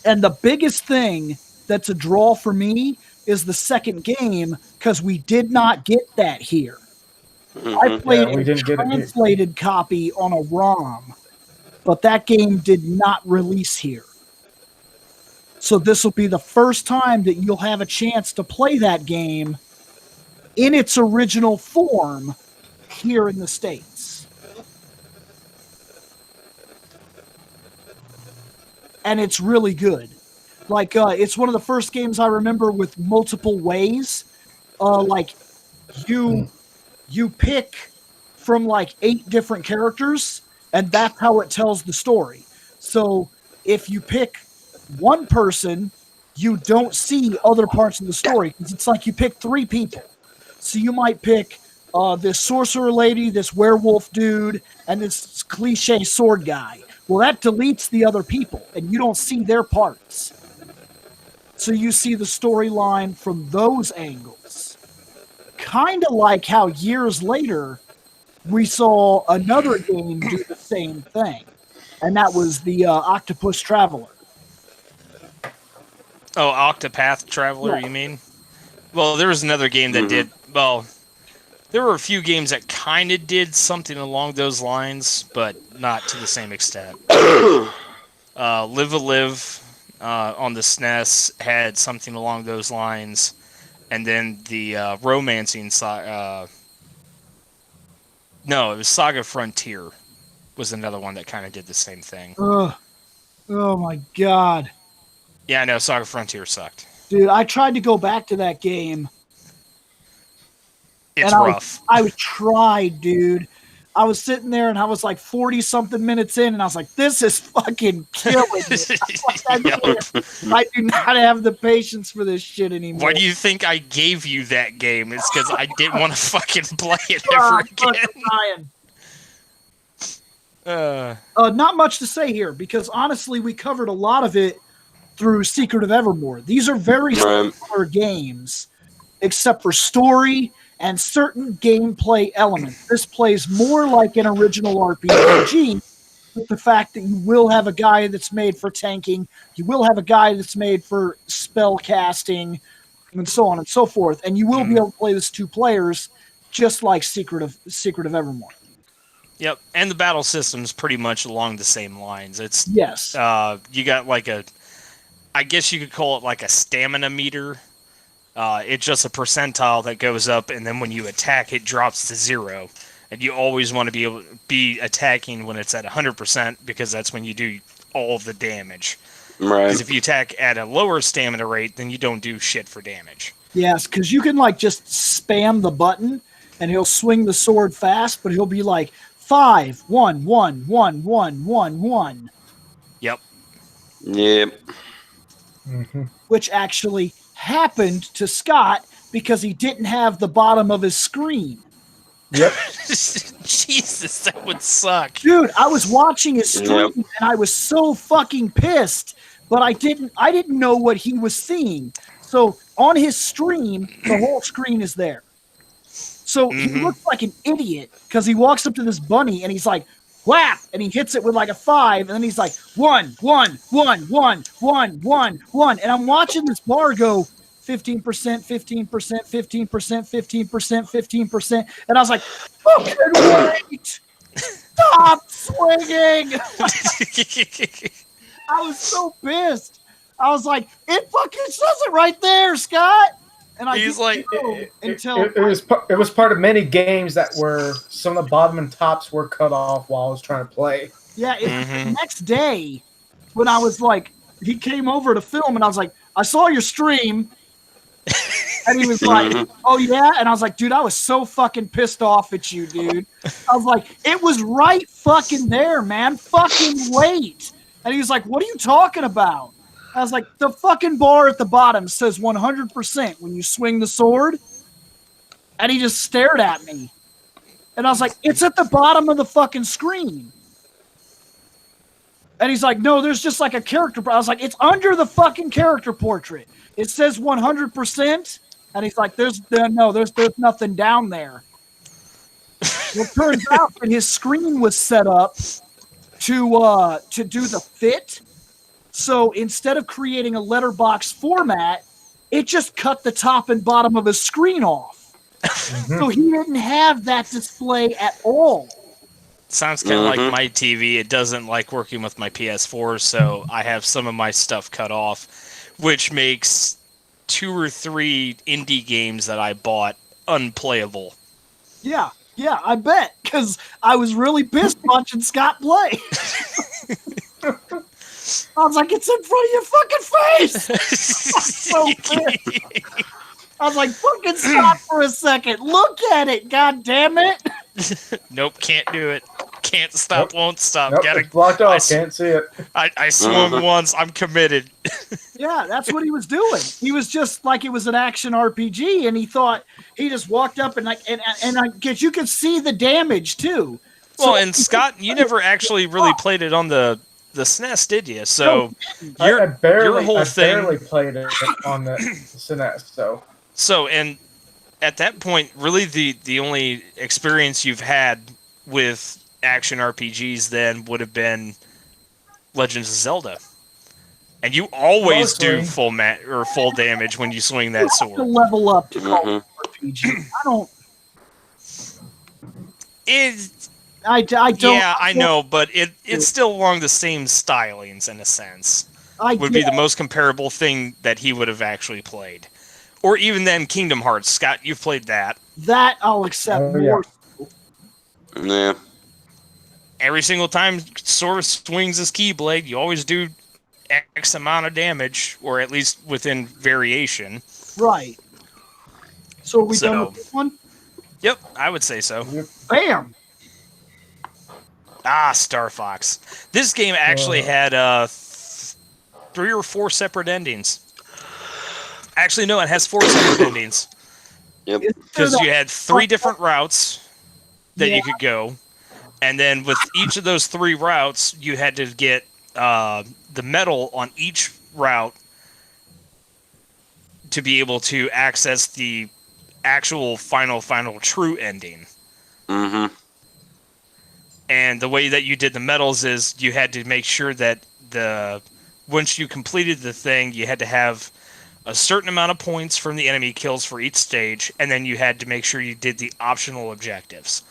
And the biggest thing that's a draw for me is the second game, because we did not get that here. I played a translated copy on a ROM, but that game did not release here. So this will be the first time that you'll have a chance to play that game in its original form here in the States. And it's really good. Like, it's one of the first games I remember with multiple ways. Like, you pick from like 8 different characters, and that's how it tells the story. So if you pick one person, you don't see other parts of the story, because it's like you pick 3 people. So you might pick this sorcerer lady, this werewolf dude, and this cliche sword guy. Well, that deletes the other people, and you don't see their parts. So you see the storyline from those angles. Kind of like how years later, we saw another game do the same thing. And that was the Octopus Traveler. Oh, Octopath Traveler, you mean? Well, there was another game that did... Well, there were a few games that kind of did something along those lines, but not to the same extent. Live a Live on the SNES had something along those lines. And then the romancing... no, it was Saga Frontier was another one that kind of did the same thing. Oh my god. Yeah, I know, Saga Frontier sucked. Dude, I tried to go back to that game. It's rough. I tried, dude. I was sitting there and I was like 40-something minutes in, and I was like, this is fucking killing me. I do not have the patience for this shit anymore. Why do you think I gave you that game? It's because I didn't want to fucking play it ever again. Not much to say here, because honestly, we covered a lot of it through Secret of Evermore. These are very similar games, except for story and certain gameplay elements. This plays more like an original RPG, with the fact that you will have a guy that's made for tanking, you will have a guy that's made for spell casting, and so on and so forth. And you will be able to play this 2 players, just like Secret of Evermore. Yep, and the battle system's pretty much along the same lines. It's yes. You got like I guess you could call it like a stamina meter. It's just a percentile that goes up, and then when you attack, it drops to 0. And you always want to be able to be attacking when it's at 100%, because that's when you do all of the damage. Right. Because if you attack at a lower stamina rate, then you don't do shit for damage. Yes, because you can like just spam the button, and he'll swing the sword fast, but he'll be like 5, 1, 1, 1, 1, 1, 1. Yep. Yep. Which actually happened to Scott because he didn't have the bottom of his screen. Yep. Jesus, that would suck. Dude, I was watching his stream and I was so fucking pissed, but I didn't know what he was seeing. So on his stream, the whole screen is there. So he looks like an idiot because he walks up to this bunny and he's like, whap, and he hits it with like a 5, and then he's like 1, 1, 1, 1, 1, 1, 1, and I'm watching this bar go 15%, 15%, 15%, 15%, 15%, and I was like, fucking wait, stop swinging. I was so pissed. I was like, it fucking says it right there, Scott. And he's like, it was part of many games that were some of the bottom and tops were cut off while I was trying to play. Yeah, the next day when I was like, he came over to film, and I was like, I saw your stream, and he was like, oh yeah, and I was like, dude, I was so fucking pissed off at you, dude. I was like, it was right fucking there, man. Fucking wait. And he was like, what are you talking about? I was like, the fucking bar at the bottom says 100% when you swing the sword. And he just stared at me. And I was like, it's at the bottom of the fucking screen. And he's like, no, there's just like a character. I was like, it's under the fucking character portrait. It says 100%. And he's like, there's nothing down there. Well, it turns out that his screen was set up to do the fit. So instead of creating a letterbox format, it just cut the top and bottom of his screen off. So he didn't have that display at all. Sounds kind of like my TV. It doesn't like working with my PS4, so I have some of my stuff cut off, which makes 2 or 3 indie games that I bought unplayable. Yeah, I bet, because I was really pissed watching Scott play. I was like, it's in front of your fucking face! So pissed. I was like, fucking stop for a second. Look at it, god damn it. Nope, can't do it. Can't stop, won't stop. Nope, it's blocked off, can't see it. I swung once, I'm committed. Yeah, that's what he was doing. He was just like it was an action RPG, and he thought he just walked up and I guess you could see the damage too. Well, and Scott, you never actually really played it on the SNES, did you? So your whole thing. I barely played it on the SNES, So, and at that point, really the only experience you've had with action RPGs then would have been Legends of Zelda. And you always do full damage when you swing that sword. To level up to call it RPG. I don't. I don't. Yeah, I know, but it's still along the same stylings in a sense. Would be the most comparable thing that he would have actually played. Or even then, Kingdom Hearts. Scott, you've played that. That I'll accept more. Yeah. Every single time Sora swings his Keyblade, you always do X amount of damage, or at least within variation. Right. So are we done with this one? Yep, I would say so. Bam! Star Fox. This game actually had 3 or 4 separate endings. Actually, no, it has 4 separate endings. Yep. Because you had 3 different routes that you could go. And then with each of those 3 routes, you had to get the medal on each route to be able to access the actual final true ending. Mm-hmm. And the way that you did the medals is you had to make sure that once you completed the thing, you had to have a certain amount of points from the enemy kills for each stage, and then you had to make sure you did the optional objectives.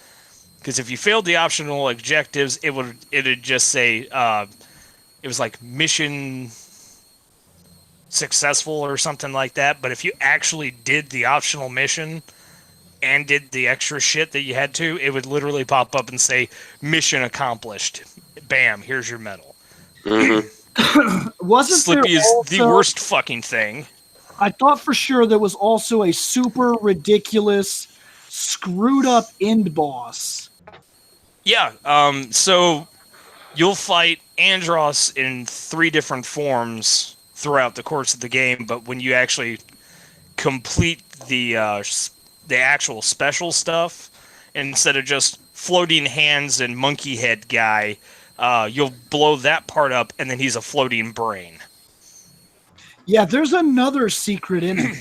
Because if you failed the optional objectives, it'd just say it was like mission successful or something like that. But if you actually did the optional mission and did the extra shit that you had to, it would literally pop up and say mission accomplished. Bam, here's your medal. Mm-hmm. Wasn't Slippy there is also, the worst fucking thing. I thought for sure there was also a super ridiculous, screwed up end boss. Yeah, so you'll fight Andros in 3 different forms throughout the course of the game, but when you actually complete the actual special stuff, instead of just floating hands and monkey head guy, you'll blow that part up, and then he's a floating brain. Yeah, there's another secret in it.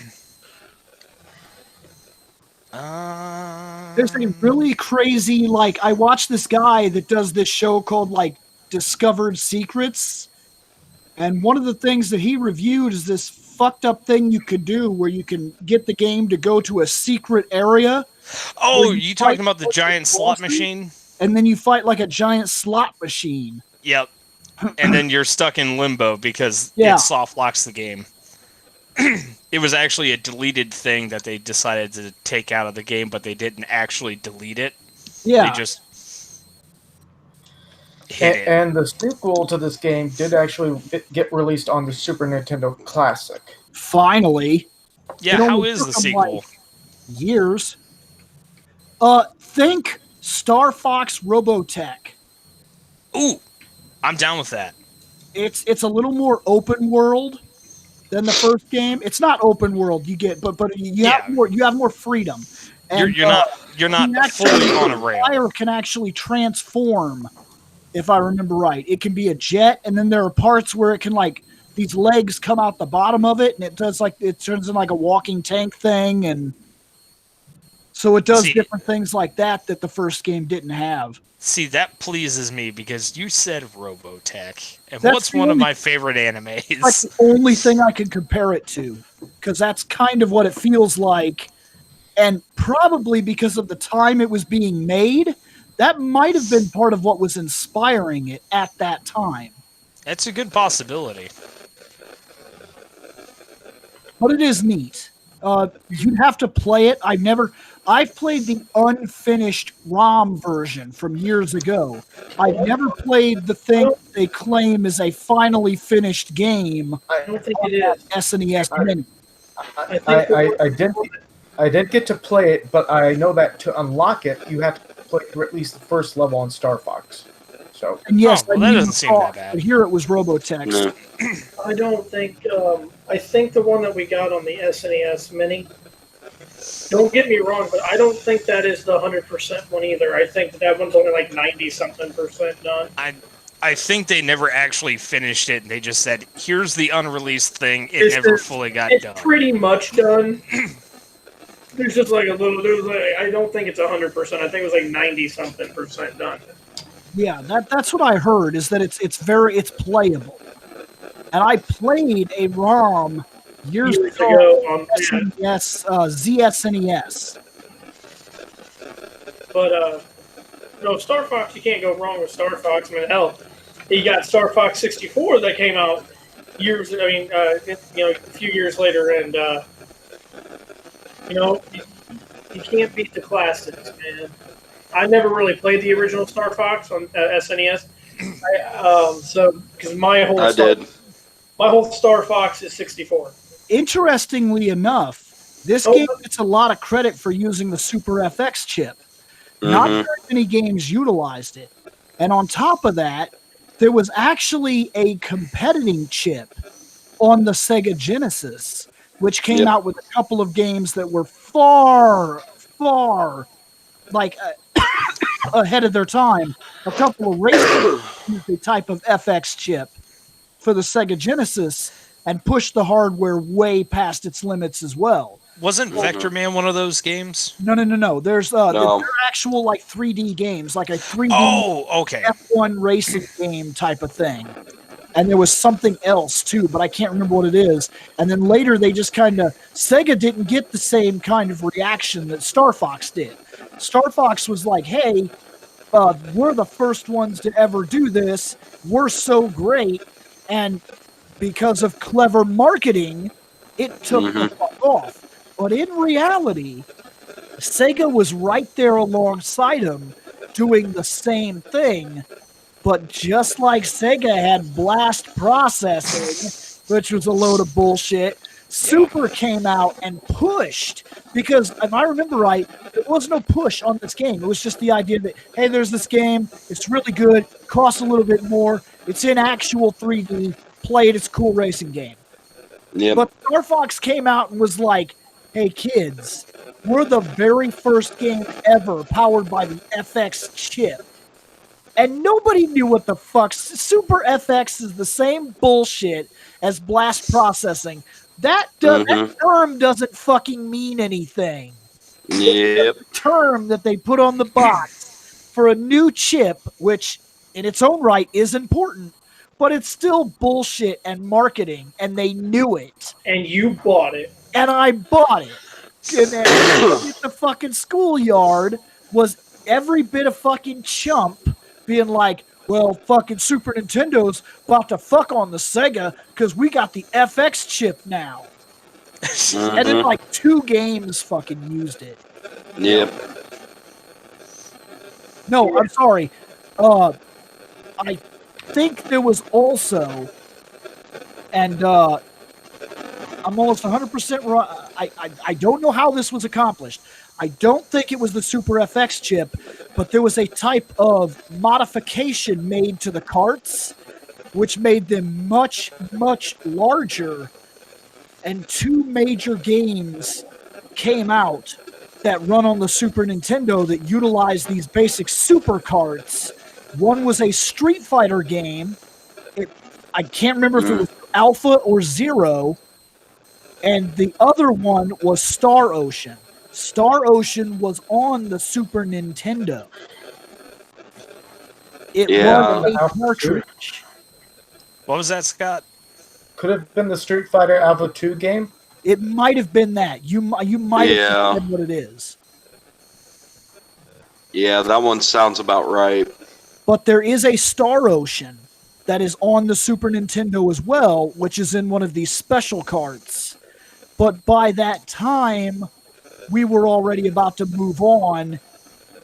There's a really crazy, like, I watched this guy that does this show called, like, Discovered Secrets, and one of the things that he reviewed is this fucked up thing you could do where you can get the game to go to a secret area. Oh, you talking about the giant slot machine? And then you fight like a giant slot machine. Yep. And then you're stuck in limbo because it soft locks the game. It was actually a deleted thing that they decided to take out of the game, but they didn't actually delete it. Yeah. They just hit it. And the sequel to this game did actually get released on the Super Nintendo Classic. Finally. Yeah, how is the sequel? Years. Think Star Fox Robotech. Ooh, I'm down with that. It's a little more open world than the first game. It's not open world. You get, but you have more freedom. And, you're not actually, fully on a rail. fire can actually transform, if I remember right. It can be a jet, and then there are parts where it can like these legs come out the bottom of it, and it turns into like a walking tank thing, and so it does different things like that the first game didn't have. See, that pleases me because you said Robotech, and That's what's the one of only- my favorite animes? Like the only thing I can compare it to, because that's kind of what it feels like, and probably because of the time it was being made, that might have been part of what was inspiring it at that time. That's a good possibility. But it is neat. You'd have to play it. I've played the unfinished ROM version from years ago. I've never played the thing they claim is a finally finished game. I don't think it is. SNES Mini. I did get to play it, but I know that to unlock it, you have to play through at least the first level on Star Fox. So, And yes, that doesn't seem that bad. But here it was Robotech. No. I don't think. I think the one that we got on the SNES Mini. Don't get me wrong, but I don't think that is the 100% one either. I think that one's only like 90-something% done. I think they never actually finished it, and they just said, "Here's the unreleased thing." It never fully got it's done. It's pretty much done. There's just like a little. I don't think it's 100%. I think it was like 90-something% done. Yeah, that's what I heard. Is that it's playable, and I played a ROM years ago on SNES, ZSNES. But no, Star Fox. You can't go wrong with Star Fox. I mean, hell, you got Star Fox 64 that came out years. I mean, a few years later, and you can't beat the classics, man. I never really played the original Star Fox on SNES, because my whole Star Fox is 64. Interestingly enough, this game gets a lot of credit for using the Super FX chip. Not very many games utilized it, and on top of that, there was actually a competing chip on the Sega Genesis, which came out with a couple of games that were far ahead of their time. A couple of racing used a type of FX chip for the Sega Genesis and pushed the hardware way past its limits as well. Wasn't Vector Man one of those games? No. There's they're actual like 3D games, like a 3D F1 racing game type of thing. And there was something else too, but I can't remember what it is. And then later they just Sega didn't get the same kind of reaction that Star Fox did. Star Fox was like, hey, we're the first ones to ever do this. We're so great. And because of clever marketing, it took the fuck off. But in reality, Sega was right there alongside them doing the same thing. But just like Sega had blast processing, which was a load of bullshit, Super came out and pushed. Because if I remember right, there was no push on this game. It was just the idea that, hey, there's this game. It's really good. Costs a little bit more. It's in actual 3D. Play it. It's a cool racing game. Yep. But Star Fox came out and was like, hey, kids, we're the very first game ever powered by the FX chip. And nobody knew what the fuck. Super FX is the same bullshit as blast processing. That term doesn't fucking mean anything. Yep. The term that they put on the box for a new chip, which in its own right is important, but it's still bullshit and marketing, and they knew it. And you bought it. And I bought it. And then at the fucking schoolyard was every bit of fucking chump being like, well, fucking Super Nintendo's about to fuck on the Sega because we got the FX chip now. And then like 2 games fucking used it. Yep. No, I'm sorry. I think there was also, and I'm almost 100% right. I don't know how this was accomplished. I don't think it was the Super FX chip, but there was a type of modification made to the carts, which made them much, much larger. And 2 major games came out that run on the Super Nintendo that utilize these basic super carts. One was a Street Fighter game. I can't remember if it was Alpha or Zero. And the other one was Star Ocean. Star Ocean was on the Super Nintendo. It was a cartridge. What was that, Scott? Could have been the Street Fighter Alpha 2 game. It might have been that. You might have said what it is. Yeah, that one sounds about right. But there is a Star Ocean that is on the Super Nintendo as well, which is in one of these special carts. But by that time, we were already about to move on,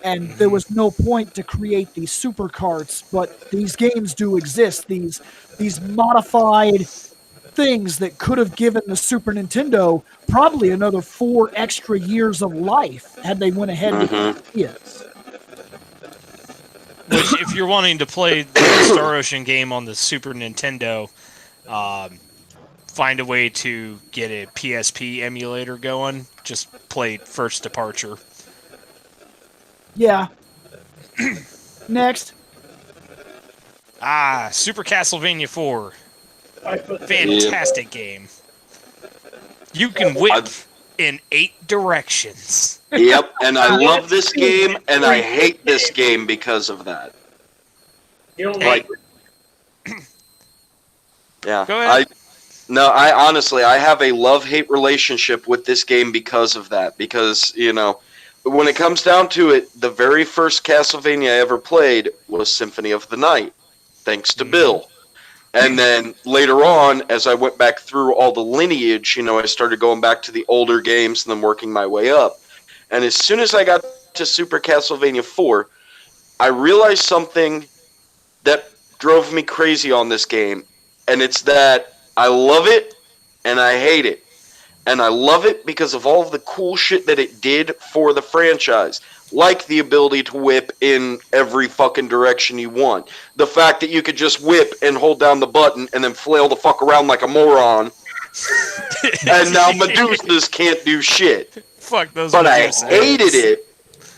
and there was no point to create these super carts. But these games do exist. These modified things that could have given the Super Nintendo probably another 4 extra years of life had they went ahead with ideas. Which, if you're wanting to play the Star Ocean game on the Super Nintendo, find a way to get a PSP emulator going. Just play First Departure. Yeah. Next. Super Castlevania 4. I put Fantastic game. You can whip in 8 directions. Yep, and I love this game, and I hate this game because of that. You don't Like, like yeah. Go ahead. I honestly, I have a love-hate relationship with this game because of that. Because, when it comes down to it, the very first Castlevania I ever played was Symphony of the Night, thanks to Bill. And then later on, as I went back through all the lineage, I started going back to the older games and then working my way up. And as soon as I got to Super Castlevania 4, I realized something that drove me crazy on this game. And it's that I love it and I hate it. And I love it because of all of the cool shit that it did for the franchise. Like the ability to whip in every fucking direction you want. The fact that you could just whip and hold down the button and then flail the fuck around like a moron. And now Medusas can't do shit. Fuck those But Medusa I hated heads. it.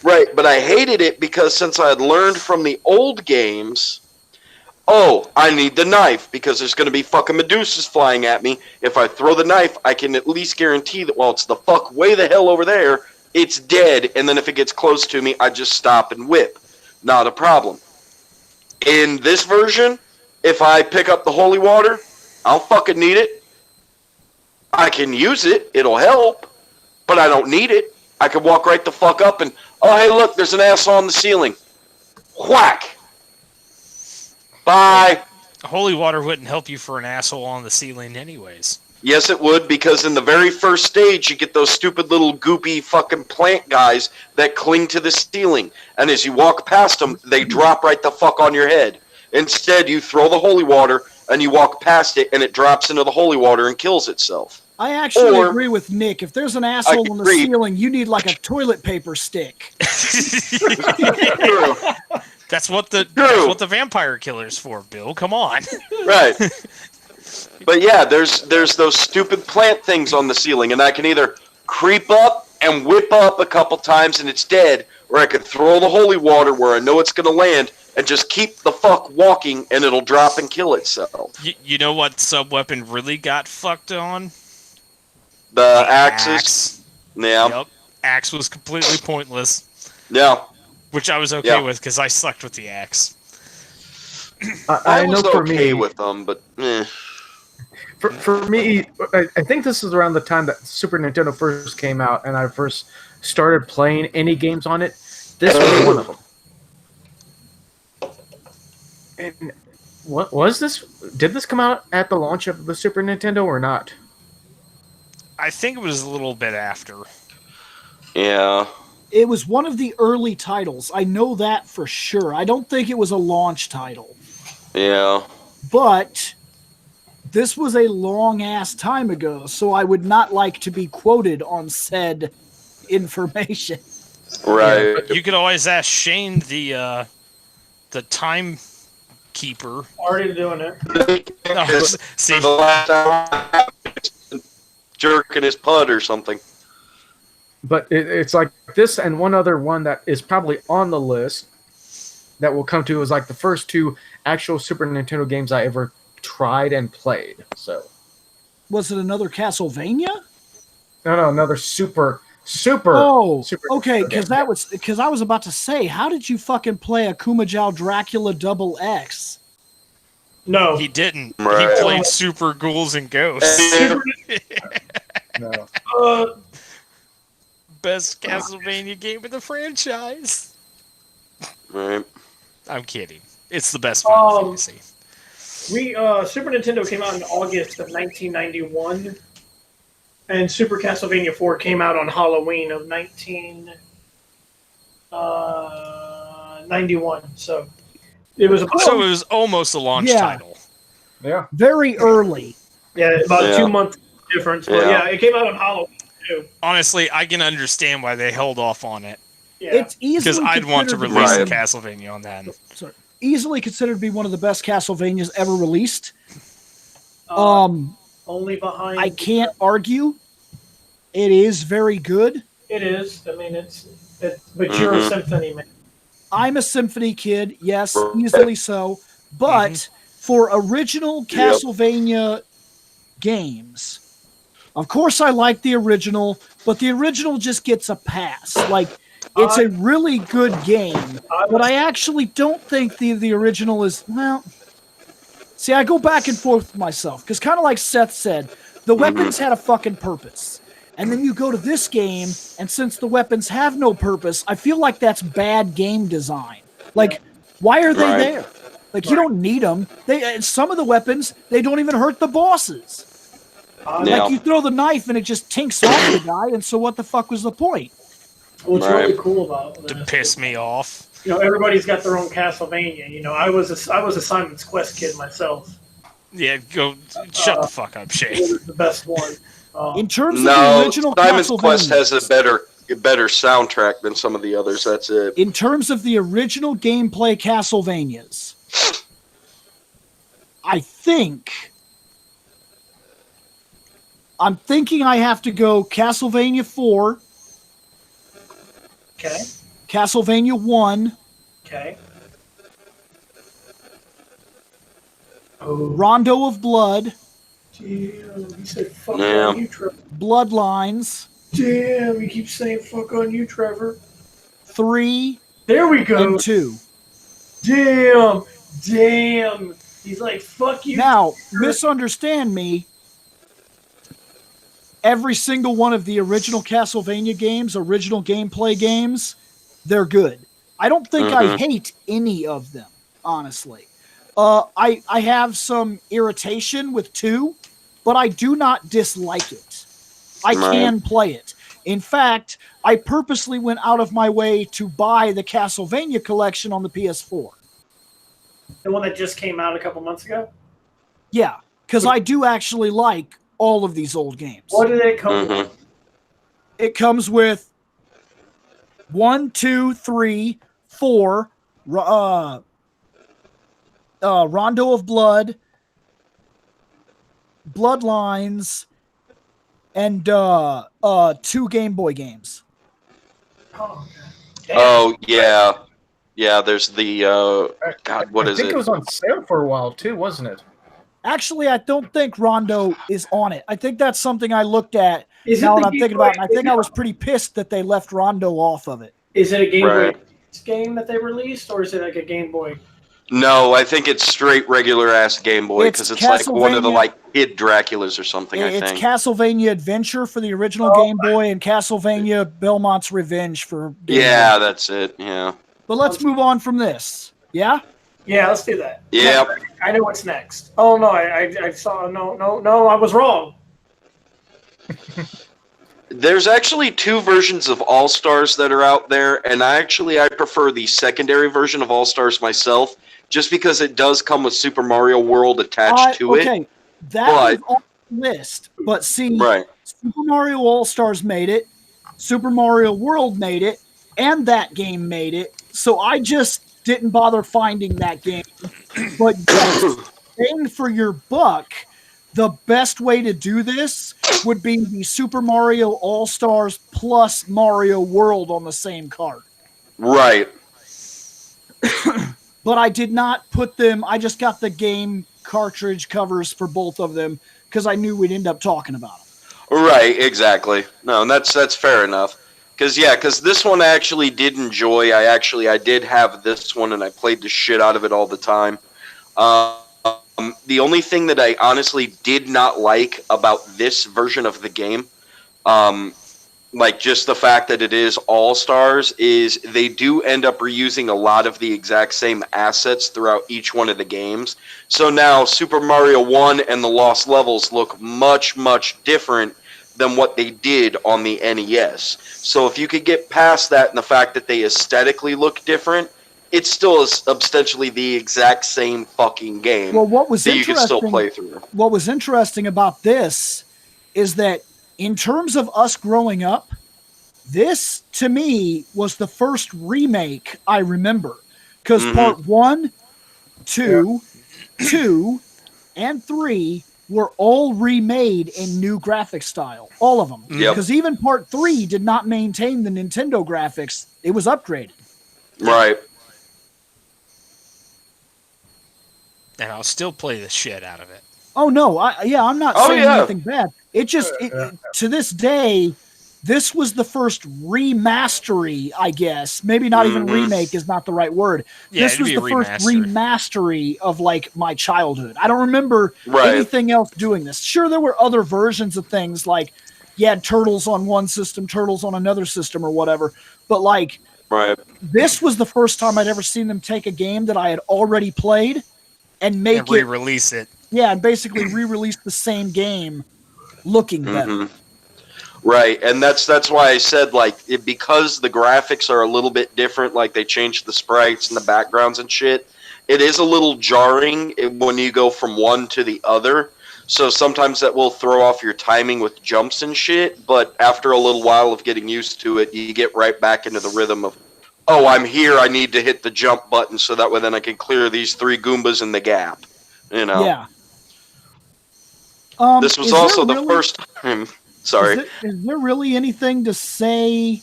Right, but I hated it because since I had learned from the old games, I need the knife because there's going to be fucking Medusas flying at me. If I throw the knife, I can at least guarantee that while it's the fuck way the hell over there, it's dead, and then if it gets close to me, I just stop and whip. Not a problem. In this version, if I pick up the holy water, I don't fucking need it. I can use it, it'll help, but I don't need it. I can walk right the fuck up and, hey look, there's an asshole on the ceiling. Whack! Bye! Holy water wouldn't help you for an asshole on the ceiling anyways. Yes, it would, because in the very first stage, you get those stupid little goopy fucking plant guys that cling to the ceiling. And as you walk past them, they drop right the fuck on your head. Instead, you throw the holy water, and you walk past it, and it drops into the holy water and kills itself. I actually agree with Nick. If there's an asshole on the ceiling, you need like a toilet paper stick. True. That's what the vampire killer's for, Bill. Come on. Right. But yeah, there's those stupid plant things on the ceiling, and I can either creep up and whip up a couple times and it's dead, or I could throw the holy water where I know it's going to land and just keep the fuck walking and it'll drop and kill itself. You know what sub-weapon really got fucked on? The axes. Axe. Yeah. Yep. Axe was completely pointless. Yeah. Which I was okay with because I sucked with the axe. I know was for okay me, with them, but For me, I think this is around the time that Super Nintendo first came out, and I first started playing any games on it. This was one of them. And what was this? Did this come out at the launch of the Super Nintendo or not? I think it was a little bit after. yeah. It was one of the early titles. I know that for sure. I don't think it was a launch title. Yeah. But this was a long-ass time ago, so I would not like to be quoted on said information. Right. You could always ask Shane, the timekeeper. already doing it. No, see, The last hour, jerking his pud or something. but it's like this and one other one that is probably on the list that we'll come to is like the first two actual Super Nintendo games I ever tried and played. So, Was it another Castlevania? no, another super. Oh, super okay. Nintendo Because I was about to say, how did you fucking play a Kumajao Dracula Double X? No. He didn't. Right. He played Super Ghouls and Ghosts. No. Best Castlevania game in the franchise. Right. I'm kidding. It's the best Final Fantasy. Super Nintendo came out in August of 1991, and Super Castlevania 4 came out on Halloween of 1991. So it was almost a launch Yeah. title. Yeah. Very early. about Yeah. 2 months difference. But Yeah. it came out on Halloween too. Honestly, I can understand why they held off on it. Yeah. It's Because easily I'd want to considered release Right. a Castlevania on that. easily considered to be one of the best Castlevanias ever released. Only behind. I can't argue. It is very good. It is. I mean, but you're a symphony man. I'm a symphony kid, yes, Right. easily so. But for original Castlevania games, of course I like the original, but the original just gets a pass. Like, it's a really good game, but I actually don't think the original is, well, see, I go back and forth with myself, because kind of like Seth said, the weapons had a fucking purpose. And then you go to this game, and since the weapons have no purpose, I feel like that's bad game design. Like, why are they there? Like, you don't need them. Some of the weapons, they don't even hurt the bosses. Like, you throw the knife and it just tinks off the guy, and so what the fuck was the point? What's really cool about To this, piss me off. everybody's got their own Castlevania. I was a Simon's Quest kid myself. Yeah, go shut the fuck up, Shay. It was the best one. In terms of the No, original Simon's Castlevania, Quest has a better soundtrack than some of the others. That's it. in terms of the original gameplay Castlevanias, I'm thinking I have to go Castlevania 4, Okay. Castlevania 1, Okay. Oh, Rondo of Blood, damn! You said fuck Yeah. on you, Trevor. Bloodlines, Damn! You keep saying fuck on you, Trevor. 3, There we go. and 2. Damn! He's like, fuck you. Now, misunderstand me. Every single one of the original Castlevania games, original gameplay games, they're good. I don't think I hate any of them, honestly. I have some irritation with 2, but I do not dislike it. I can play it. In fact, I purposely went out of my way to buy the Castlevania collection on the PS4. The one that just came out a couple months ago? Yeah, because I do actually like all of these old games. What did it come with? It comes with 1, 2, 3, 4, Rondo of Blood, Bloodlines, and 2 Game Boy games. Oh, damn. Oh yeah, yeah. There's the God. What is I think it? it was on sale for a while too, wasn't it? Actually, I don't think Rondo is on it. I think that's something I looked at Is it now the that I'm Game thinking Boy- about it. And I think I was pretty pissed that they left Rondo off of it. Is it a Game Boy Right. game that they released, or is it like a Game Boy? No, I think it's straight regular ass Game Boy It's because it's like one of the Castlevania- like Kid Draculas or something. I It's think. Castlevania Adventure for the original Game Boy and Castlevania Belmont's Revenge for Game Yeah, Boy. that's it. Yeah. But let's move on from this. Yeah? Yeah, let's do that. Yep. I know what's next. Oh no, I saw no, I was wrong. There's actually 2 versions of All Stars that are out there, and I prefer the secondary version of All Stars myself, just because it does come with Super Mario World attached to it. Okay, that was on the list. But see, Right. Super Mario All-Stars made it, Super Mario World made it, and that game made it. So I just didn't bother finding that game. But yes, paying for your buck, the best way to do this would be the Super Mario All-Stars plus Mario World on the same cart. Right. But I did not put them, I just got the game cartridge covers for both of them because I knew we'd end up talking about them. Right, exactly. No, and that's fair enough. Because this one I actually did enjoy. I did have this one, and I played the shit out of it all the time. The only thing that I honestly did not like about this version of the game, like just the fact that it is All-Stars, is they do end up reusing a lot of the exact same assets throughout each one of the games. So now Super Mario 1 and the Lost Levels look much, much different than what they did on the NES. So if you could get past that and the fact that they aesthetically look different, it's still essentially the exact same fucking game. Well, what was that you interesting, can still play through. What was interesting about this is that in terms of us growing up, this to me was the first remake I remember. Because part 1, 2, 2, and 3 were all remade in new graphic style. All of them. Because even part 3 did not maintain the Nintendo graphics. It was upgraded. Right. And I'll still play the shit out of it. Oh, no. I'm not saying anything bad. It just, to this day, this was the first remastery, I guess. Maybe not even remake is not the right word. Yeah, this was the first remastery of, like, my childhood. I don't remember anything else doing this. Sure, there were other versions of things, like you had Turtles on one system, Turtles on another system, or whatever. But, like, this was the first time I'd ever seen them take a game that I had already played and make re-release it. Yeah, and basically re-release the same game looking better. Right, and that's why I said, like, because the graphics are a little bit different, like they changed the sprites and the backgrounds and shit, it is a little jarring when you go from one to the other. So sometimes that will throw off your timing with jumps and shit, but after a little while of getting used to it, you get right back into the rhythm of, oh, I'm here, I need to hit the jump button so that way then I can clear these 3 Goombas in the gap. You know? Yeah. This was also the first time... Sorry. Is there really anything to say?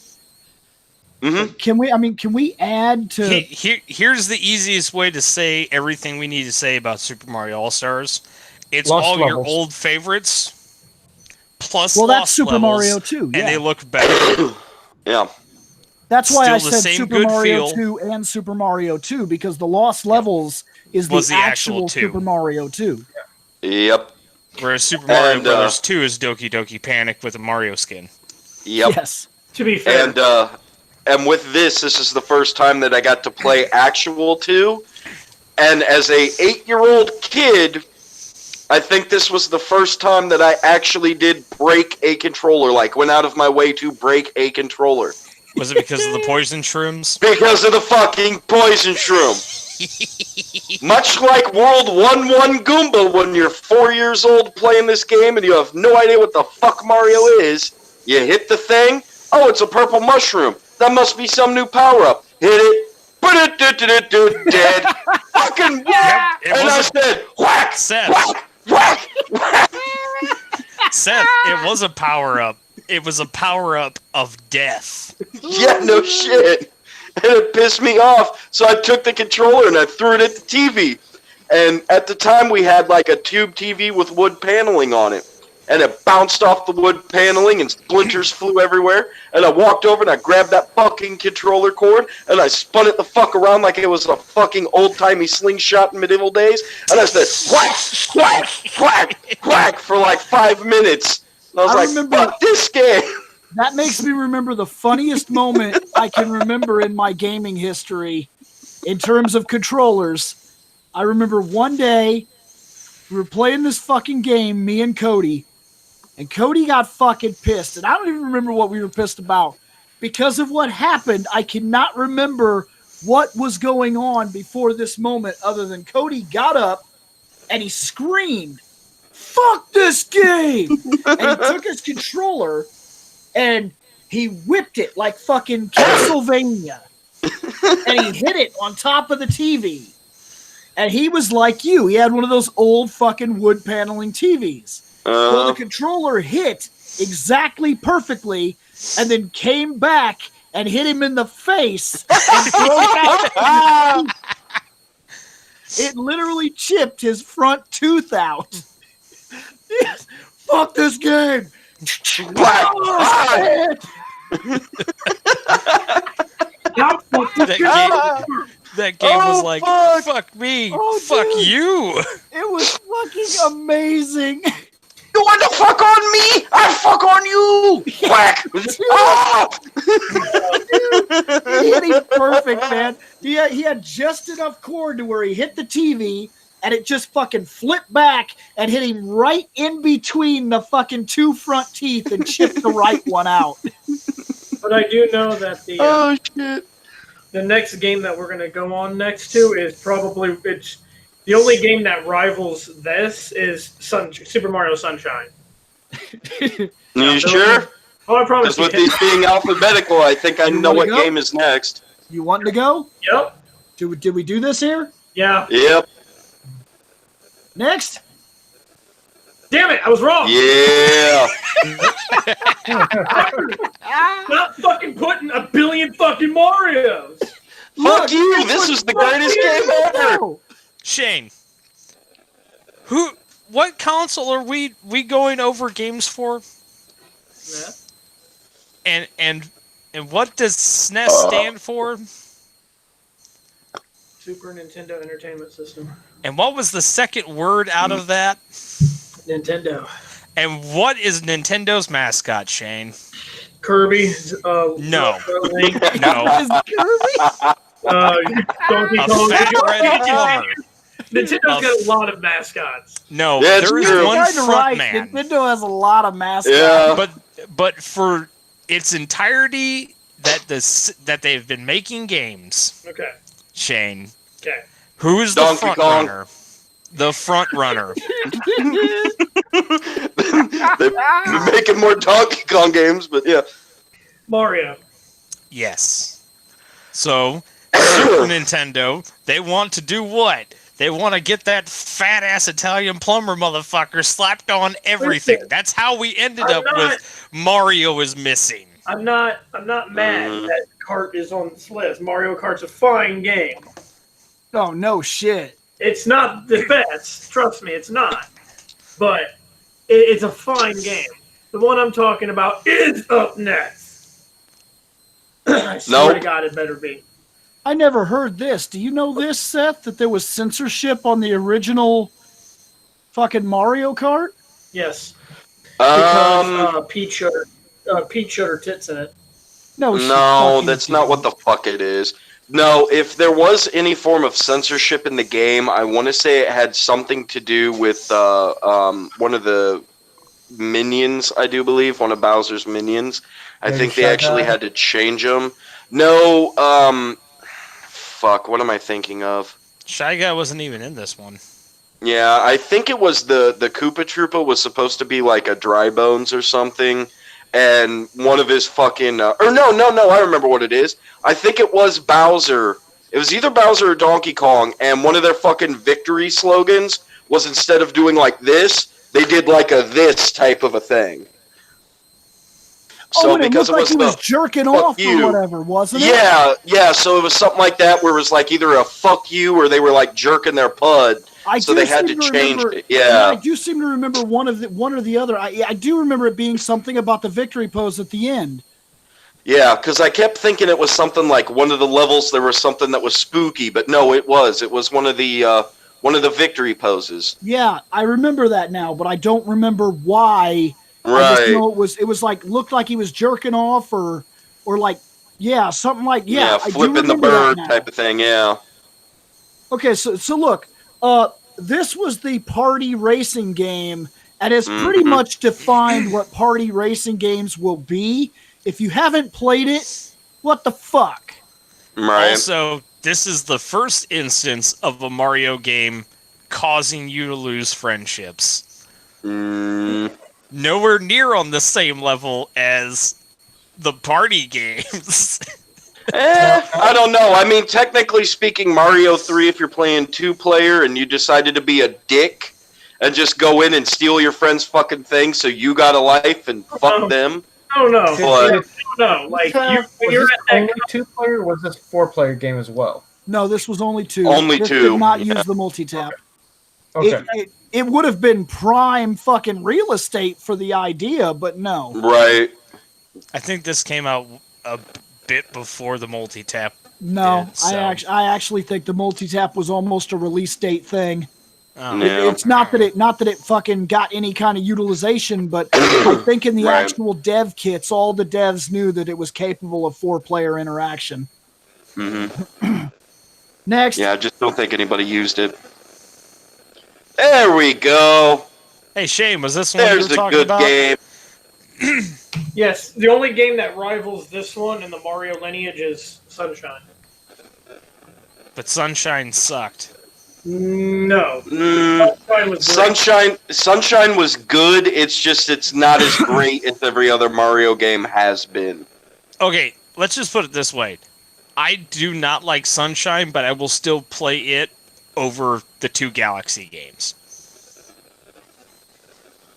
Can we add to... Here's the easiest way to say everything we need to say about Super Mario All-Stars. It's Lost all levels. your old favorites, plus Well, that's Lost Super levels, Mario 2, and they look better. Yeah. That's why Still I the said same Super good Mario feel. 2 and Super Mario 2, because the Lost Levels is Was the the actual actual 2. Super Mario 2. Yep. Whereas Super Mario Brothers 2 is Doki Doki Panic with a Mario skin. Yep. Yes. To be fair. And with this is the first time that I got to play actual 2. And as a 8-year-old kid, I think this was the first time that I actually did break a controller, like went out of my way to break a controller. Was it because of the poison shrooms? Because of the fucking poison shroom. Much like World 1-1 Goomba, when you're 4 years old playing this game and you have no idea what the fuck Mario is, you hit the thing, oh, it's a purple mushroom. That must be some new power-up. Hit it, dead. Fucking whack! Yep, And I said, whack! Seth. Whack! Whack! Whack! Seth, it was a power-up. It was a power-up of death. Yeah, no shit. And it pissed me off, so I took the controller and I threw it at the TV. And at the time, we had like a tube TV with wood paneling on it. And it bounced off the wood paneling and splinters flew everywhere. And I walked over and I grabbed that fucking controller cord and I spun it the fuck around like it was a fucking old-timey slingshot in medieval days. And I said, whack, whack, whack, whack for like 5 minutes. And I was like, fuck this game. That makes me remember the funniest moment I can remember in my gaming history in terms of controllers. I remember one day we were playing this fucking game, me and Cody got fucking pissed. And I don't even remember what we were pissed about. Because of what happened, I cannot remember what was going on before this moment other than Cody got up and he screamed, "Fuck this game!" And he took his controller and he whipped it like fucking Castlevania. And he hit it on top of the TV. And he was like you. He had one of those old fucking wood paneling TVs. Well, the controller hit exactly perfectly and then came back and hit him in the face and broke out. It literally chipped his front tooth out. Yes. Fuck this game. That game was like, fuck me, fuck dude. you. It was fucking amazing. You want to fuck on me? I fuck on you! Whack! He hit him perfect, man. He had just enough cord to where he hit the TV, and it just fucking flipped back and hit him right in between the fucking two front teeth and chipped the right one out. But I do know that Shit. the next game that we're going to go on next to is probably the only game that rivals this is Super Mario Sunshine. You sure? Oh, I promise. Because with these being alphabetical, I think I know what go? game is next. You wanting to go? Yep. Did we do this here? Yeah. Yep. Next? Damn it! I was wrong. Yeah. Not fucking putting a billion fucking Marios. Fuck you! This is the greatest game ever. Shane, what console are we going over games for? Yeah. And what does SNES stand for? Super Nintendo Entertainment System. And what was the second word out of that? Nintendo. And what is Nintendo's mascot, Shane? Kirby. No. Link, No. Is Kirby? Donkey A Kong. fat red plumber. Nintendo's got a lot of mascots. No, Yeah, it's there is true. one Kinda front right. man. Nintendo has a lot of mascots. Yeah. But for its entirety that they've been making games, Okay. Shane, Okay. who is the Donkey front Kong. runner? The front runner. They've been making more Donkey Kong games, but yeah. Mario. Yes. So, Super Nintendo, they want to do what? They want to get that fat-ass Italian plumber motherfucker slapped on everything. Listen, That's how we ended I'm up not- with Mario is missing. I'm not mad that Kart is on this list. Mario Kart's a fine game. Oh, no shit. It's not the best. Trust me, it's not. But it's a fine game. The one I'm talking about is up next. I swear to God, it better be. I never heard this. Do you know this, Seth? That there was censorship on the original fucking Mario Kart? Yes. Because Peach showed her tits in it. No, she No, fucking that's not didn't. what the fuck it is. No, if there was any form of censorship in the game, I want to say it had something to do with one of the minions, I do believe, one of Bowser's minions. I Maybe think they Shy actually Guy? had to change them. No, fuck, what am I thinking of? Shy Guy wasn't even in this one. Yeah, I think it was the Koopa Troopa was supposed to be like a Dry Bones or something, and one of his fucking no, I remember what it is. I think it was Bowser. It was either Bowser or Donkey Kong, and one of their fucking victory slogans was instead of doing like this, they did like a this type of a thing. So and because it looked like he was the jerking fuck off you. or whatever, wasn't it? yeah, so it was something like that where it was like either a fuck you or they were like jerking their pud. So they had to change it. Yeah. I do seem to remember one or the other. I do remember it being something about the victory pose at the end. Yeah, because I kept thinking it was something like one of the levels there was something that was spooky, but no, it was one of the victory poses. Yeah, I remember that now, but I don't remember why. I just Right. know it was like looked like he was jerking off or like something like Yeah, I do flipping the remember that bird now. type of thing. Yeah. Okay, so look, this was the party racing game, and it's pretty Mhm. much defined what party racing games will be. If you haven't played it, what the fuck? Right. Also, this is the first instance of a Mario game causing you to lose friendships. Nowhere near on the same level as the party games. I don't know. I mean, technically speaking, Mario 3, if you're playing 2-player and you decided to be a dick and just go in and steal your friend's fucking thing so you got a life and fuck them. Oh no, But- no. Like when was you're this at that, only 2-player, or was this 4-player game as well? No, this was only 2. Only this 2, did not yeah. use the multi-tap. Okay. It would have been prime fucking real estate for the idea, but no. Right. I think this came out a bit before the multi-tap. No, did, so. I actually think the multi-tap was almost a release date thing. Oh. Yeah. It's not that it fucking got any kind of utilization, but I think in the Right. actual dev kits, all the devs knew that it was capable of 4-player interaction. Mm-hmm. Next, Yeah, I just don't think anybody used it. There we go. Hey, Shane, was this one you There's were a talking good about? game. yes, the only game that rivals this one in the Mario lineage is Sunshine. But Sunshine sucked. No, Mm, Sunshine was great. Sunshine was good. It's not as great as every other Mario game has been. Okay, let's just put it this way. I do not like Sunshine, but I will still play it over the 2 Galaxy games.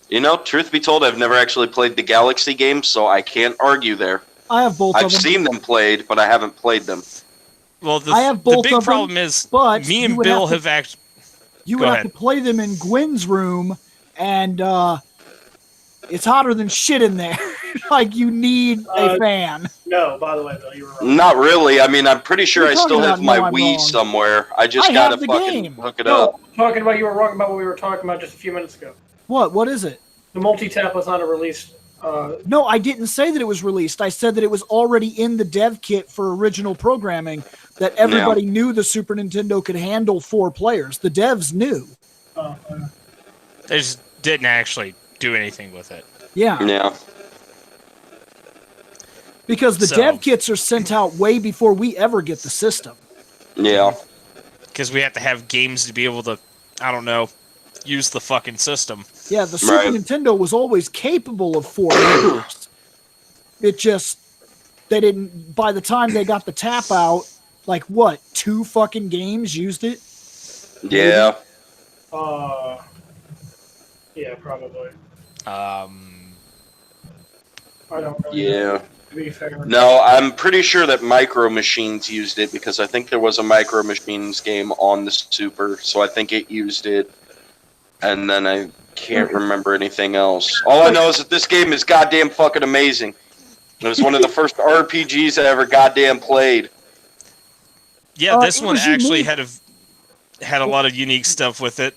You know, truth be told, I've never actually played the Galaxy games, so I can't argue there. I have both I've of them. seen them played, but I haven't played them. Well, I have the both big of them, problem is but me you and would Bill have to- have actually... You Go would have ahead. to play them in Gwen's room, and it's hotter than shit in there. Like, you need a fan. No, by the way, Bill, you were wrong. Not really. I mean, I'm pretty sure You're I still talking have about my no, I'm Wii wrong. somewhere. I just I gotta have the fucking game. hook it No, up. talking about you were wrong about what we were talking about just a few minutes ago. What is it? The multi-tap was not a release. No, I didn't say that it was released. I said that it was already in the dev kit for original programming, that everybody knew the Super Nintendo could handle 4 players. The devs knew. They just didn't actually do anything with it. Yeah. Yeah. Because the So- dev kits are sent out way before we ever get the system. Yeah. Because we have to have games to be able to, I don't know, use the fucking system. Yeah, the Super Right. Nintendo was always capable of 4 players. It just, they didn't, by the time they got the tap out, like what, 2 fucking games used it? Yeah. Yeah, probably. Um, I don't know. Yeah. To be fair. No, I'm pretty sure that Micro Machines used it because I think there was a Micro Machines game on the Super, so I think it used it. And then I can't remember anything else. All I know is that this game is goddamn fucking amazing. It was one of the first RPGs I ever goddamn played. yeah, this it one was actually unique. had a lot of unique stuff with it.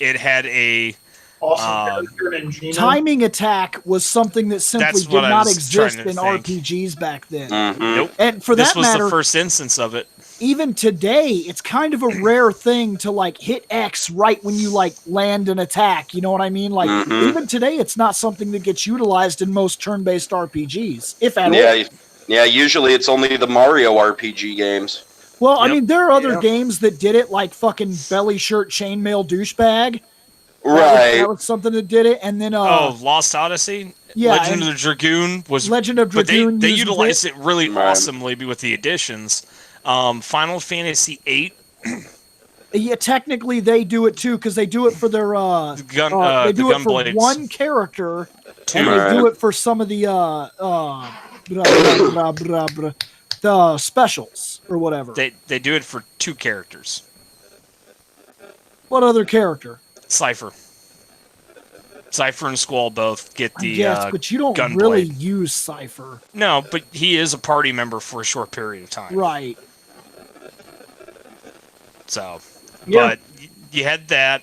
It had a Awesome character named Gina. Timing attack was something that simply That's did what I not was exist trying to in think. RPGs back then. Mm-hmm. nope. And for This that was matter, the first instance of it. even today, it's kind of a rare thing to like hit X right when you like land an attack. You know what I mean? Like Mhm. even today, it's not something that gets utilized in most turn-based RPGs, if at all. Yeah, usually it's only the Mario RPG games. Well, I Yep. mean, there are other Yeah. games that did it, like fucking belly shirt chainmail douchebag. Right. That was something that did it, and then Lost Odyssey? yeah, Legend and of the Dragoon was... Legend of But Dragoon. they uses utilized it really Right. awesomely with the additions. Final Fantasy VIII, Yeah, technically they do it too because they do it for their the gun, they the do it for Gunblades. one character, Two. and Right. they do it for some of the the specials or whatever. They do it for 2 characters. What other character? Cypher. Cypher and Squall both get the Yes, but you don't Gunblade. really use Cypher, No, but he is a party member for a short period of time. right? So, Yeah. but you had that.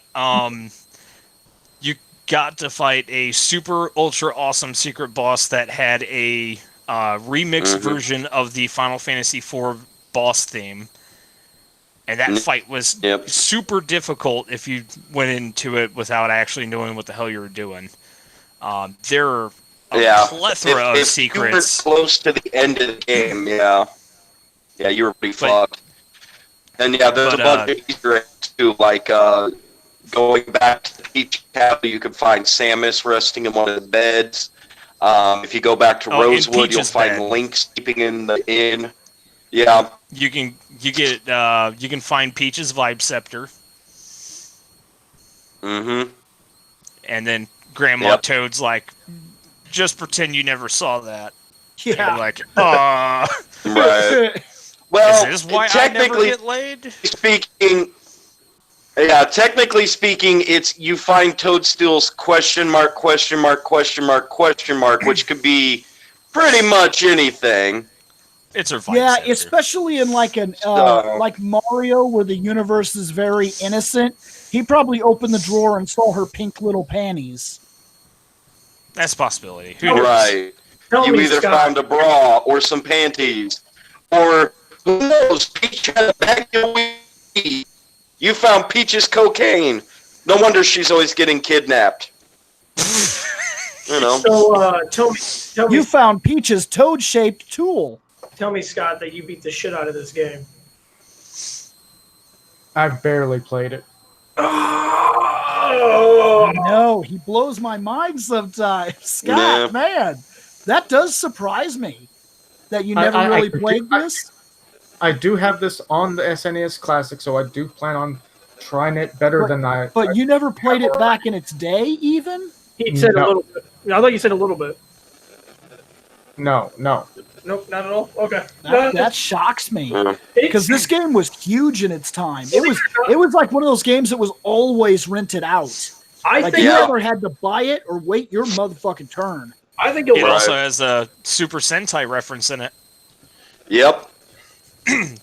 You got to fight a super ultra awesome secret boss that had a remixed Mhm. version of the Final Fantasy IV boss theme, and that fight was Yep. super difficult if you went into it without actually knowing what the hell you were doing. There are a Yeah. plethora of if secrets. you were close to the end of the game, yeah, you were pretty But- fucked. And yeah, there's a but, bunch of Easter eggs too, like going back to the Peach Castle, you can find Samus resting in one of the beds. If you go back to Oh, in Rosewood, you'll Peach's find bed. Link sleeping in the inn. Yeah, You can find Peach's Vibe Scepter. Mm-hmm. And then Grandma Yep. Toad's like, just pretend you never saw that. And Yeah. you're like, ah, Right. is Well, this why I never technically get laid? speaking, yeah, technically speaking, it's you find toadstools question mark, question mark, question mark, question mark, which could be pretty much anything. It's her vibe Yeah, center. especially in like an So- like Mario, where the universe is very innocent. He probably opened the drawer and saw her pink little panties. That's a possibility. Who knows? Right. Tell You me, either Scott. found a bra or some panties, or who knows? Peach had a bag of weed. You found Peach's cocaine. No wonder she's always getting kidnapped. You know. So tell me, You found Peach's toad-shaped tool. tell me, Scott, that you beat the shit out of this game. I've barely played it. Oh, No, he blows my mind sometimes. Scott, Yeah. man, that does surprise me that you never really played this. I do have this on the SNES Classic, so I do plan on trying it better than I. But you never played it back in its day, even? he said a No. little bit. I thought you said a little bit. No. Nope, not at all. Okay. That shocks me. Yeah. Because this game was huge in its time. It was like one of those games that was always rented out. I Like think you Yeah. either had to buy it or wait your motherfucking turn. it It was. also has a Super Sentai reference in it. Yep.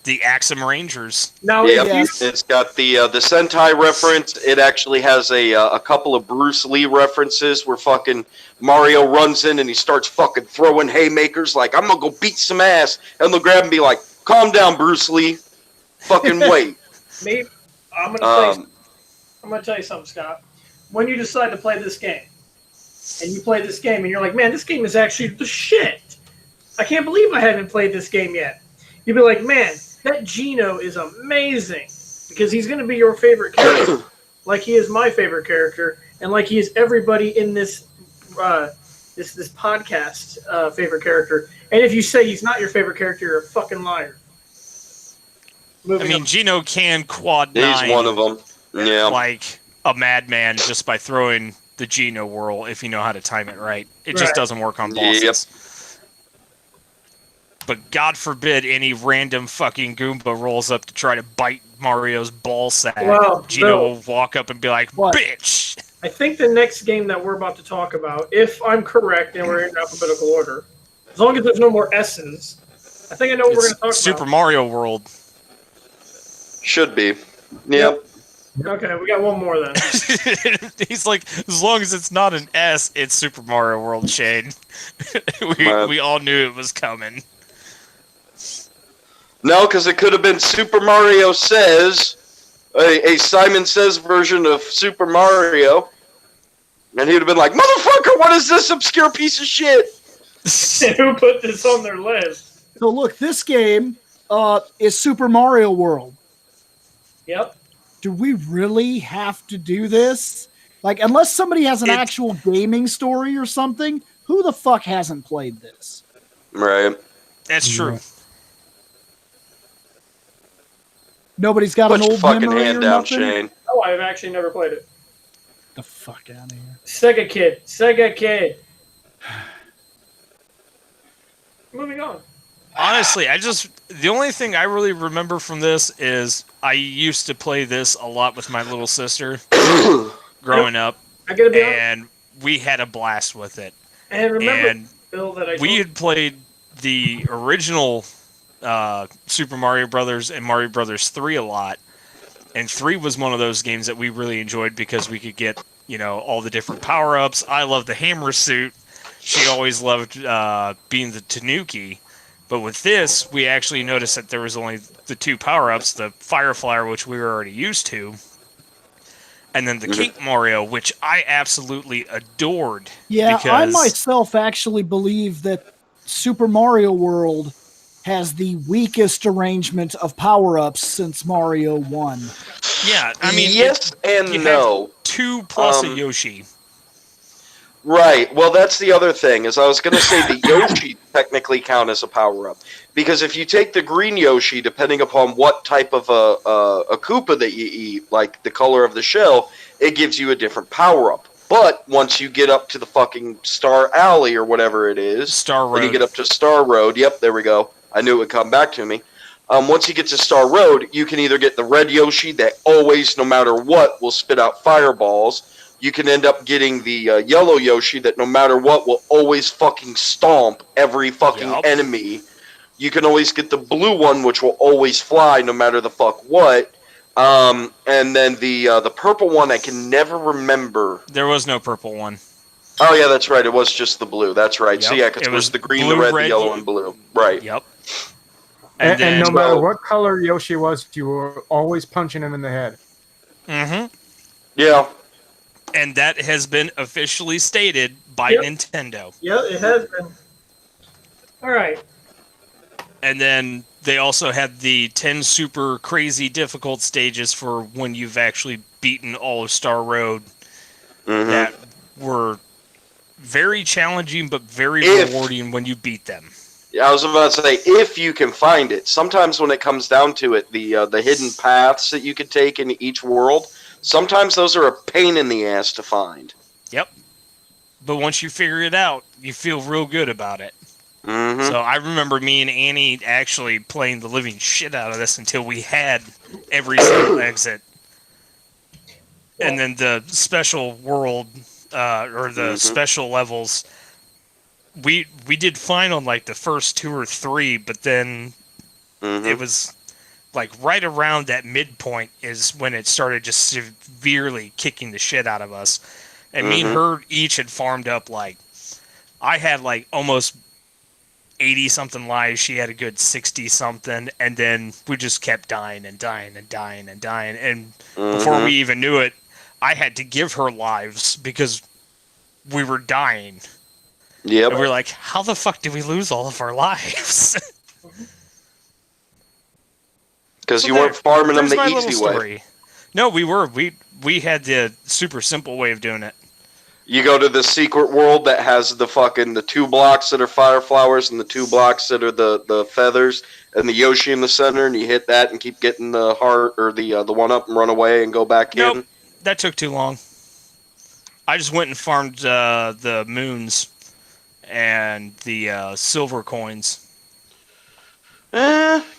The Axum Rangers. Now, Yep. if you, It's got the Sentai reference. It actually has a couple of Bruce Lee references where fucking Mario runs in and he starts fucking throwing haymakers like, I'm gonna go beat some ass. And they'll grab him and be like, calm down, Bruce Lee. Fucking wait. maybe I'm gonna Um, tell you something, Scott. When you decide to play this game, and you play this game, and you're like, man, this game is actually the shit. I can't believe I haven't played this game yet. You'd be like, man, that Gino is amazing because he's going to be your favorite character, like he is my favorite character, and like he is everybody in this this podcast favorite character. And if you say he's not your favorite character, you're a fucking liar. I Moving mean, on. Gino can quad he's 9 one of them. Yeah. like a madman just by throwing the Gino whirl if you know how to time it right. It just Right. doesn't work on bosses. Yep. But God forbid any random fucking Goomba rolls up to try to bite Mario's ball sack. Wow, Gino no. will walk up and be like, What? bitch! I think the next game that we're about to talk about, if I'm correct and we're in alphabetical order, as long as there's no more S's, I think I know what we're going It's to talk Super about. Mario World. Should be. Yep. Okay, we got one more then. He's like, as long as it's not an S, it's Super Mario World, Shane. Right. we all knew it was coming. No, because it could have been Super Mario Says, a Simon Says version of Super Mario. And he'd have been like, motherfucker, what is this obscure piece of shit? Who put this on their list? So look, this game is Super Mario World. Yep. Do we really have to do this? Like, unless somebody has an It- actual gaming story or something, who the fuck hasn't played this? Right. That's true. Nobody's got Put an your old fucking memory hand or down, nothing? Shane. Oh, I've actually never played it. The fuck out of here. Sega Kid. Moving on. Honestly, the only thing I really remember from this is I used to play this a lot with my little sister growing up, I gotta be honest. and we had a blast with it. And remember, And Bill, that I we told had played the original Super Mario Brothers and Mario Brothers 3 a lot, and 3 was one of those games that we really enjoyed because we could get, all the different power-ups. I love the hammer suit. She always loved being the Tanuki. But with this, we actually noticed that there was only the 2 power-ups, the Fire Flyer, which we were already used to, and then the Cape Mario, which I absolutely adored. Yeah, because I myself actually believe that Super Mario World has the weakest arrangement of power-ups since Mario 1. Yeah, I mean, yes and you have no. 2 plus a Um, Yoshi. Right. Well, that's the other thing. Is I was going to say the Yoshi technically count as a power-up. Because if you take the green Yoshi, depending upon what type of a Koopa that you eat, like the color of the shell, it gives you a different power-up. But once you get up to the fucking Star Alley or whatever it is, Star Road. when you get up to Star Road, yep, there we go. I knew it would come back to me. Once you get to Star Road, you can either get the red Yoshi that always, no matter what, will spit out fireballs. You can end up getting the yellow Yoshi that no matter what will always fucking stomp every fucking enemy. You can always get the blue one, which will always fly no matter the fuck what. And then the purple one, I can never remember. There was no purple one. Oh, yeah, that's right. It was just the blue. That's right. Yep. So, yeah, because it was the green, blue, the red, red, the yellow, and blue. Right. Yep. And no matter what color Yoshi was, you were always punching him in the head. Mm-hmm. Yeah. And that has been officially stated by Nintendo. Yeah, it has been. All right. And then they also had the 10 super crazy difficult stages for when you've actually beaten all of Star Road that were very challenging but very rewarding when you beat them. Yeah, I was about to say, if you can find it. Sometimes when it comes down to it, the hidden paths that you could take in each world, sometimes those are a pain in the ass to find. Yep. But once you figure it out, you feel real good about it. Mm-hmm. So I remember me and Annie actually playing the living shit out of this until we had every single exit. And then the special world, or the special levels, we did fine on like the first 2 or 3, but then it was like right around that midpoint is when it started just severely kicking the shit out of us. And me and her each had farmed up like, I had like almost 80-something lives, she had a good 60-something, and then we just kept dying and dying and dying and dying. And before we even knew it, I had to give her lives because we were dying. Yep. And we were like, how the fuck did we lose all of our lives? Because you weren't farming them the easy way. Story. No, we were. We had the super simple way of doing it. You go to the secret world that has the 2 blocks that are fire flowers and the 2 blocks that are the feathers and the Yoshi in the center, and you hit that and keep getting the heart or the one up and run away and go back in. That took too long. I just went and farmed the moons and the silver coins. Yeah,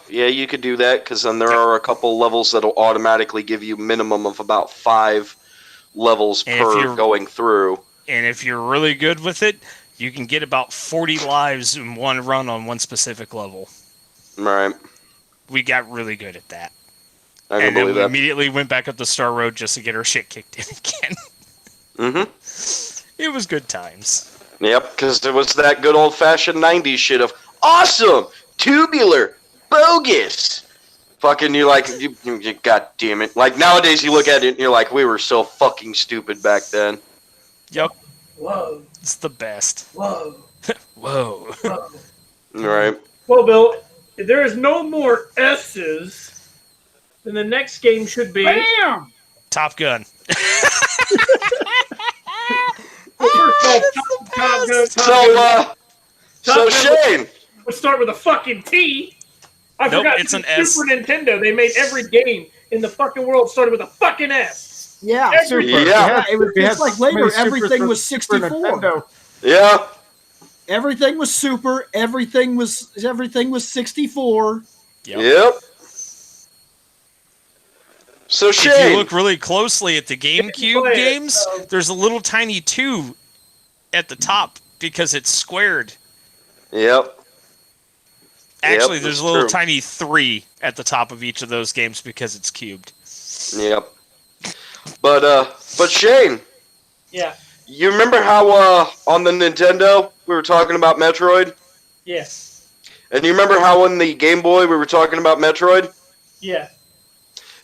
you could do that, because then there are a couple levels that'll automatically give you minimum of about 5 levels per going through. And if you're really good with it, you can get about 40 lives in one run on one specific level. Right. We got really good at that. I can believe that. Immediately went back up the Star Road just to get our shit kicked in again. It was good times. Yep, because it was that good old-fashioned 90s shit of, awesome! Tubular! Bogus! Fucking, you're like, you god damn it. Like, nowadays you look at it and you're like, we were so fucking stupid back then. Yep. Whoa. It's the best. Whoa. Whoa. Whoa. Right. Well, Bill, if there is no more S's, then the next game should be... Bam! Top Gun. So Shane... Let's start with a fucking T. I forgot it's an Super S. Nintendo. They made every game in the fucking world started with a fucking S. Yeah, Super. Yeah. It's like later, everything was 64. Yeah. Everything was super. Everything was 64. Yep. So Shane, if you look really closely at the GameCube games, there's a little tiny 2 at the top because it's squared. Yep. Actually, there's a little tiny 3 at the top of each of those games because it's cubed. Yep. But Shane. Yeah. You remember how on the Nintendo we were talking about Metroid? Yes. And you remember how on the Game Boy we were talking about Metroid? Yeah.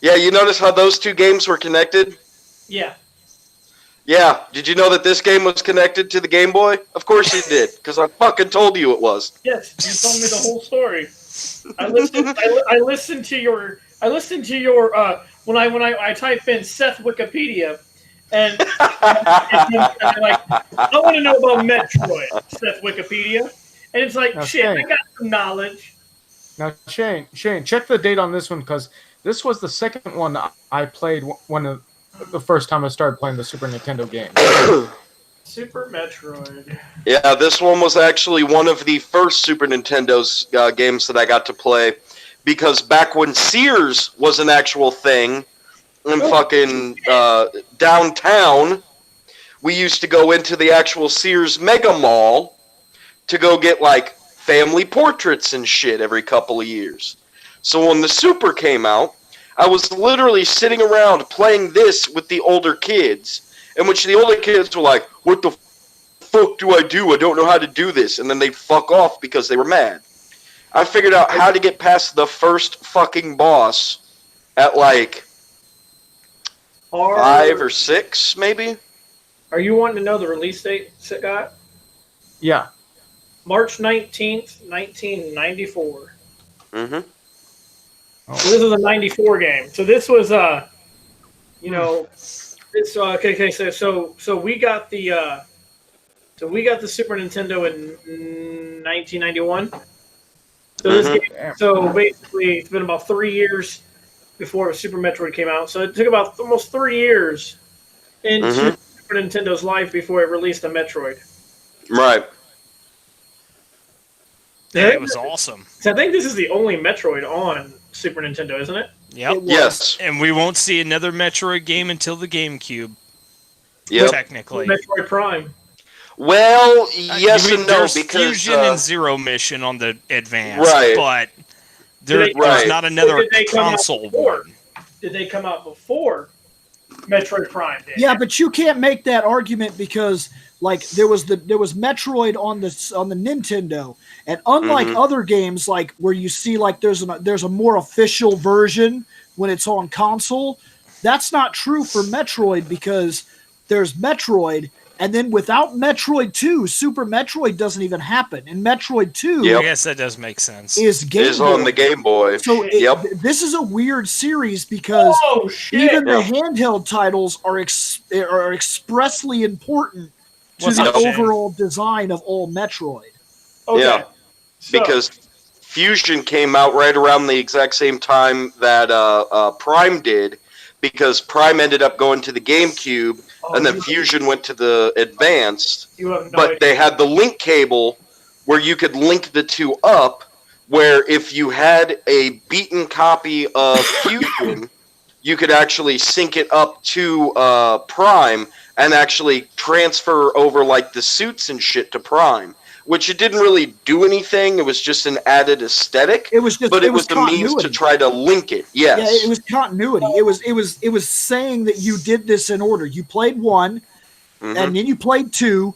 Yeah, you notice how those 2 games were connected? Yeah. Yeah. Did you know that this game was connected to the Game Boy? Of course you did, because I fucking told you it was. Yes, you told me the whole story. I listened to your when I type in Seth Wikipedia, and I'm like, I want to know about Metroid, Seth Wikipedia, and it's like, shit, I got some knowledge. Now, Shane, check the date on this one, because this was the second one that I played when the first time I started playing the Super Nintendo game. Super Metroid. Yeah, this one was actually one of the first Super Nintendo's games that I got to play, because back when Sears was an actual thing in fucking downtown, we used to go into the actual Sears Mega Mall to go get like family portraits and shit every couple of years. So when the Super came out, I was literally sitting around playing this with the older kids, in which the older kids were like, "What the fuck do? I don't know how to do this," and then they'd fuck off because they were mad. I figured out how to get past the first fucking boss at like 5 or 6, maybe. Are you wanting to know the release date, Scott? Yeah. March 19th, 1994. Mm-hmm. So this is a 94 game. So this was it's okay, so we got the Super Nintendo in 1991. So this game, so basically it's been about 3 years before Super Metroid came out. So it took about almost 3 years into Super Nintendo's life before it released a Metroid. Right. Yeah, it was awesome. So I think this is the only Metroid on Super Nintendo, isn't it? Yep. Yes. And we won't see another Metroid game until the GameCube. Yep. Technically. Metroid Prime. Well, yes and no, there's because Fusion and Zero Mission on the Advance, Right. but there's not another console one. Did they come out before Metroid Prime did? Yeah, but you can't make that argument because like there was Metroid on the Nintendo, and unlike other games like where you see like there's a more official version when it's on console, that's not true for Metroid because there's Metroid. And then without Metroid 2, Super Metroid doesn't even happen. And Metroid 2 I guess that does make sense. is on the Game Boy. So this is a weird series because even the handheld titles are expressly important to the overall design of all Metroid. Okay. Yeah, because Fusion came out right around the exact same time that Prime did, because Prime ended up going to the GameCube, and then Fusion went to the Advanced. But they had the link cable where you could link the two up, where if you had a beaten copy of Fusion, you could actually sync it up to Prime and actually transfer over like the suits and shit to Prime. Which it didn't really do anything. It was just an added aesthetic. It was the means to try to link it. Yes. Yeah, it was continuity. It was saying that you did this in order. You played 1, and then you played 2.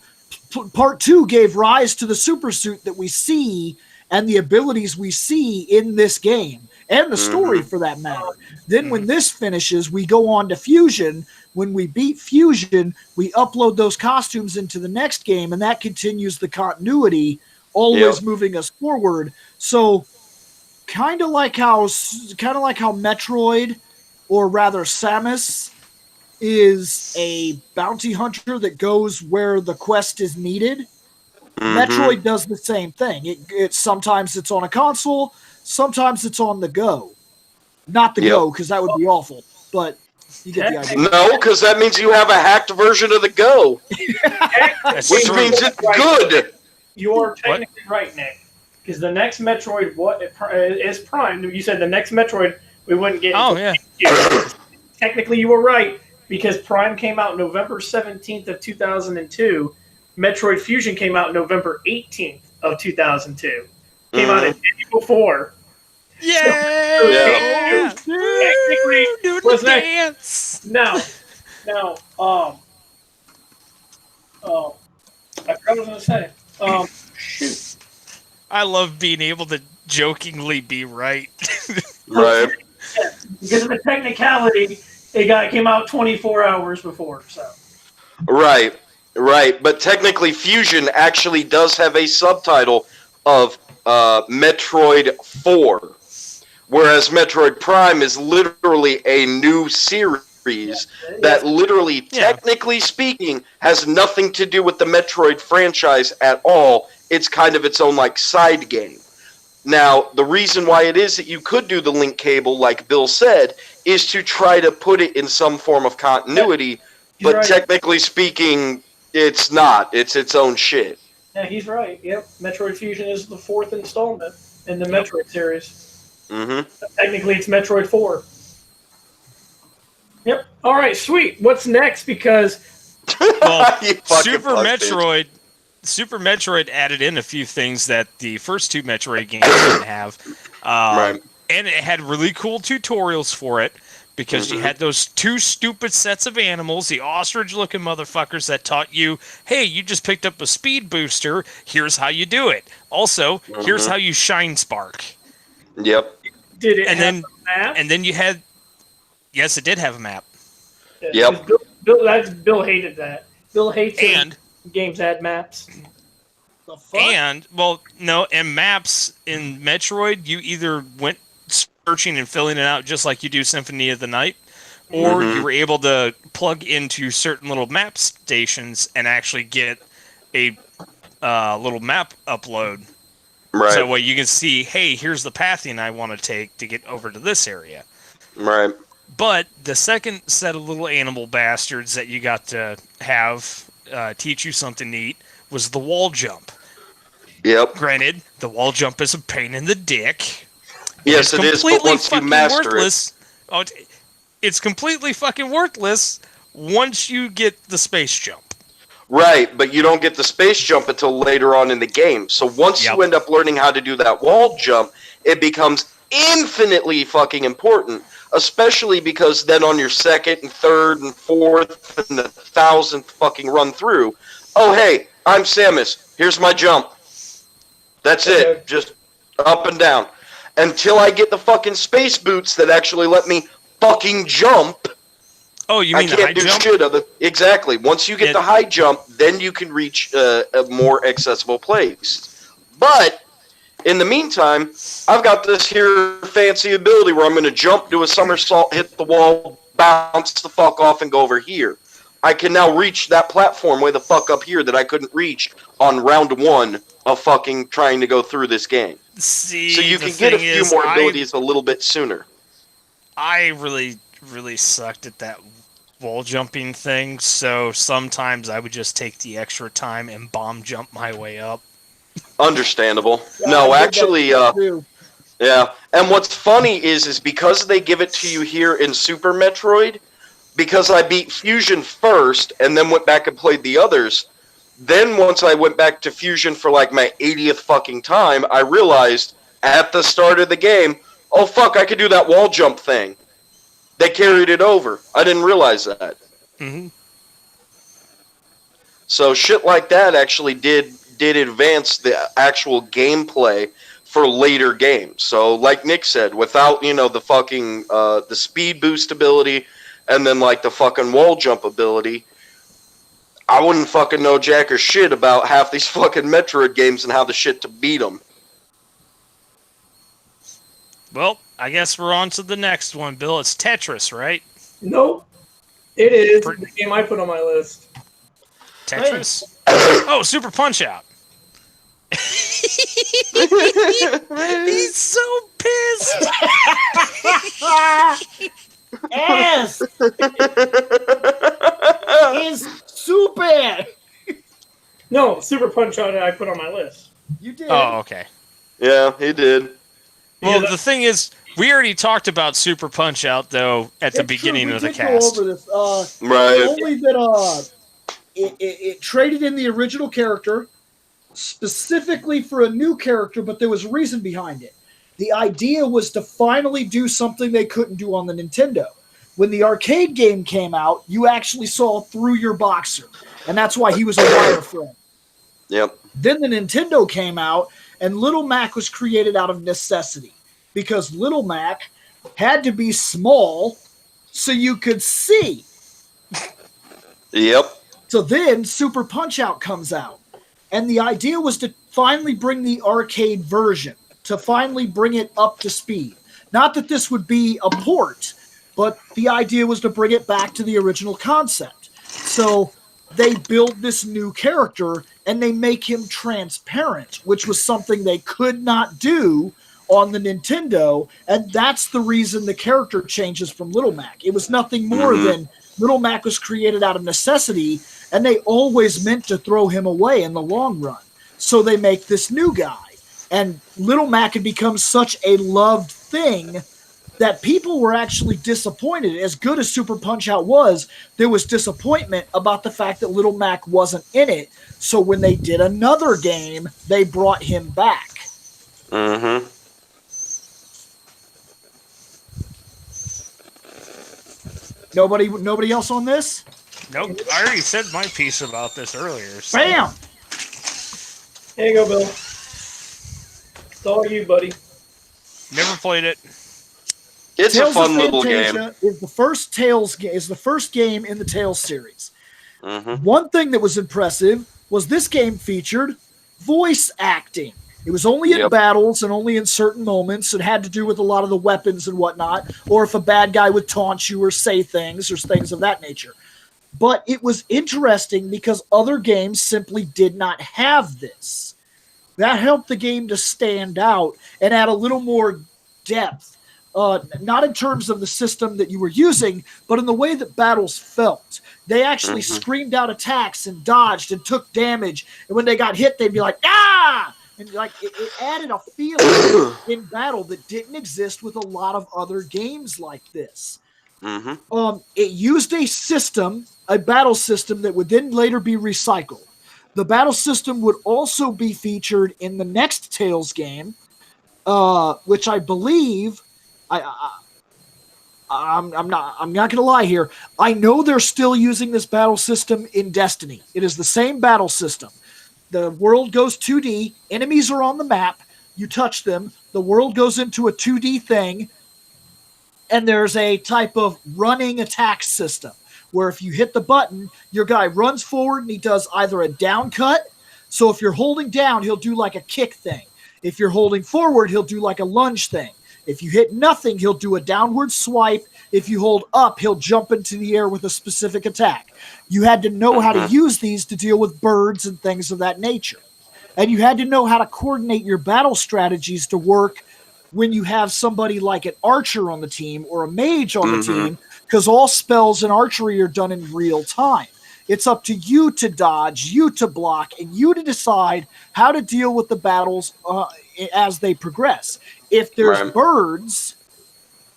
Part 2 gave rise to the super suit that we see and the abilities we see in this game and the story for that matter. Then when this finishes, we go on to Fusion. When we beat Fusion, we upload those costumes into the next game, and that continues the continuity, always moving us forward. So, kind of like how Metroid, or rather Samus, is a bounty hunter that goes where the quest is needed. Metroid does the same thing. It sometimes it's on a console, sometimes it's on the go. Not the go, because that would be awful, but you get the idea. No, because that means you have a hacked version of the Go. Which means it's good. You are technically right, Nick. Because the next Metroid is Prime. You said the next Metroid we wouldn't get. Oh, yeah. Technically, you were right, because Prime came out November 17th of 2002. Metroid Fusion came out November 18th of 2002. Came out a day before. Yeah! Technically, was dance. Now, I forgot what I was going to say. Shoot. I love being able to jokingly be right. Right. Yeah, because of the technicality, it came out 24 hours before. So. Right. But technically, Fusion actually does have a subtitle of Metroid 4. Whereas Metroid Prime is literally a new series that literally, technically speaking, has nothing to do with the Metroid franchise at all. It's kind of its own like side game. Now, the reason why it is that you could do the link cable, like Bill said, is to try to put it in some form of continuity, but right. technically speaking, it's not. It's its own shit. Yeah, he's right. Yep, Metroid Fusion is the 4th installment in the Metroid series. Mm-hmm. Technically, it's Metroid 4. Yep. All right, sweet. What's next? Because Well, You fucking Super fuck, bitch. Metroid added in a few things that the first two Metroid games didn't have. Right. And it had really cool tutorials for it because you had those two stupid sets of animals, the ostrich-looking motherfuckers that taught you, hey, you just picked up a speed booster, here's how you do it. Also, here's how you shine spark. Yep. did it And have then a map? and then you had, yes, it did have a map. Yeah, Yep. Bill hated that. Bill hates it And when games had maps. The fuck? And, well, no, and maps in Metroid, you either went searching and filling it out just like you do Symphony of the Night, or you were able to plug into certain little map stations and actually get a little map upload. Right. So that way you can see, hey, here's the pathing I want to take to get over to this area. Right. But the second set of little animal bastards that you got to have teach you something neat was the wall jump. Yep. Granted, the wall jump is a pain in the dick. Yes, it is. But Completely once you fucking master worthless. Oh, it's completely fucking worthless once you get the space jump. right, but you don't get the space jump until later on in the game. So once Yep. you end up learning how to do that wall jump, it becomes infinitely fucking important. Especially because then on your second and third and fourth and the 1,000th fucking run through, oh hey, I'm Samus. Here's my jump. That's it. Just up and down. Until I get the fucking space boots that actually let me fucking jump, Oh, you I mean the high can't do jump? shit other. Exactly. Once you get Yeah. the high jump, then you can reach a more accessible place. But in the meantime, I've got this here fancy ability where I'm going to jump, do a somersault, hit the wall, bounce the fuck off, and go over here. I can now reach that platform way the fuck up here that I couldn't reach on round one of fucking trying to go through this game. See, So you the can get a thing few is, more abilities a little bit sooner. I really, really sucked at that wall jumping thing, so sometimes I would just take the extra time and bomb jump my way up. Understandable. Yeah, No, I did that actually, shit too. yeah. And what's funny is because they give it to you here in Super Metroid, because I beat Fusion first and then went back and played the others, then once I went back to Fusion for like my 80th fucking time, I realized at the start of the game, oh fuck, I could do that wall jump thing. They carried it over. I didn't realize that. Mm-hmm. So shit like that actually did advance the actual gameplay for later games. So like Nick said, without, the fucking the speed boost ability and then like the fucking wall jump ability, I wouldn't fucking know jack or shit about half these fucking Metroid games and how the shit to beat them. Well, I guess we're on to the next one, Bill. It's Tetris, right? Nope. It is the game I put on my list. Tetris? Oh, Super Punch-Out! He's so pissed! Yes! Is super! No, Super Punch-Out I put on my list. You did. Oh, okay. Yeah, he did. Well, Yeah, the thing is, we already talked about Super Punch-Out, though, at the It's true, beginning we of the did go cast. over this. Right. Only that it traded in the original character specifically for a new character, but there was reason behind it. The idea was to finally do something they couldn't do on the Nintendo. When the arcade game came out, you actually saw through your boxer, and that's why he was a wireframe. Yep. Then the Nintendo came out, and Little Mac was created out of necessity because Little Mac had to be small so you could see. Yep. So then Super Punch-Out comes out. And the idea was to finally bring the arcade version, to finally bring it up to speed. Not that this would be a port, but the idea was to bring it back to the original concept. So they build this new character and they make him transparent, which was something they could not do on the Nintendo, and that's the reason the character changes from Little Mac. It was nothing more than Little Mac was created out of necessity, and they always meant to throw him away in the long run. So they make this new guy, and Little Mac had become such a loved thing that people were actually disappointed. As good as Super Punch-Out was, there was disappointment about the fact that Little Mac wasn't in it. So when they did another game, they brought him back. Mm-hmm. Nobody else on this? Nope. I already said my piece about this earlier. So. Bam! There you go, Bill. It's all you, buddy. Never played it. It's Tales a fun of little Fantasia game. is the first game in the Tales series. Mm-hmm. One thing that was impressive was this game featured voice acting. It was only in battles and only in certain moments. It had to do with a lot of the weapons and whatnot, or if a bad guy would taunt you or say things or things of that nature. But it was interesting because other games simply did not have this. That helped the game to stand out and add a little more depth. Not in terms of the system that you were using, but in the way that battles felt. They actually screamed out attacks and dodged and took damage. And when they got hit, they'd be like, ah! And like it added a feeling in battle that didn't exist with a lot of other games like this. It used a battle system that would then later be recycled. The battle system would also be featured in the next Tales game, which I believe I'm not gonna lie here. I know they're still using this battle system in Destiny. It is the same battle system. The world goes 2D, enemies are on the map, you touch them, the world goes into a 2D thing, and there's a type of running attack system where if you hit the button, your guy runs forward and he does either a down cut. So if you're holding down, he'll do like a kick thing. If you're holding forward, he'll do like a lunge thing. If you hit nothing, he'll do a downward swipe. If you hold up, he'll jump into the air with a specific attack. You had to know how to use these to deal with birds and things of that nature. And you had to know how to coordinate your battle strategies to work when you have somebody like an archer on the team or a mage on the team, because all spells in archery are done in real time. It's up to you to dodge, you to block, and you to decide how to deal with the battles as they progress. If there's birds,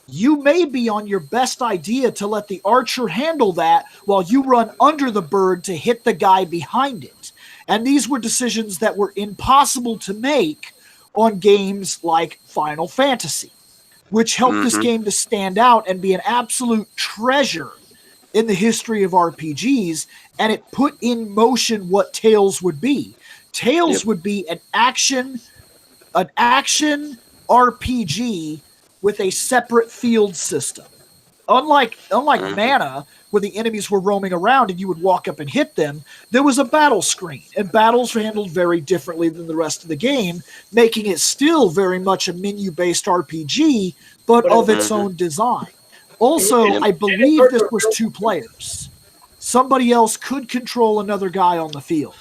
you may be on your best idea to let the archer handle that while you run under the bird to hit the guy behind it. And these were decisions that were impossible to make on games like Final Fantasy, which helped this game to stand out and be an absolute treasure in the history of RPGs, and it put in motion what Tales would be. Tales would be an action RPG with a separate field system. Unlike Mana, where the enemies were roaming around and you would walk up and hit them, there was a battle screen, and battles were handled very differently than the rest of the game, making it still very much a menu-based RPG, but of its own design. Also, I believe this was 2 players. Somebody else could control another guy on the field.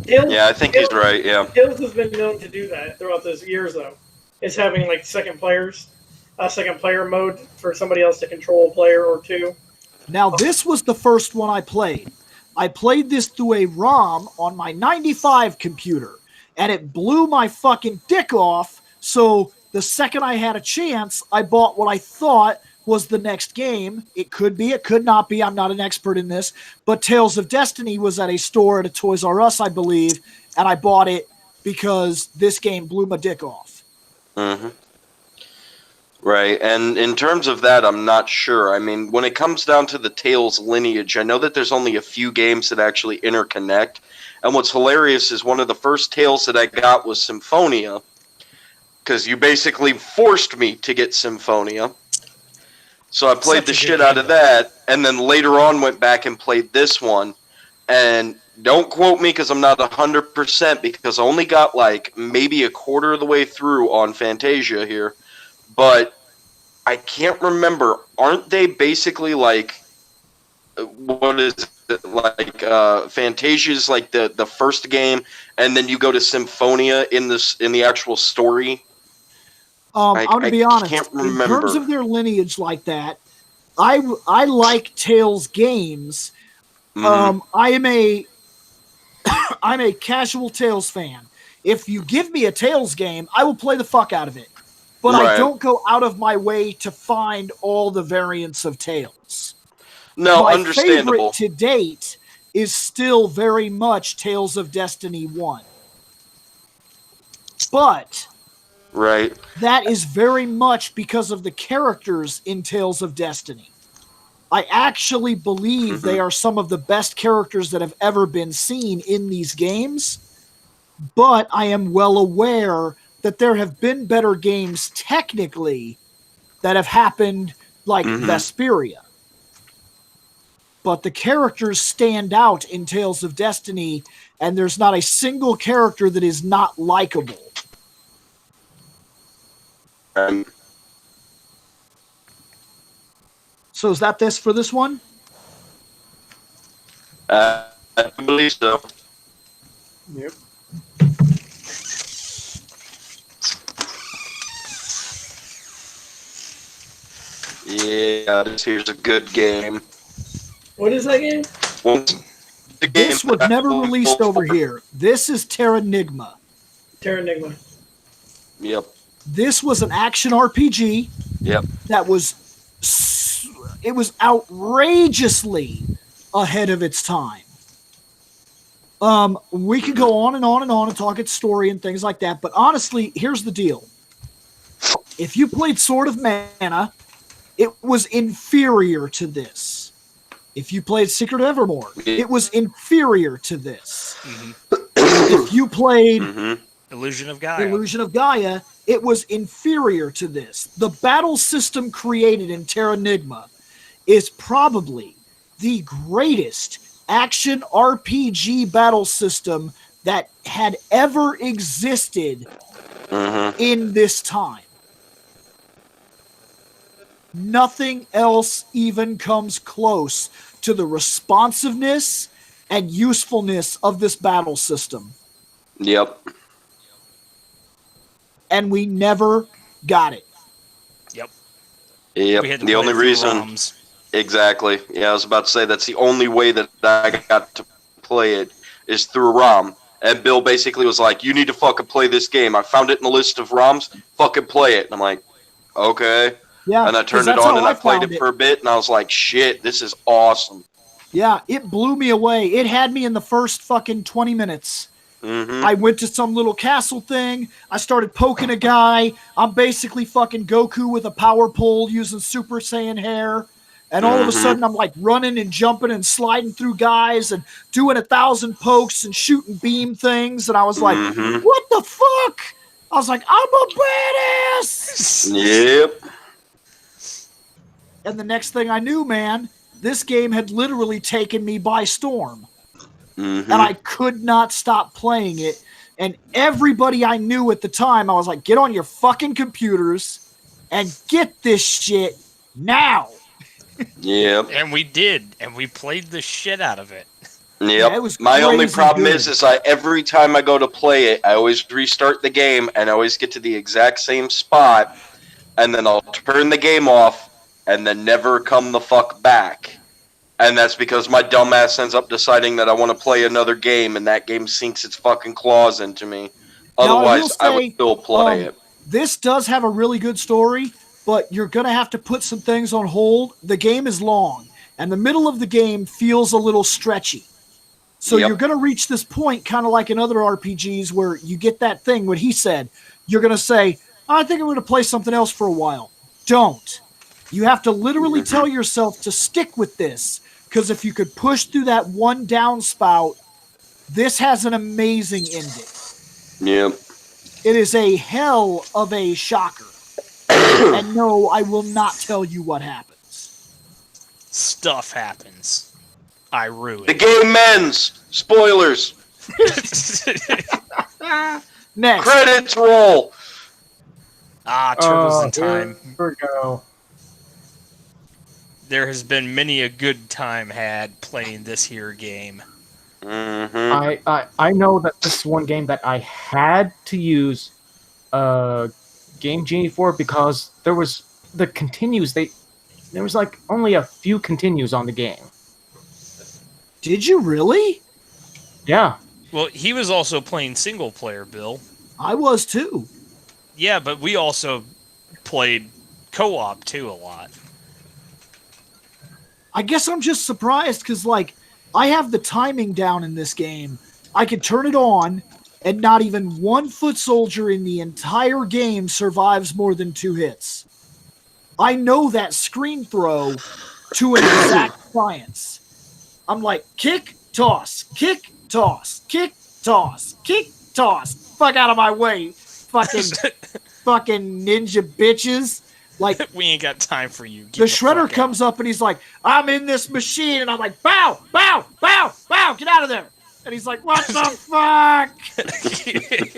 Yeah, I think he's right, yeah. Tales has been known to do that throughout those years, though. Is having, like, second player mode for somebody else to control a player or 2. Now, this was the first one I played. I played this through a ROM on my 95 computer, and it blew my fucking dick off, so the second I had a chance, I bought what I thought was the next game. It could be, it could not be. I'm not an expert in this. But Tales of Destiny was at a store at a Toys R Us, I believe, and I bought it because this game blew my dick off. Right, and in terms of that, I'm not sure. I mean, when it comes down to the Tales lineage, I know that there's only a few games that actually interconnect. And what's hilarious is one of the first Tales that I got was Symphonia, because you basically forced me to get Symphonia. So I played the shit out of that, and then later on went back and played this one. And don't quote me because I'm not 100%, because I only got like maybe a quarter of the way through on Fantasia here. But I can't remember. Aren't they basically like what is it, like Fantasia's like the first game, and then you go to Symphonia in the actual story. I'm going to be honest. Can't In terms remember. of their lineage like that, I like Tales games. Mhm. I'm a casual Tales fan. If you give me a Tales game, I will play the fuck out of it. But I Right. don't go out of my way to find all the variants of Tales. No, My understandable. favorite to date is still very much Tales of Destiny 1. But Right. that is very much because of the characters in Tales of Destiny. I actually believe they are some of the best characters that have ever been seen in these games, but I am well aware that there have been better games technically that have happened, like Vesperia. But the characters stand out in Tales of Destiny, and there's not a single character that is not likable. So is that this for this one? I believe so. Yep. Yeah, here's a good game. What is that game? This was never released over here. This is Terranigma. Terranigma. Yep. This was an action RPG. Yep. That was outrageously ahead of its time. We could go on and on and on and talk its story and things like that, but honestly, here's the deal. If you played Sword of Mana, it was inferior to this. If you played Secret of Evermore, it was inferior to this. If you played Illusion of Gaia, it was inferior to this. The battle system created in Terranigma is probably the greatest action RPG battle system that had ever existed in this time. Nothing else even comes close to the responsiveness and usefulness of this battle system. Yep. And we never got it. Yep. Yep. The only reason. Exactly. Yeah, I was about to say that's the only way that I got to play it is through ROM. And Bill basically was like, "You need to fucking play this game. I found it in the list of ROMs. Fucking play it." And I'm like, "Okay." Yeah. And I turned it on and I played it for a bit, and I was like, "Shit, this is awesome." Yeah, it blew me away. It had me in the first fucking 20 minutes. I went to some little castle thing. I started poking a guy. I'm basically fucking Goku with a power pole using Super Saiyan hair. And all of a sudden, I'm like running and jumping and sliding through guys and doing 1,000 pokes and shooting beam things. And I was like, what the fuck? I was like, I'm a badass. Yep. And the next thing I knew, man, this game had literally taken me by storm. And I could not stop playing it. And everybody I knew at the time, I was like, get on your fucking computers and get this shit now. Yep. And we did, and we played the shit out of it. Yep. Yeah, it was My only crazy problem good. is every time I go to play it, I always restart the game and I always get to the exact same spot, and then I'll turn the game off and then never come the fuck back. And that's because my dumbass ends up deciding that I want to play another game, and that game sinks its fucking claws into me. Otherwise, I would still play it. This does have a really good story, but you're going to have to put some things on hold. The game is long, and the middle of the game feels a little stretchy. So you're going to reach this point, kind of like in other RPGs, where you get that thing, what he said. You're going to say, I think I'm going to play something else for a while. Don't. You have to literally tell yourself to stick with this, because if you could push through that one downspout, this has an amazing ending. Yep. It is a hell of a shocker. And no, I will not tell you what happens. Stuff happens. I ruin The game ends. Spoilers. Next. Credits roll. Turbos in Time. Here we go. there has been many a good time had playing this here game. Mm-hmm. I know that this is one game that I had to use Game Genie for because there was the continues. There was like only a few continues on the game. Did you really? Yeah. Well, he was also playing single player, Bill. I was too. Yeah, but we also played co-op too a lot. I guess I'm just surprised because, like, I have the timing down in this game. I could turn it on, and not even one foot soldier in the entire game survives more than 2 hits. I know that screen throw to an exact science. I'm like, kick, toss, kick, toss, kick, toss, kick, toss. Fuck out of my way, fucking ninja bitches. Like, We ain't got time for you. Get the shredder fuck comes up and he's like, I'm in this machine. And I'm like, bow, bow, bow, bow, get out of there. And he's like, what the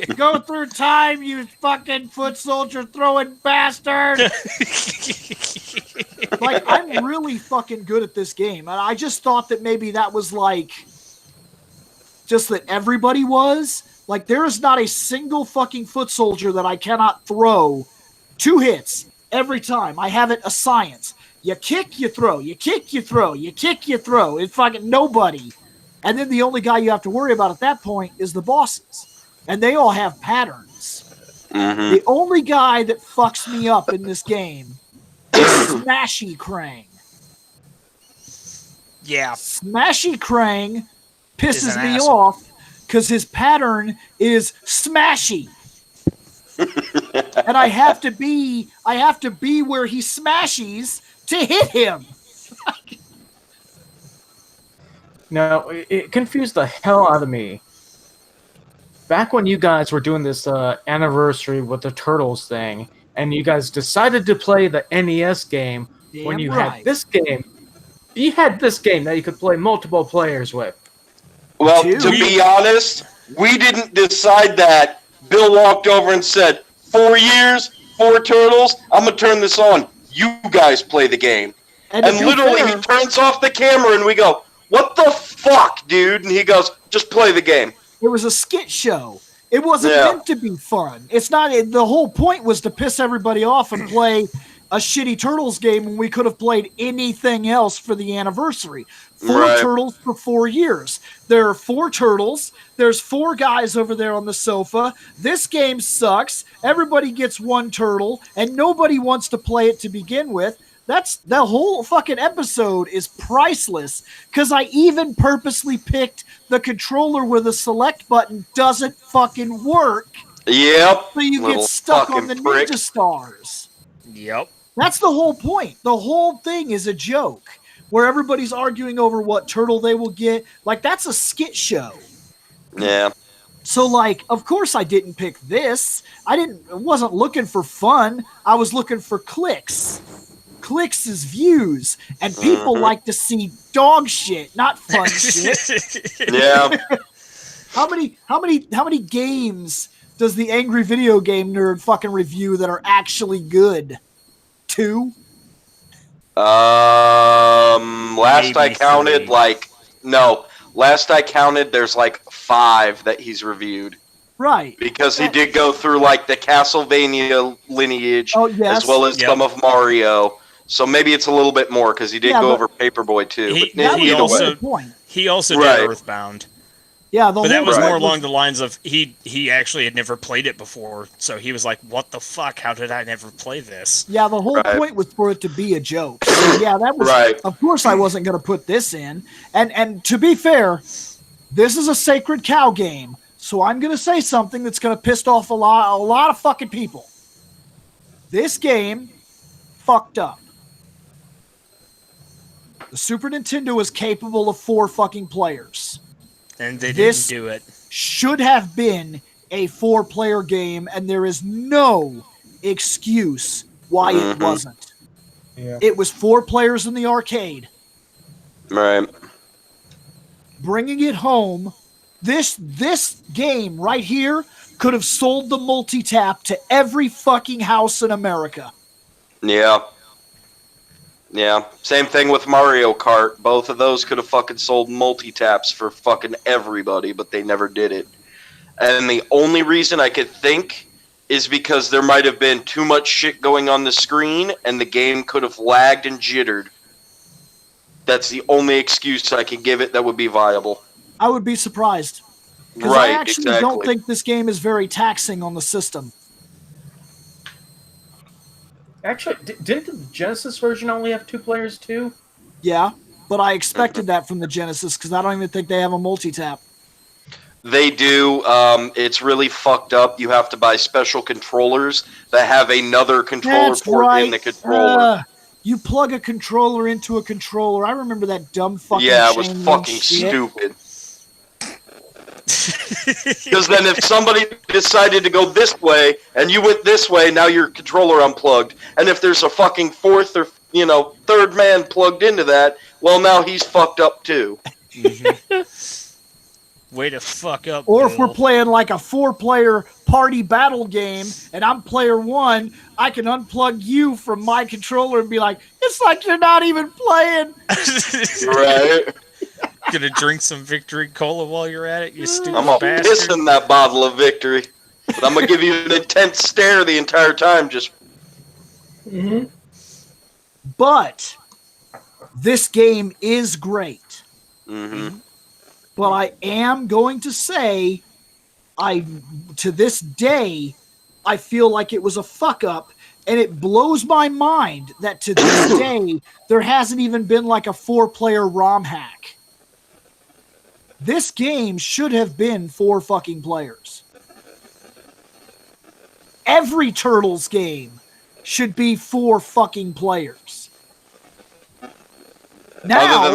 fuck? Go through time, you fucking foot soldier throwing bastard. Like, I'm really fucking good at this game. And I just thought that maybe that was like, just that everybody was. Like, there is not a single fucking foot soldier that I cannot throw 2 hits every time. I have it a science. You kick, you throw. You kick, you throw. You kick, you throw. It's fucking nobody. And then the only guy you have to worry about at that point is the bosses. And they all have patterns. Mm-hmm. The only guy that fucks me up in this game is Smashy Krang. Yeah. Smashy Krang Is pisses an me asshole. off because his pattern is smashy. And I have to be where he smashes to hit him. No, it confused the hell out of me. Back when you guys were doing this anniversary with the Turtles thing, and you guys decided to play the NES game, when Damn you right. had this game, you had this game that you could play multiple players with. Well, Dude. to be honest, we didn't decide that. Bill walked over and said, 4 years, 4 turtles, I'm going to turn this on. You guys play the game. And And to be literally, fair, he turns off the camera and we go, what the fuck, dude? And he goes, just play the game. it was a skit show. It wasn't Yeah. meant to be fun. It's not. The whole point was to piss everybody off and play a shitty Turtles game when we could have played anything else for the anniversary. 4 Right. turtles for 4 years. There are 4 turtles. There's 4 guys over there on the sofa. This game sucks. Everybody gets 1 turtle, and nobody wants to play it to begin with. That's the whole fucking episode is priceless because I even purposely picked the controller where the select button doesn't fucking work, Yep. so you Little get stuck on the fucking prick. ninja stars. Yep. That's the whole point. The whole thing is a joke where everybody's arguing over what turtle they will get. Like, that's a skit show. Yeah. So, like, of course I didn't pick this. I wasn't looking for fun. I was looking for clicks. Clicks is views. And people Mhm. like to see dog shit, not fun shit. Yeah. How many games does the Angry Video Game Nerd fucking review that are actually good? 2? Last I Maybe counted, 3. last I counted, there's like 5 that he's reviewed. Right. Because he did go through like the Castlevania lineage, Oh, yes. as well as Yep. some of Mario. So maybe it's a little bit more because he did Yeah, go but- over Paperboy too. He- But That he was the also- whole point. He also Right. did Earthbound. Yeah, But that was Right. more along the lines of he actually had never played it before, so he was like, "What the fuck? How did I never play this?" Yeah, the whole Right. point was for it to be a joke. So, yeah, that was. Right. Of course, I wasn't going to put this in. And to be fair, this is a sacred cow game, so I'm going to say something that's going to piss off a lot of fucking people. This game fucked up. The Super Nintendo is capable of 4 fucking players. And they This- didn't do it. Should have been a 4-player game, and there is no excuse why it Mhm. wasn't. Yeah. It was 4 players in the arcade. Right. Bringing it home, this game right here could have sold the multi-tap to every fucking house in America. Yeah. Yeah, same thing with Mario Kart. Both of those could have fucking sold multi-taps for fucking everybody, but they never did it. And the only reason I could think is because there might have been too much shit going on the screen and the game could have lagged and jittered. That's the only excuse I can give it that would be viable. I would be surprised. Because Right, I actually exactly. don't think this game is very taxing on the system. Actually, didn't the Genesis version only have 2 players too? Yeah, but I expected that from the Genesis because I don't even think they have a multi-tap. They do. It's really fucked up. You have to buy special controllers that have another controller That's port right. in the controller. You plug a controller into a controller. I remember that dumb fucking Yeah, it was chain fucking link shit. stupid. Because then if somebody decided to go this way and you went this way, now your controller unplugged. And if there's a fucking fourth or third man plugged into that, well, now he's fucked up too. Way to fuck up. Or Bill. if we're playing like a 4-player party battle game and I'm player 1, I can unplug you from my controller and be like, it's like you're not even playing. Right? Gonna drink some Victory Cola while you're at it, you stupid I'm gonna bastard. piss in that bottle of victory. But I'm gonna give you an intense stare the entire time. Just But this game is great. But I am going to say, to this day, I feel like it was a fuck up, and it blows my mind that to this day there hasn't even been like a 4-player ROM hack. This game should have been 4 fucking players. Every Turtles game should be 4 fucking players. Now, other than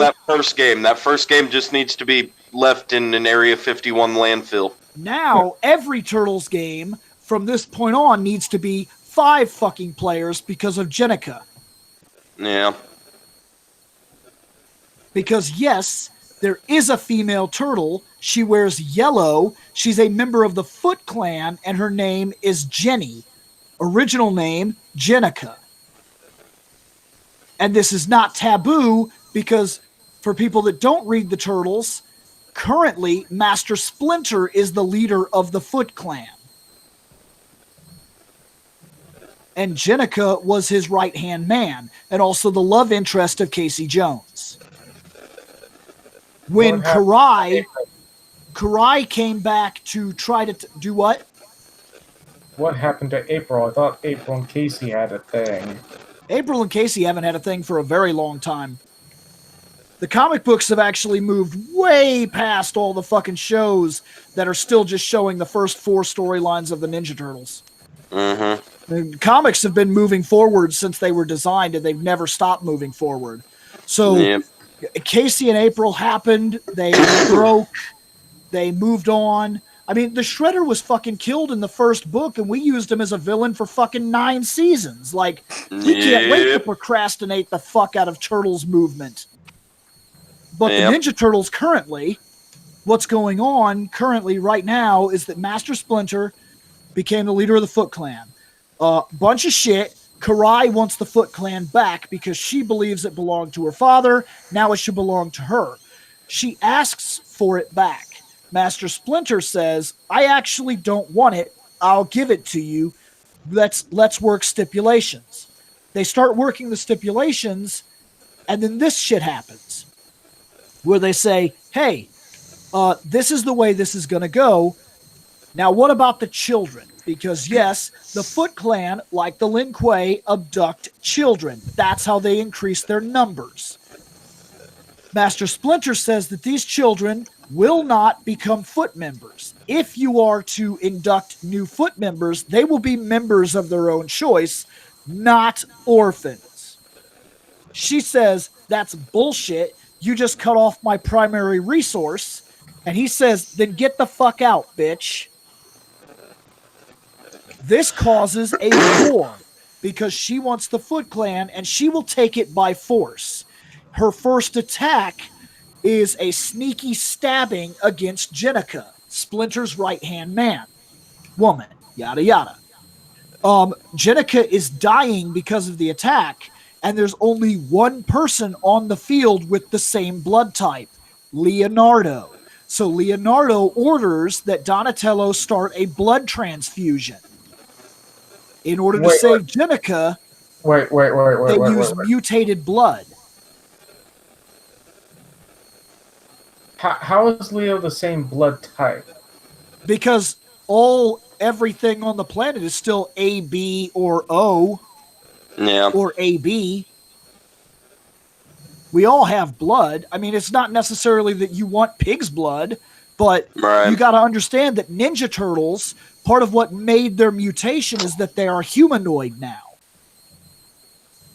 that first game just needs to be left in an Area 51 landfill. Now, every Turtles game from this point on needs to be 5 fucking players because of Jenica. Yeah. Because, yes, there is a female turtle. She wears yellow. She's a member of the Foot Clan, and her name is Jenny. Original name, Jenica. And this is not taboo because for people that don't read the Turtles, currently, Master Splinter is the leader of the Foot Clan. And Jenica was his right-hand man, and also the love interest of Casey Jones. When Karai came back to try to do what? What happened to April? I thought April and Casey had a thing. April and Casey haven't had a thing for a very long time. The comic books have actually moved way past all the fucking shows that are still just showing the first 4 storylines of the Ninja Turtles. The comics have been moving forward since they were designed, and they've never stopped moving forward. So Casey and April happened. They broke. They moved on. I mean, the Shredder was fucking killed in the first book, and we used him as a villain for fucking 9 seasons. Like, we can't wait to procrastinate the fuck out of Turtles movement. But the Ninja Turtles currently, what's going on currently right now is that Master Splinter became the leader of the Foot Clan. Bunch of shit. Karai wants the Foot Clan back because she believes it belonged to her father. Now it should belong to her. She asks for it back. Master Splinter says, I actually don't want it. I'll give it to you. Let's work stipulations. They start working the stipulations, and then this shit happens. Where they say, hey, this is the way this is going to go. Now, what about the children? Because, yes, the Foot Clan, like the Lin Kuei, abduct children. That's how they increase their numbers. Master Splinter says that these children will not become Foot members. If you are to induct new Foot members, they will be members of their own choice, not orphans. She says, that's bullshit. You just cut off my primary resource. And he says, then get the fuck out, bitch. This causes a war because she wants the Foot Clan and she will take it by force. Her first attack is a sneaky stabbing against Jenica, Splinter's right-hand woman, yada yada. Jenica is dying because of the attack, and there's only one person on the field with the same blood type, Leonardo. So Leonardo orders that Donatello start a blood transfusion. In order to save Jenica, they use mutated blood. How is Leo the same blood type? Because everything on the planet is still AB or O. Yeah. Or AB. We all have blood. I mean, it's not necessarily that you want pig's blood, but you got to understand that Ninja Turtles, part of what made their mutation is that they are humanoid now.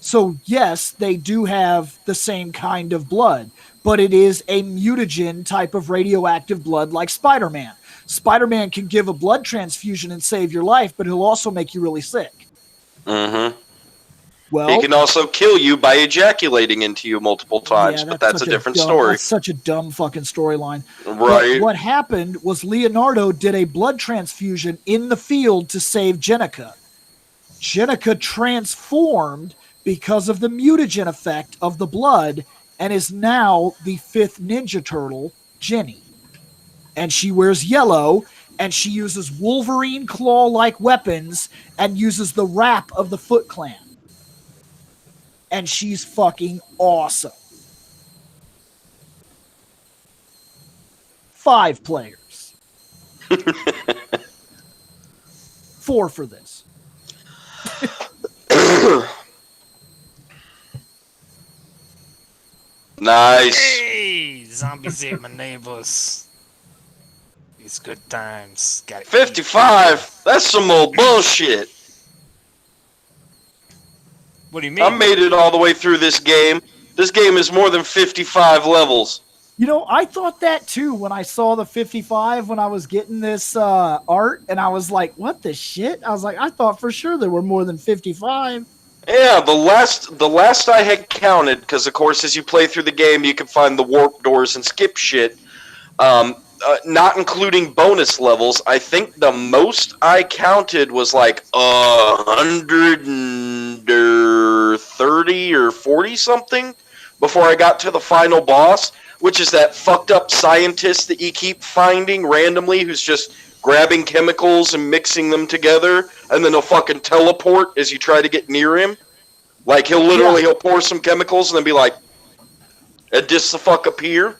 So, yes, they do have the same kind of blood, but it is a mutagen type of radioactive blood like Spider-Man. Spider-Man can give a blood transfusion and save your life, but he'll also make you really sick. Mm-hmm. Well, he can also kill you by ejaculating into you multiple times, but that's a different story. That's such a dumb fucking storyline. Right. But what happened was Leonardo did a blood transfusion in the field to save Jenica. Jenica transformed because of the mutagen effect of the blood and is now the 5th Ninja Turtle, Jenny. And she wears yellow, and she uses Wolverine claw-like weapons and uses the wrap of the Foot Clan. And she's fucking awesome. 5 players. 4 for this. Nice. Hey, zombies ate my neighbors. These good times. Got 55? That's some old bullshit. What do you mean? I made it all the way through this game. This game is more than 55 levels. You know, I thought that too when I saw the 55 when I was getting this art, and I was like, what the shit? I was like, I thought for sure there were more than 55. Yeah, the last I had counted, because of course as you play through the game you can find the warp doors and skip shit, not including bonus levels, I think the most I counted was like 130 or 40 something before I got to the final boss, which is that fucked up scientist that you keep finding randomly who's just grabbing chemicals and mixing them together, and then he'll fucking teleport as you try to get near him. Like, he'll pour some chemicals and then be like, and just the fuck appear.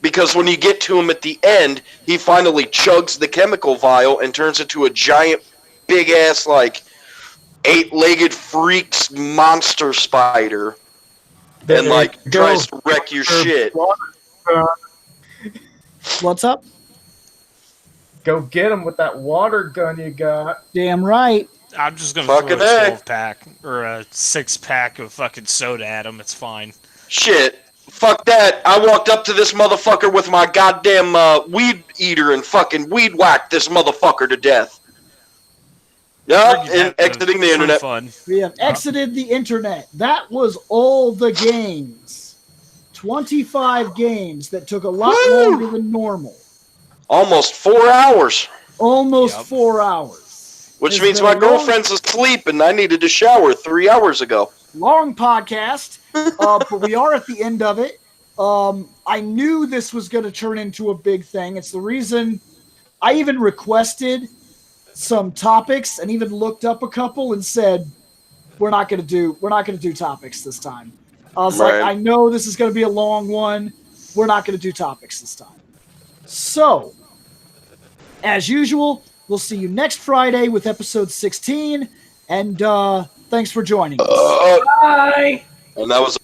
Because when you get to him at the end, he finally chugs the chemical vial and turns into a giant, big-ass, like, 8-legged freaks monster spider. And, like, tries to wreck your shit. What's up? Go get him with that water gun you got. Damn right. I'm just gonna Fucking throw a 12-pack or a 6-pack of fucking soda at him. It's fine. Shit. Fuck that. I walked up to this motherfucker with my goddamn weed eater and fucking weed whacked this motherfucker to death. Yeah, and exiting the internet. Fun. We have exited the internet. That was all the games. 25 games that took a lot longer than normal. Almost 4 hours. Almost 4 hours. Which means my girlfriend's asleep and I needed to shower 3 hours ago. Long podcast, but we are at the end of it. I knew this was going to turn into a big thing. It's the reason I even requested some topics and even looked up a couple and said, we're not going to do topics this time. I was like, I know this is going to be a long one. We're not going to do topics this time. So, as usual, we'll see you next Friday with episode 16. And thanks for joining us. Bye. And that was